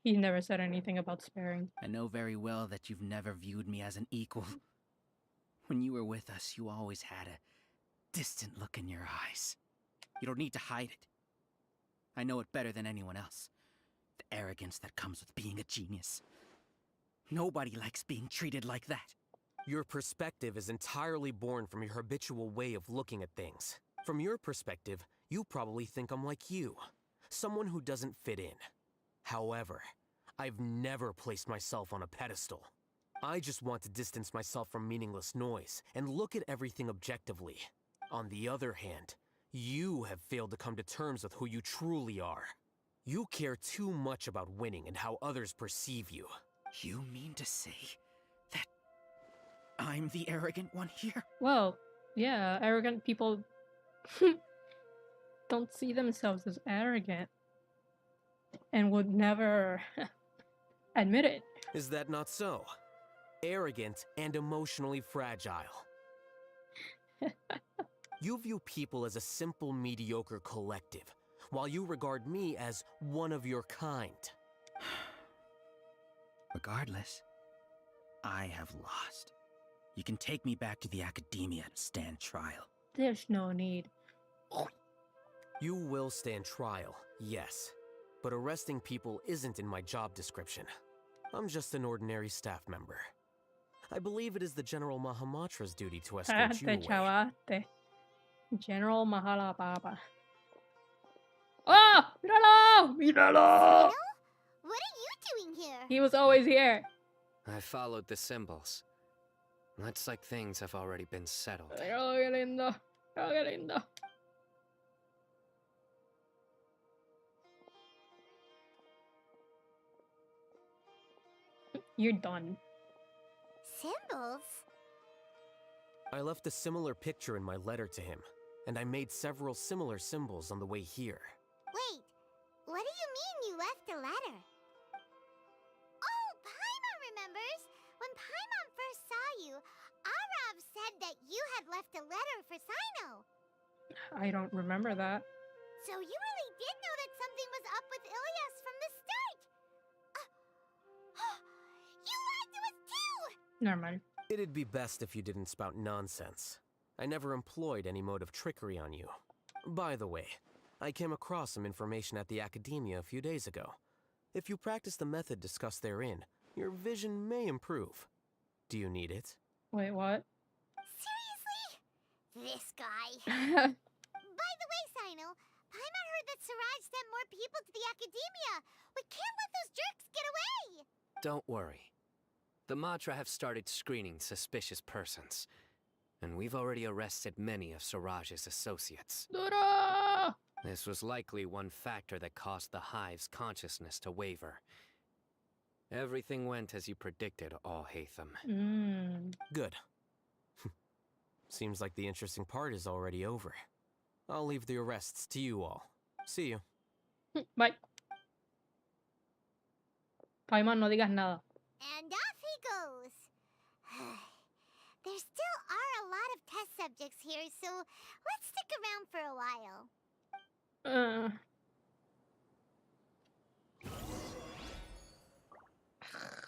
He never said anything about sparing. I know very well that you've never viewed me as an equal. When you were with us, you always had a distant look in your eyes. You don't need to hide it. I know it better than anyone else. The arrogance that comes with being a genius. Nobody likes being treated like that. Your perspective is entirely born from your habitual way of looking at things. From your perspective, you probably think I'm like you, someone who doesn't fit in. However, I've never placed myself on a pedestal. I just want to distance myself from meaningless noise and look at everything objectively. On the other hand, you have failed to come to terms with who you truly are. You care too much about winning and how others perceive you. You mean to say that I'm the arrogant one here? Well, yeah, arrogant people don't see themselves as arrogant and would never admit it. Is that not so? arrogant, and emotionally fragile. You view people as a simple, mediocre collective, while you regard me as one of your kind. Regardless, I have lost. You can take me back to the academia to stand trial. There's no need. You will stand trial, yes. But arresting people isn't in my job description. I'm just an ordinary staff member. I believe it is the General Mahamatra's duty to escort you away. General Mahalababa. Oh! Míralo! Míralo! What are you doing here? He was always here. I followed the symbols. Looks like things have already been settled. Oh, qué lindo. Oh, qué lindo. You're done. Symbols? I left a similar picture in my letter to him, and I made several similar symbols on the way here. Wait, what do you mean you left a letter? Oh, Paimon remembers! When Paimon first saw you, Arav said that you had left a letter for Sino. I don't remember that. So you really did know that something was up with Ilyas from the start! You lied to us too! Never mind. It'd be best if you didn't spout nonsense. I never employed any mode of trickery on you. By the way, I came across some information at the academia a few days ago. If you practice the method discussed therein, your vision may improve. Do you need it? Wait, what? Seriously? This guy. By the way, Sino, Paimon heard that Siraj sent more people to the academia. We can't let those jerks get away! Don't worry. The Matra have started screening suspicious persons. And we've already arrested many of Siraj's associates. Dora! This was likely one factor that caused the Hive's consciousness to waver. Everything went as you predicted, Alhaitham. Good. Seems like the interesting part is already over. I'll leave the arrests to you all. See you. Bye. Paimon, no digas nada. And off he goes. There still are a lot of test subjects here, so let's stick around for a while.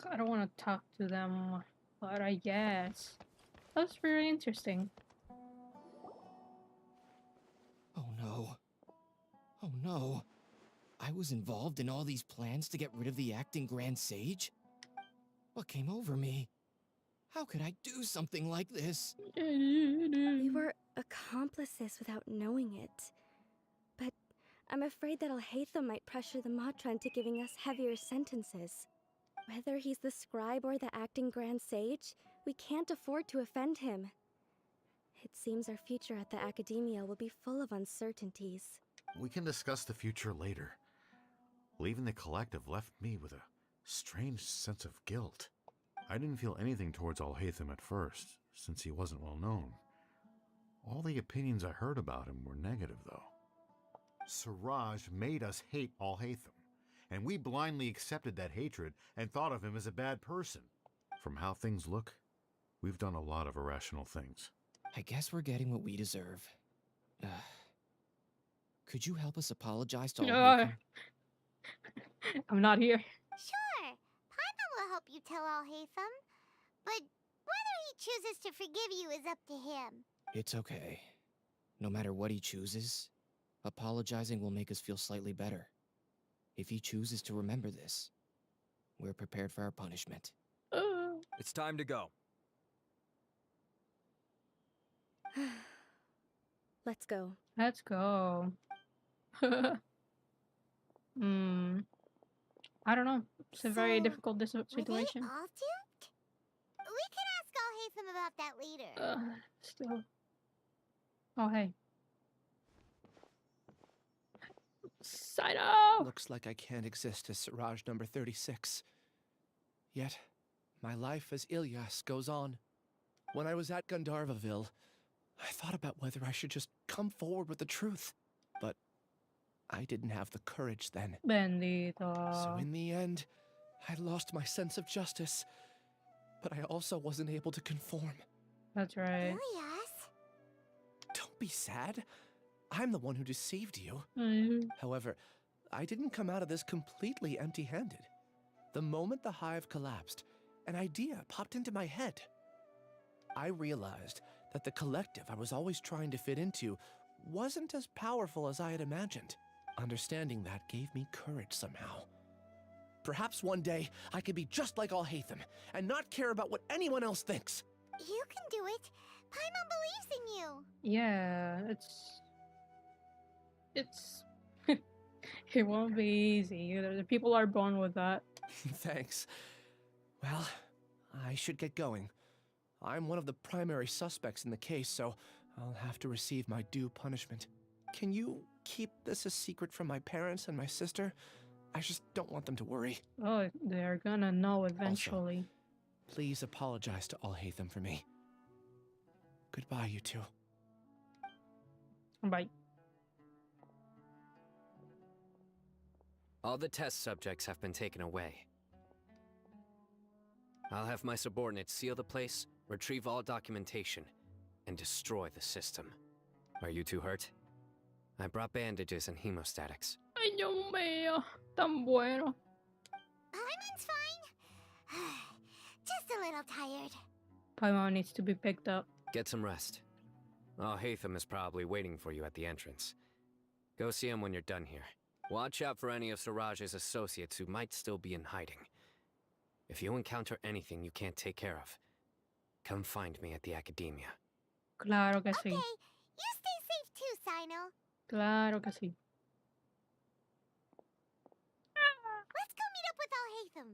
I don't want to talk to them, but I guess. That's very interesting. Oh no. Oh no. I was involved in all these plans to get rid of the acting Grand Sage? What came over me? How could I do something like this? We were accomplices without knowing it. But I'm afraid that Alhaitham might pressure the Matra into giving us heavier sentences. Whether he's the scribe or the acting Grand Sage, we can't afford to offend him. It seems our future at the academia will be full of uncertainties. We can discuss the future later. Leaving the collective left me with a strange sense of guilt. I didn't feel anything towards Alhaitham at first, since he wasn't well known. All the opinions I heard about him were negative, though. Siraj made us hate Alhaitham, and we blindly accepted that hatred and thought of him as a bad person. From how things look, we've done a lot of irrational things. I guess we're getting what we deserve. Could you help us apologize to Alhaitham? I'm not here. Sure, Paimon will help you tell Alhaitham. But whether he chooses to forgive you is up to him. It's okay. No matter what he chooses, apologizing will make us feel slightly better. If he chooses to remember this, we're prepared for our punishment. It's time to go. Let's go. Let's go. I don't know. It's a very difficult situation. Were they all duped? We can ask Alhaitham about that later. Still. Oh, hey. Sino! Looks like I can't exist as Siraj number 36. Yet, my life as Ilyas goes on. When I was at Gandharvaville, I thought about whether I should just come forward with the truth. But I didn't have the courage then. Bendito. So in the end, I lost my sense of justice. but I also wasn't able to conform. That's right. Ilias? Don't be sad. I'm the one who deceived you. However, I didn't come out of this completely empty-handed. The moment the hive collapsed, an idea popped into my head. I realized that the collective I was always trying to fit into wasn't as powerful as I had imagined. Understanding that gave me courage somehow. Perhaps one day I could be just like Alhaitham and not care about what anyone else thinks. You can do it. Paimon believes in you. Yeah, it's it won't be easy either. The people are born with that. Thanks. Well, I should get going. I'm one of the primary suspects in the case, so I'll have to receive my due punishment. Can you keep this a secret from my parents and my sister? I just don't want them to worry. Oh, they're gonna know eventually. Also, please apologize to Alhaitham for me. Goodbye, you two. Bye. All the test subjects have been taken away. I'll have my subordinates seal the place, retrieve all documentation, and destroy the system. Are you two hurt? I brought bandages and hemostatics. Ay, Dios mío, tan bueno. Paimon's fine. Just a little tired. Paimon needs to be picked up. Get some rest. Alhaitham is probably waiting for you at the entrance. Go see him when you're done here. Watch out for any of Siraj's associates who might still be in hiding. If you encounter anything you can't take care of, come find me at the academia. Claro que sí. Okay, you stay safe too, Sino. Claro que sí. Let's go meet up with Alhaitham.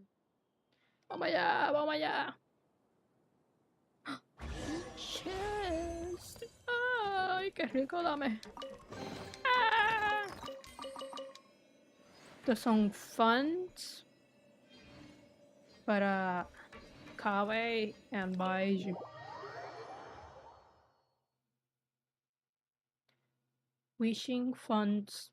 Vamos allá, vamos allá. Chest. Ay, qué rico, dame. Ah. Estos son funds para Kabe and Baiju. Wishing funds.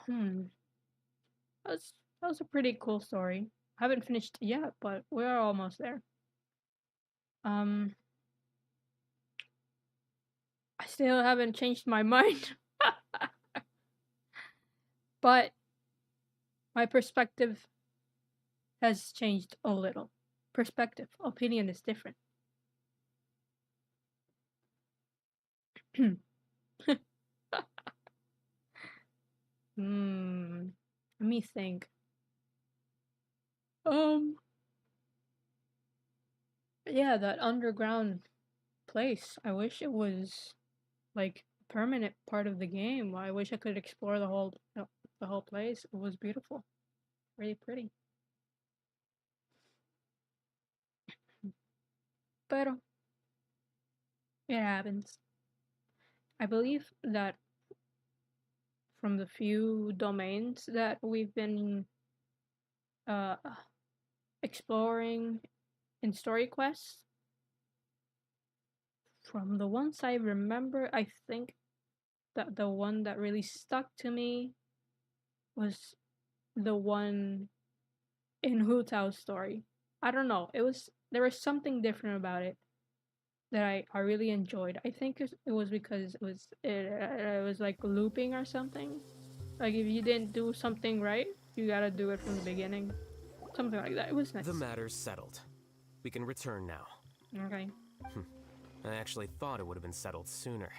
That was a pretty cool story. I haven't finished yet, but we're almost there. I still haven't changed my mind. But my perspective has changed a little. Perspective, opinion is different. Let me think. Yeah, that underground place. I wish it was like a permanent part of the game. I wish I could explore the whole place. It was beautiful. Really pretty. Pero it happens. I believe that from the few domains that we've been exploring in story quests, from the ones I remember, I think that the one that really stuck to me was the one in Hu Tao's story. I don't know, there was something different about it that I really enjoyed. I think it was because it was like looping or something. Like if you didn't do something right, you gotta do it from the beginning. Something like that. It was nice. The matter's settled. We can return now. Okay. I actually thought it would have been settled sooner.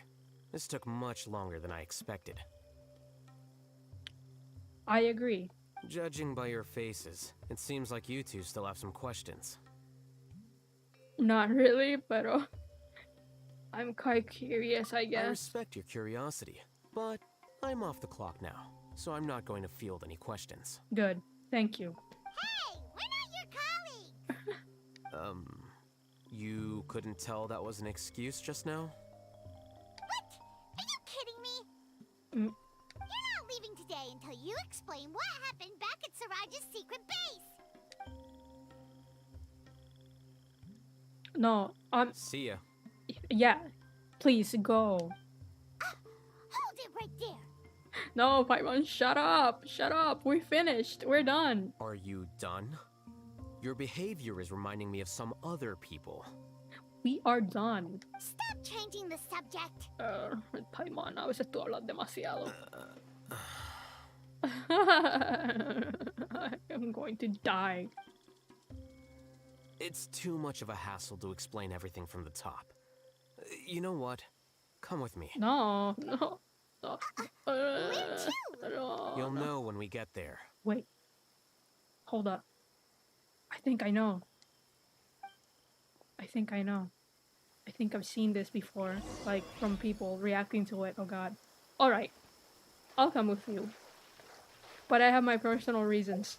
This took much longer than I expected. I agree. Judging by your faces, it seems like you two still have some questions. Not really, but I'm quite curious, I guess. I respect your curiosity, but I'm off the clock now, so I'm not going to field any questions. Good. Thank you. Hey, we're not your colleagues! You couldn't tell that was an excuse just now? What? Are you kidding me? You're not leaving today until you explain what happened back at Siraj's secret base! No, See ya. Yeah, please go. Hold it right there! No, Paimon, shut up! Shut up! We finished! We're done! Are you done? Your behavior is reminding me of some other people. We are done. Stop changing the subject. Paimon, a veces tú hablas demasiado. I'm going to die. It's too much of a hassle to explain everything from the top. You know what? Come with me. No. No. You'll know when we get there. Wait. Hold up. I think I know. I think I've seen this before, like from people reacting to it. Oh god. Alright. I'll come with you. But I have my personal reasons.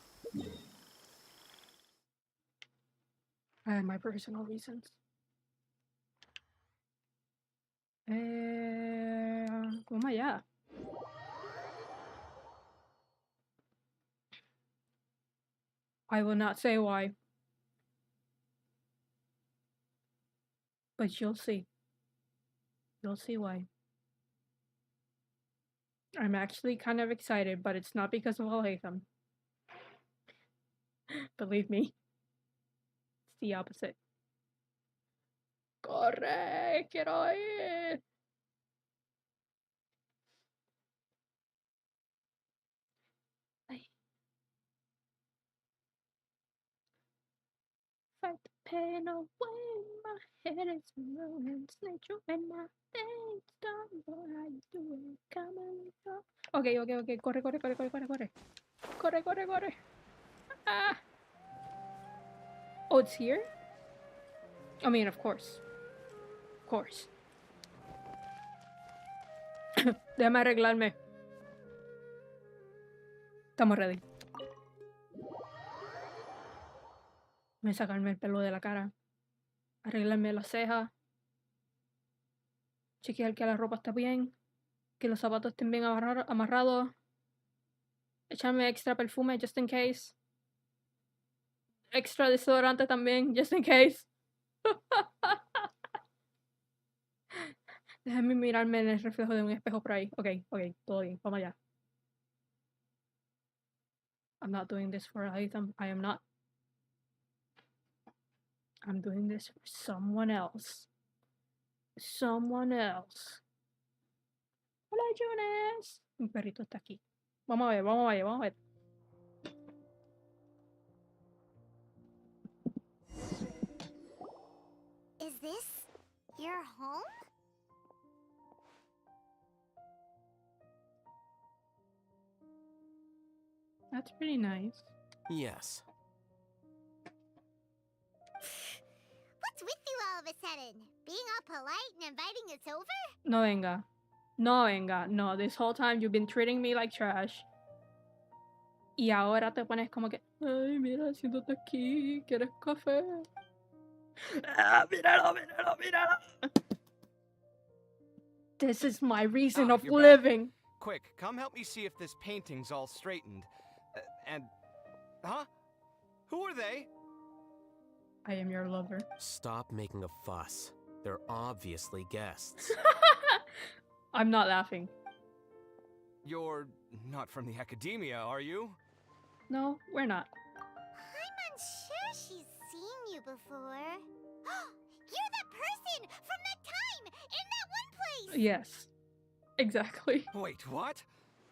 Vamos allá. I will not say why. But you'll see. You'll see why. I'm actually kind of excited, but it's not because of Alhaitham. Believe me. It's the opposite. Corre, quiero ir. Fight the pain away, my head is ruined. Snake you in my face, don't know how you do it. Come on, go. Okay. Corre. Ah. Oh, it's here? I mean, of course. Déjame arreglarme. Estamos ready. Voy a sacarme el pelo de la cara. Arreglarme las cejas. Chequear que la ropa está bien. Que los zapatos estén bien amarrados. Echarme extra perfume, just in case. Extra desodorante también, just in case. Déjame mirarme en el reflejo de un espejo por ahí. Ok, todo bien, vamos allá. I'm not doing this for Alhaitham. I am not. I'm doing this for someone else. Hola, Jonas. Mi perrito está aquí. Vamos a ver. Is this your home? That's pretty nice. Yes. What's with you all of a sudden? Being all polite and inviting us over? No venga. No, this whole time you've been treating me like trash. Y ahora te pones como que, ay, mira, siéntate aquí, ¿quieres café? Ah, míralo. This is my reason of living. Back. Quick, come help me see if this painting's all straightened. Huh? Who are they? I am your lover. Stop making a fuss. They're obviously guests. I'm not laughing. You're not from the academia, are you? No, we're not. I'm unsure she's seen you before. You're that person from that time in that one place! Yes, exactly. Wait, what?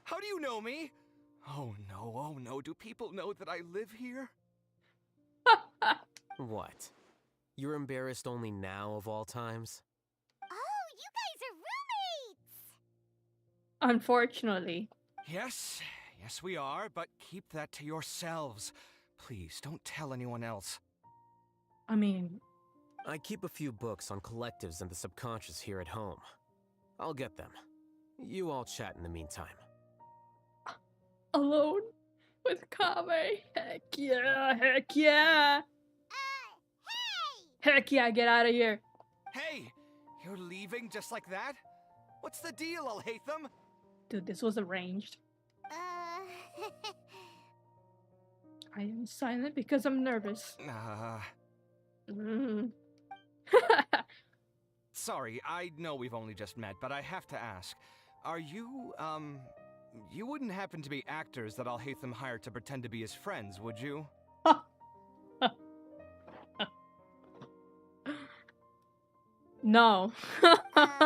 How do you know me? Oh no, do people know that I live here? What? You're embarrassed only now of all times? Oh, you guys are roommates! Unfortunately. Yes, we are, but keep that to yourselves. Please, don't tell anyone else. I mean... I keep a few books on collectives and the subconscious here at home. I'll get them. You all chat in the meantime. Alone? With Kame? Heck yeah! Heck yeah, get out of here! Hey! You're leaving just like that? What's the deal, Alhaitham? Dude, this was arranged. I am silent because I'm nervous. Sorry, I know we've only just met, but I have to ask. Are you, you wouldn't happen to be actors that Alhaitham hired to pretend to be his friends, would you? No. What?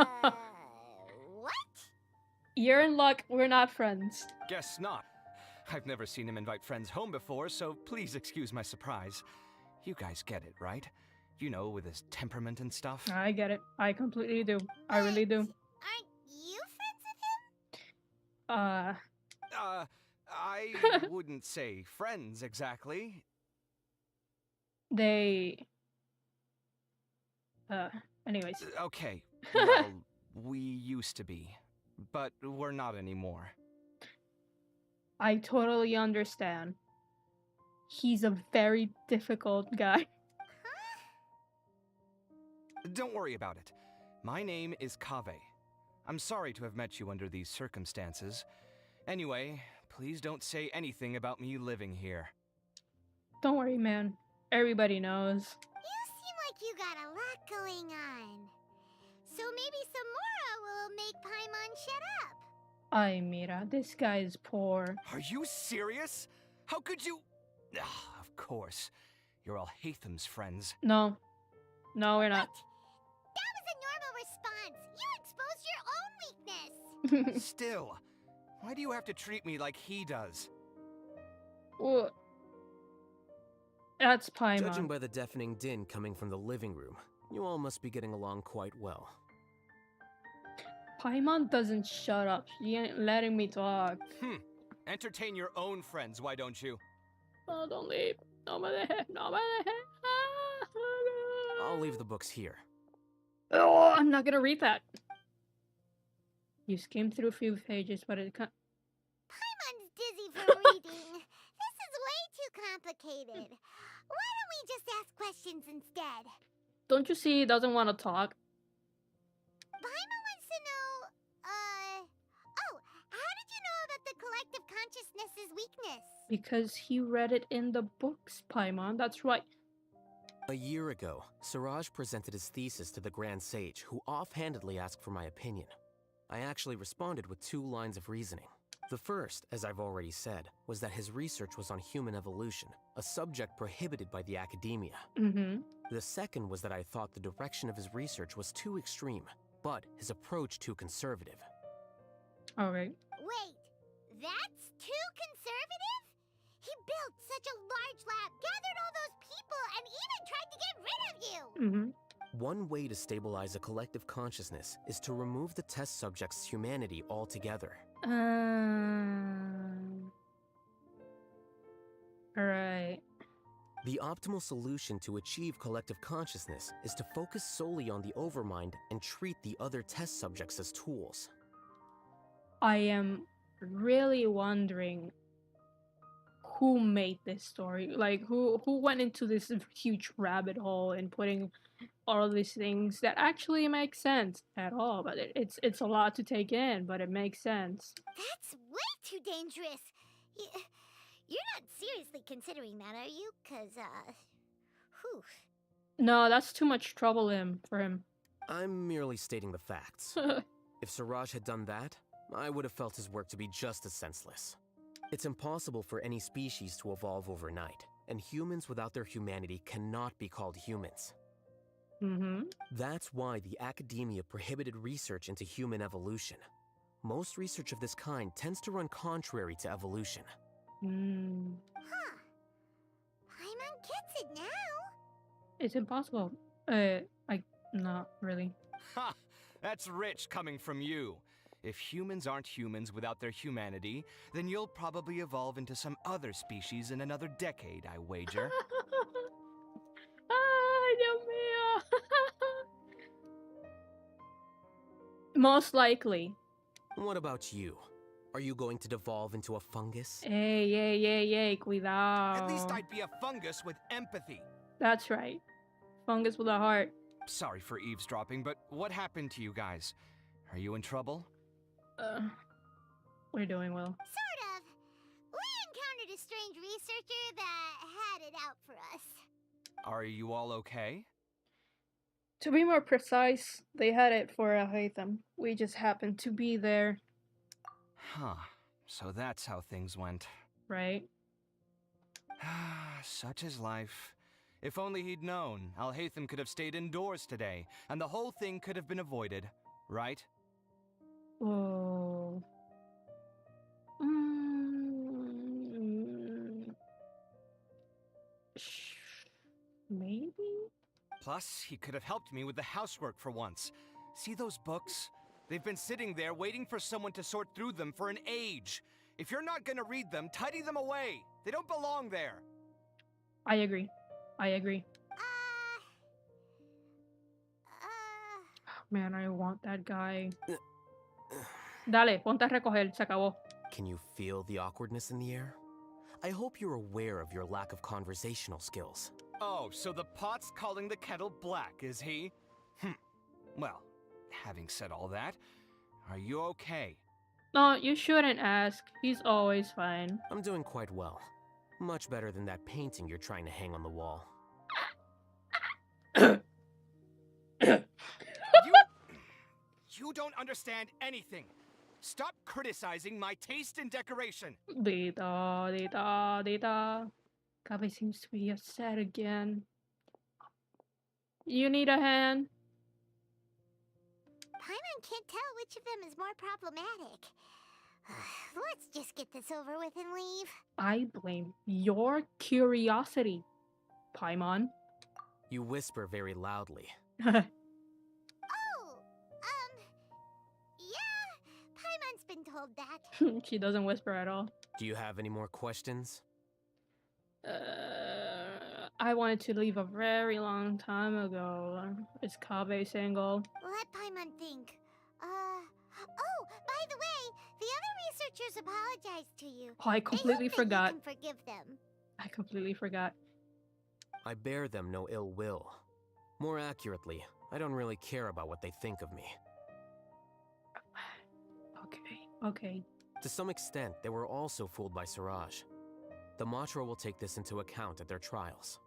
You're in luck. We're not friends. Guess not. I've never seen him invite friends home before, so please excuse my surprise. You guys get it, right? You know, with his temperament and stuff. I get it. I completely do. I really do. Aren't you friends with him? I wouldn't say friends exactly. Anyways. Okay, well, we used to be, but we're not anymore. I totally understand. He's a very difficult guy. Don't worry about it. My name is Kaveh. I'm sorry to have met you under these circumstances. Anyway, please don't say anything about me living here. Don't worry, man. Everybody knows. You seem like you got a lot going on. So maybe Samora will make Paimon shut up. Ay, mira, this guy is poor. Are you serious? How could you? Of course. You're Alhaitham's friends. No. No, we're not. That was a normal response. You exposed your own weakness. Still, why do you have to treat me like he does? Well, that's Paimon. Judging by the deafening din coming from the living room, you all must be getting along quite well. Paimon doesn't shut up. She ain't letting me talk. Entertain your own friends, why don't you? Oh, don't leave. No me dejes. No me dejes. I'll leave the books here. Oh, I'm not gonna read that. You skimmed through a few pages, but it can't. Paimon's dizzy from reading. This is way too complicated. Why don't we just ask questions instead? Don't you see he doesn't want to talk? Paimon wants to know, oh, how did you know about the collective consciousness's weakness? Because he read it in the books, Paimon. That's right. A year ago, Siraj presented his thesis to the Grand Sage, who offhandedly asked for my opinion. I actually responded with 2 lines of reasoning. The first, as I've already said, was that his research was on human evolution, a subject prohibited by the academia. The second was that I thought the direction of his research was too extreme, but his approach too conservative. Alright. Wait, that's too conservative? He built such a large lab, gathered all those people, and even tried to get rid of you! One way to stabilize a collective consciousness is to remove the test subject's humanity altogether. Alright. The optimal solution to achieve collective consciousness is to focus solely on the overmind and treat the other test subjects as tools. I am really wondering who made this story. Like, who went into this huge rabbit hole and putting all of these things that actually make sense at all. But it's a lot to take in, but it makes sense. That's way too dangerous. You're not seriously considering that, are you? 'Cause, whew. No, that's too much trouble for him. I'm merely stating the facts. If Siraj had done that, I would have felt his work to be just as senseless. It's impossible for any species to evolve overnight, and humans without their humanity cannot be called humans. That's why the academia prohibited research into human evolution. Most research of this kind tends to run contrary to evolution. Huh. Paimon gets it now. It's impossible. Not really. Ha! That's rich coming from you. If humans aren't humans without their humanity, then you'll probably evolve into some other species in another decade, I wager. Ay, Dios mío. Most likely. What about you? Are you going to devolve into a fungus? Hey, cuidado. At least I'd be a fungus with empathy. That's right. Fungus with a heart. Sorry for eavesdropping, but what happened to you guys? Are you in trouble? We're doing well. Sort of. We encountered a strange researcher that had it out for us. Are you all okay? To be more precise, they had it for Alhaitham. We just happened to be there. Huh. So that's how things went. Right. Such is life. If only he'd known, Alhaitham could have stayed indoors today, and the whole thing could have been avoided, right? Oh. Maybe? Plus, he could have helped me with the housework for once. See those books? They've been sitting there waiting for someone to sort through them for an age. If you're not gonna read them, tidy them away. They don't belong there. I agree. I agree. Man, I want that guy. Dale, ponte a recoger. Se acabó. Can you feel the awkwardness in the air? I hope you're aware of your lack of conversational skills. Oh, so the pot's calling the kettle black, is he? Well, having said all that, are you okay? No, you shouldn't ask. He's always fine. I'm doing quite well. Much better than that painting you're trying to hang on the wall. You don't understand anything. Stop criticizing my taste in decoration. Dita. Kabe seems to be upset again. You need a hand? Paimon can't tell which of them is more problematic. Let's just get this over with and leave. I blame your curiosity, Paimon. You whisper very loudly. Yeah, Paimon's been told that. She doesn't whisper at all. Do you have any more questions? I wanted to leave a very long time ago. Is Kabe single? Let Paimon think. Oh, by the way, the other researchers apologized to you. Oh, I completely forgot. You can forgive them. I completely forgot. I bear them no ill will. More accurately, I don't really care about what they think of me. Okay. To some extent, they were also fooled by Siraj. The Matra will take this into account at their trials.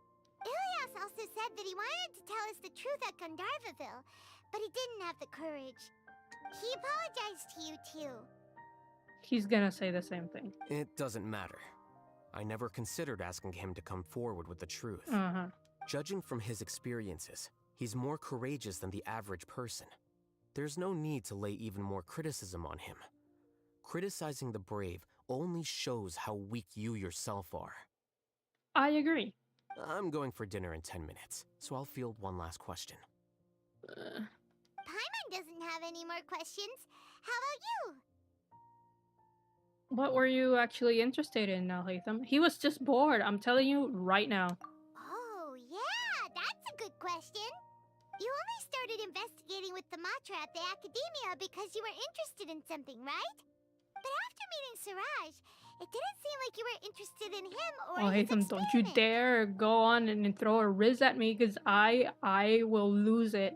Ilias also said that he wanted to tell us the truth at Gandharvaville, but he didn't have the courage. He apologized to you too. He's gonna say the same thing. It doesn't matter. I never considered asking him to come forward with the truth. Judging from his experiences, he's more courageous than the average person. There's no need to lay even more criticism on him. Criticizing the brave only shows how weak you yourself are. I agree. I'm going for dinner in 10 minutes, so I'll field one last question. Paimon doesn't have any more questions. How about you? What were you actually interested in, Alhaitham? He was just bored, I'm telling you right now. Oh, yeah, that's a good question. You only started investigating with the Matra at the Academia because you were interested in something, right? But after meeting Siraj, it didn't seem like you were interested in him or his Alhaitham, don't you dare go on and throw a riz at me, because I will lose it.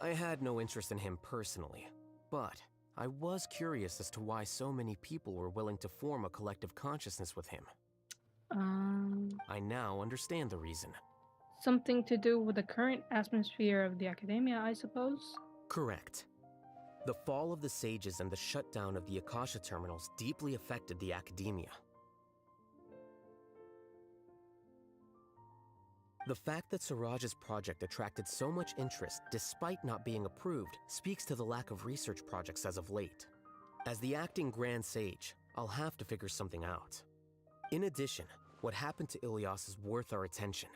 I had no interest in him personally, but I was curious as to why so many people were willing to form a collective consciousness with him. I now understand the reason. Something to do with the current atmosphere of the Academia, I suppose? Correct. The fall of the sages and the shutdown of the Akasha terminals deeply affected the Academia. The fact that Siraj's project attracted so much interest despite not being approved speaks to the lack of research projects as of late. As the acting Grand Sage, I'll have to figure something out. In addition, what happened to Ilias is worth our attention.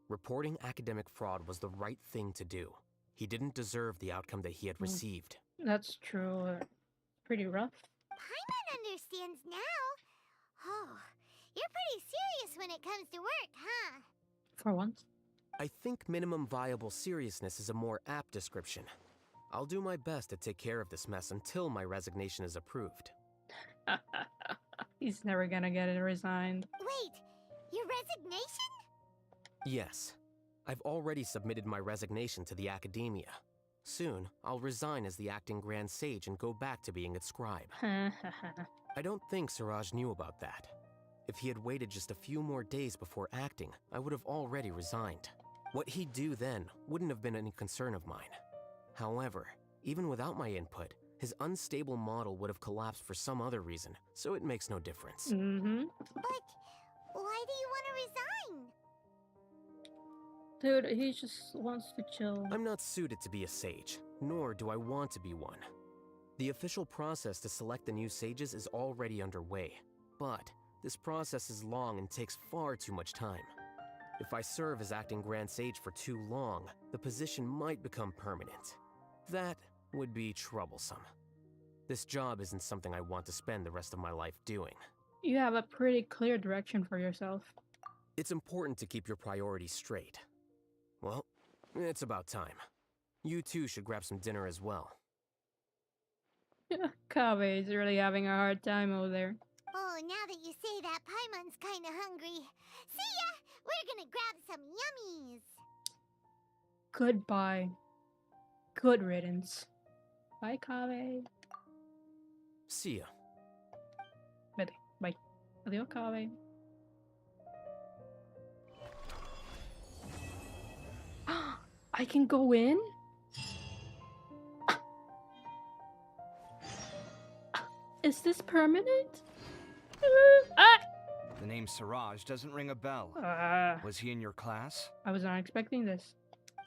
Reporting academic fraud was the right thing to do. He didn't deserve the outcome that he had received. That's true. Pretty rough. Paimon understands now. Oh, you're pretty serious when it comes to work, huh? For once. I think minimum viable seriousness is a more apt description. I'll do my best to take care of this mess until my resignation is approved. He's never gonna get it resigned. Wait, your resignation? Yes. I've already submitted my resignation to the Academia. Soon, I'll resign as the acting Grand Sage and go back to being its scribe. I don't think Siraj knew about that. If he had waited just a few more days before acting, I would have already resigned. What he'd do then wouldn't have been any concern of mine. However, even without my input, his unstable model would have collapsed for some other reason, so it makes no difference. But why do you want to resign? Dude, he just wants to chill. I'm not suited to be a sage, nor do I want to be one. The official process to select the new sages is already underway, but this process is long and takes far too much time. If I serve as acting Grand Sage for too long, the position might become permanent. That would be troublesome. This job isn't something I want to spend the rest of my life doing. You have a pretty clear direction for yourself. It's important to keep your priorities straight. Well, it's about time. You two should grab some dinner as well. Kaveh is really having a hard time over there. Oh, now that you say that, Paimon's kinda hungry. See ya! We're gonna grab some yummies! Goodbye. Good riddance. Bye, Kaveh. See ya. Vete. Bye. Adios, Kaveh. I can go in? Is this permanent? The name Siraj doesn't ring a bell. Was he in your class? I was not expecting this.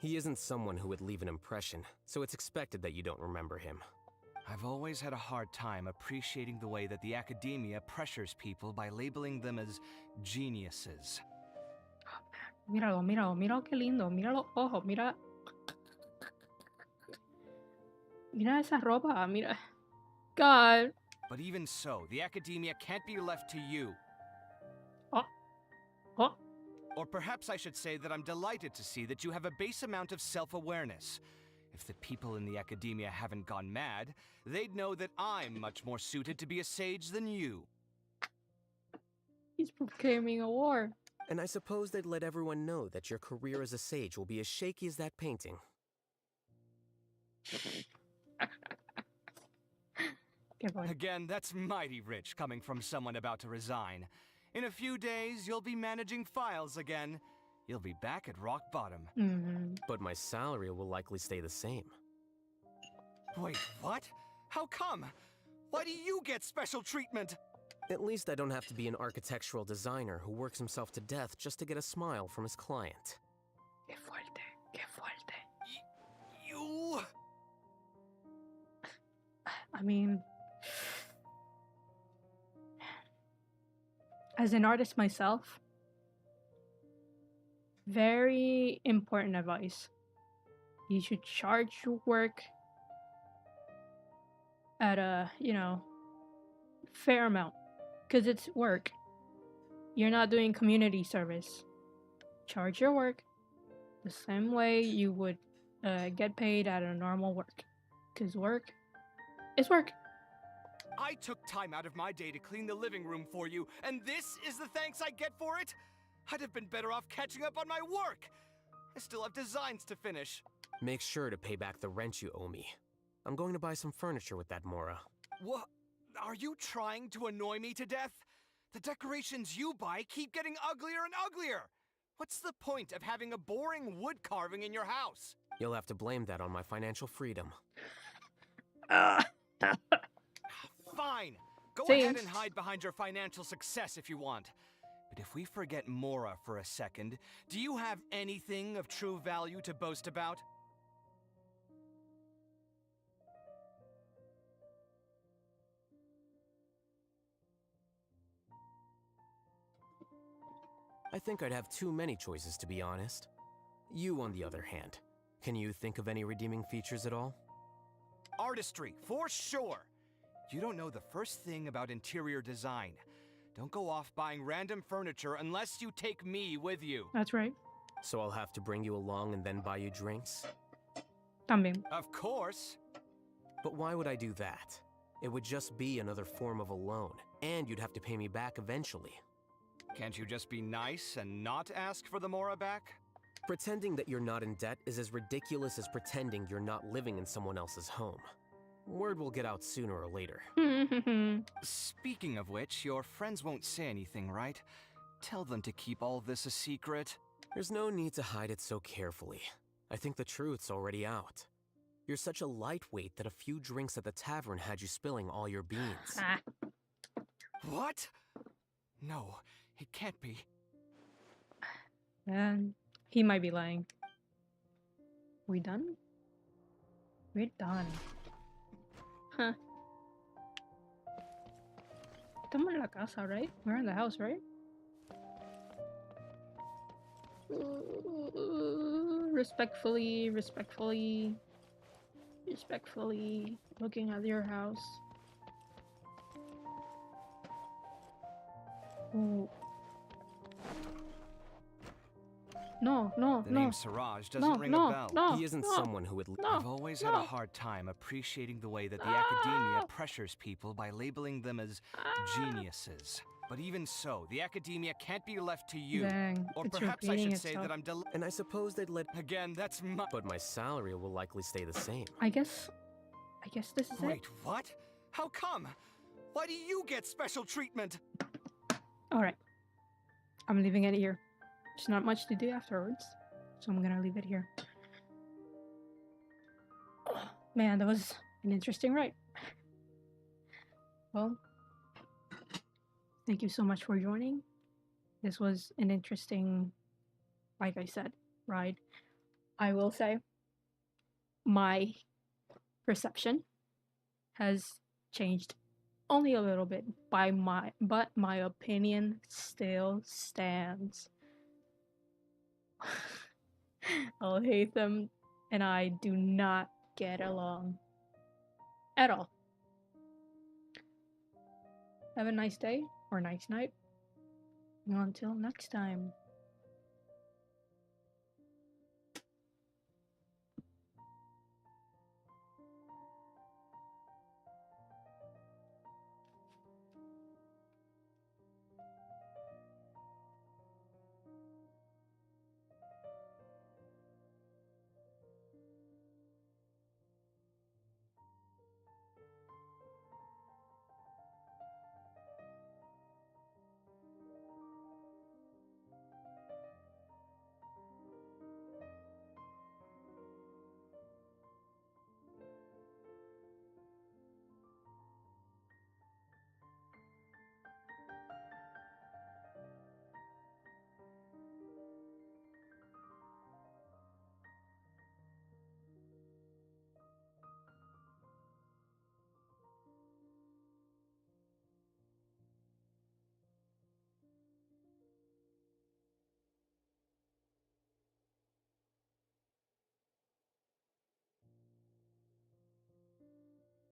He isn't someone who would leave an impression, so it's expected that you don't remember him. I've always had a hard time appreciating the way that the academia pressures people by labeling them as geniuses. Míralo, míralo, míralo qué lindo. Mira los ojos, mira. Mira esa ropa, mira. God. But even so, the academia can't be left to you. Or perhaps I should say that I'm delighted to see that you have a base amount of self-awareness. If the people in the academia haven't gone mad, they'd know that I'm much more suited to be a sage than you. He's proclaiming a war. And I suppose they'd let everyone know that your career as a sage will be as shaky as that painting. Again, that's mighty rich coming from someone about to resign. In a few days, you'll be managing files again. You'll be back at rock bottom. But my salary will likely stay the same. Wait, what? How come? Why do you get special treatment? At least I don't have to be an architectural designer who works himself to death just to get a smile from his client. Qué fuerte, qué fuerte. You... I mean... As an artist myself, very important advice. You should charge your work at a, fair amount. Because it's work. You're not doing community service. Charge your work the same way you would get paid at a normal work. Because work is work. I took time out of my day to clean the living room for you, and this is the thanks I get for it? I'd have been better off catching up on my work. I still have designs to finish. Make sure to pay back the rent you owe me. I'm going to buy some furniture with that Mora. What? Are you trying to annoy me to death? The decorations you buy keep getting uglier and uglier. What's the point of having a boring wood carving in your house? You'll have to blame that on my financial freedom. Fine. Go ahead and hide behind your financial success if you want. But if we forget Mora for a second, do you have anything of true value to boast about? I think I'd have too many choices, to be honest. You, on the other hand, can you think of any redeeming features at all? Artistry, for sure. You don't know the first thing about interior design. Don't go off buying random furniture unless you take me with you. That's right. So I'll have to bring you along and then buy you drinks? También. Of course. But why would I do that? It would just be another form of a loan, and you'd have to pay me back eventually. Can't you just be nice and not ask for the Mora back? Pretending that you're not in debt is as ridiculous as pretending you're not living in someone else's home. Word will get out sooner or later. Speaking of which, your friends won't say anything, right? Tell them to keep all this a secret. There's no need to hide it so carefully. I think the truth's already out. You're such a lightweight that a few drinks at the tavern had you spilling all your beans. What? No, it can't be. And He might be lying. We done? We're done. Huh. Estamos en la casa, right? We're in the house, right? Respectfully looking at your house. Ooh. No. The name Siraj doesn't ring a bell. He isn't someone who would. I've always had a hard time appreciating the way that the academia pressures people by labeling them as geniuses. But even so, the academia can't be left to you. Dang, or it's perhaps I repeating should say itself. that I'm And I suppose they'd let. Again, that's my. But my salary will likely stay the same. I guess this is Wait, it. what? How come? Why do you get special treatment? Alright. I'm leaving it here. There's not much to do afterwards, so I'm gonna leave it here. Oh, man, that was an interesting ride. Well, thank you so much for joining. This was an interesting, like I said, ride. I will say my perception has changed only a little bit but my opinion still stands. Alhaitham and I do not get along at all. Have a nice day or nice night. Until next time.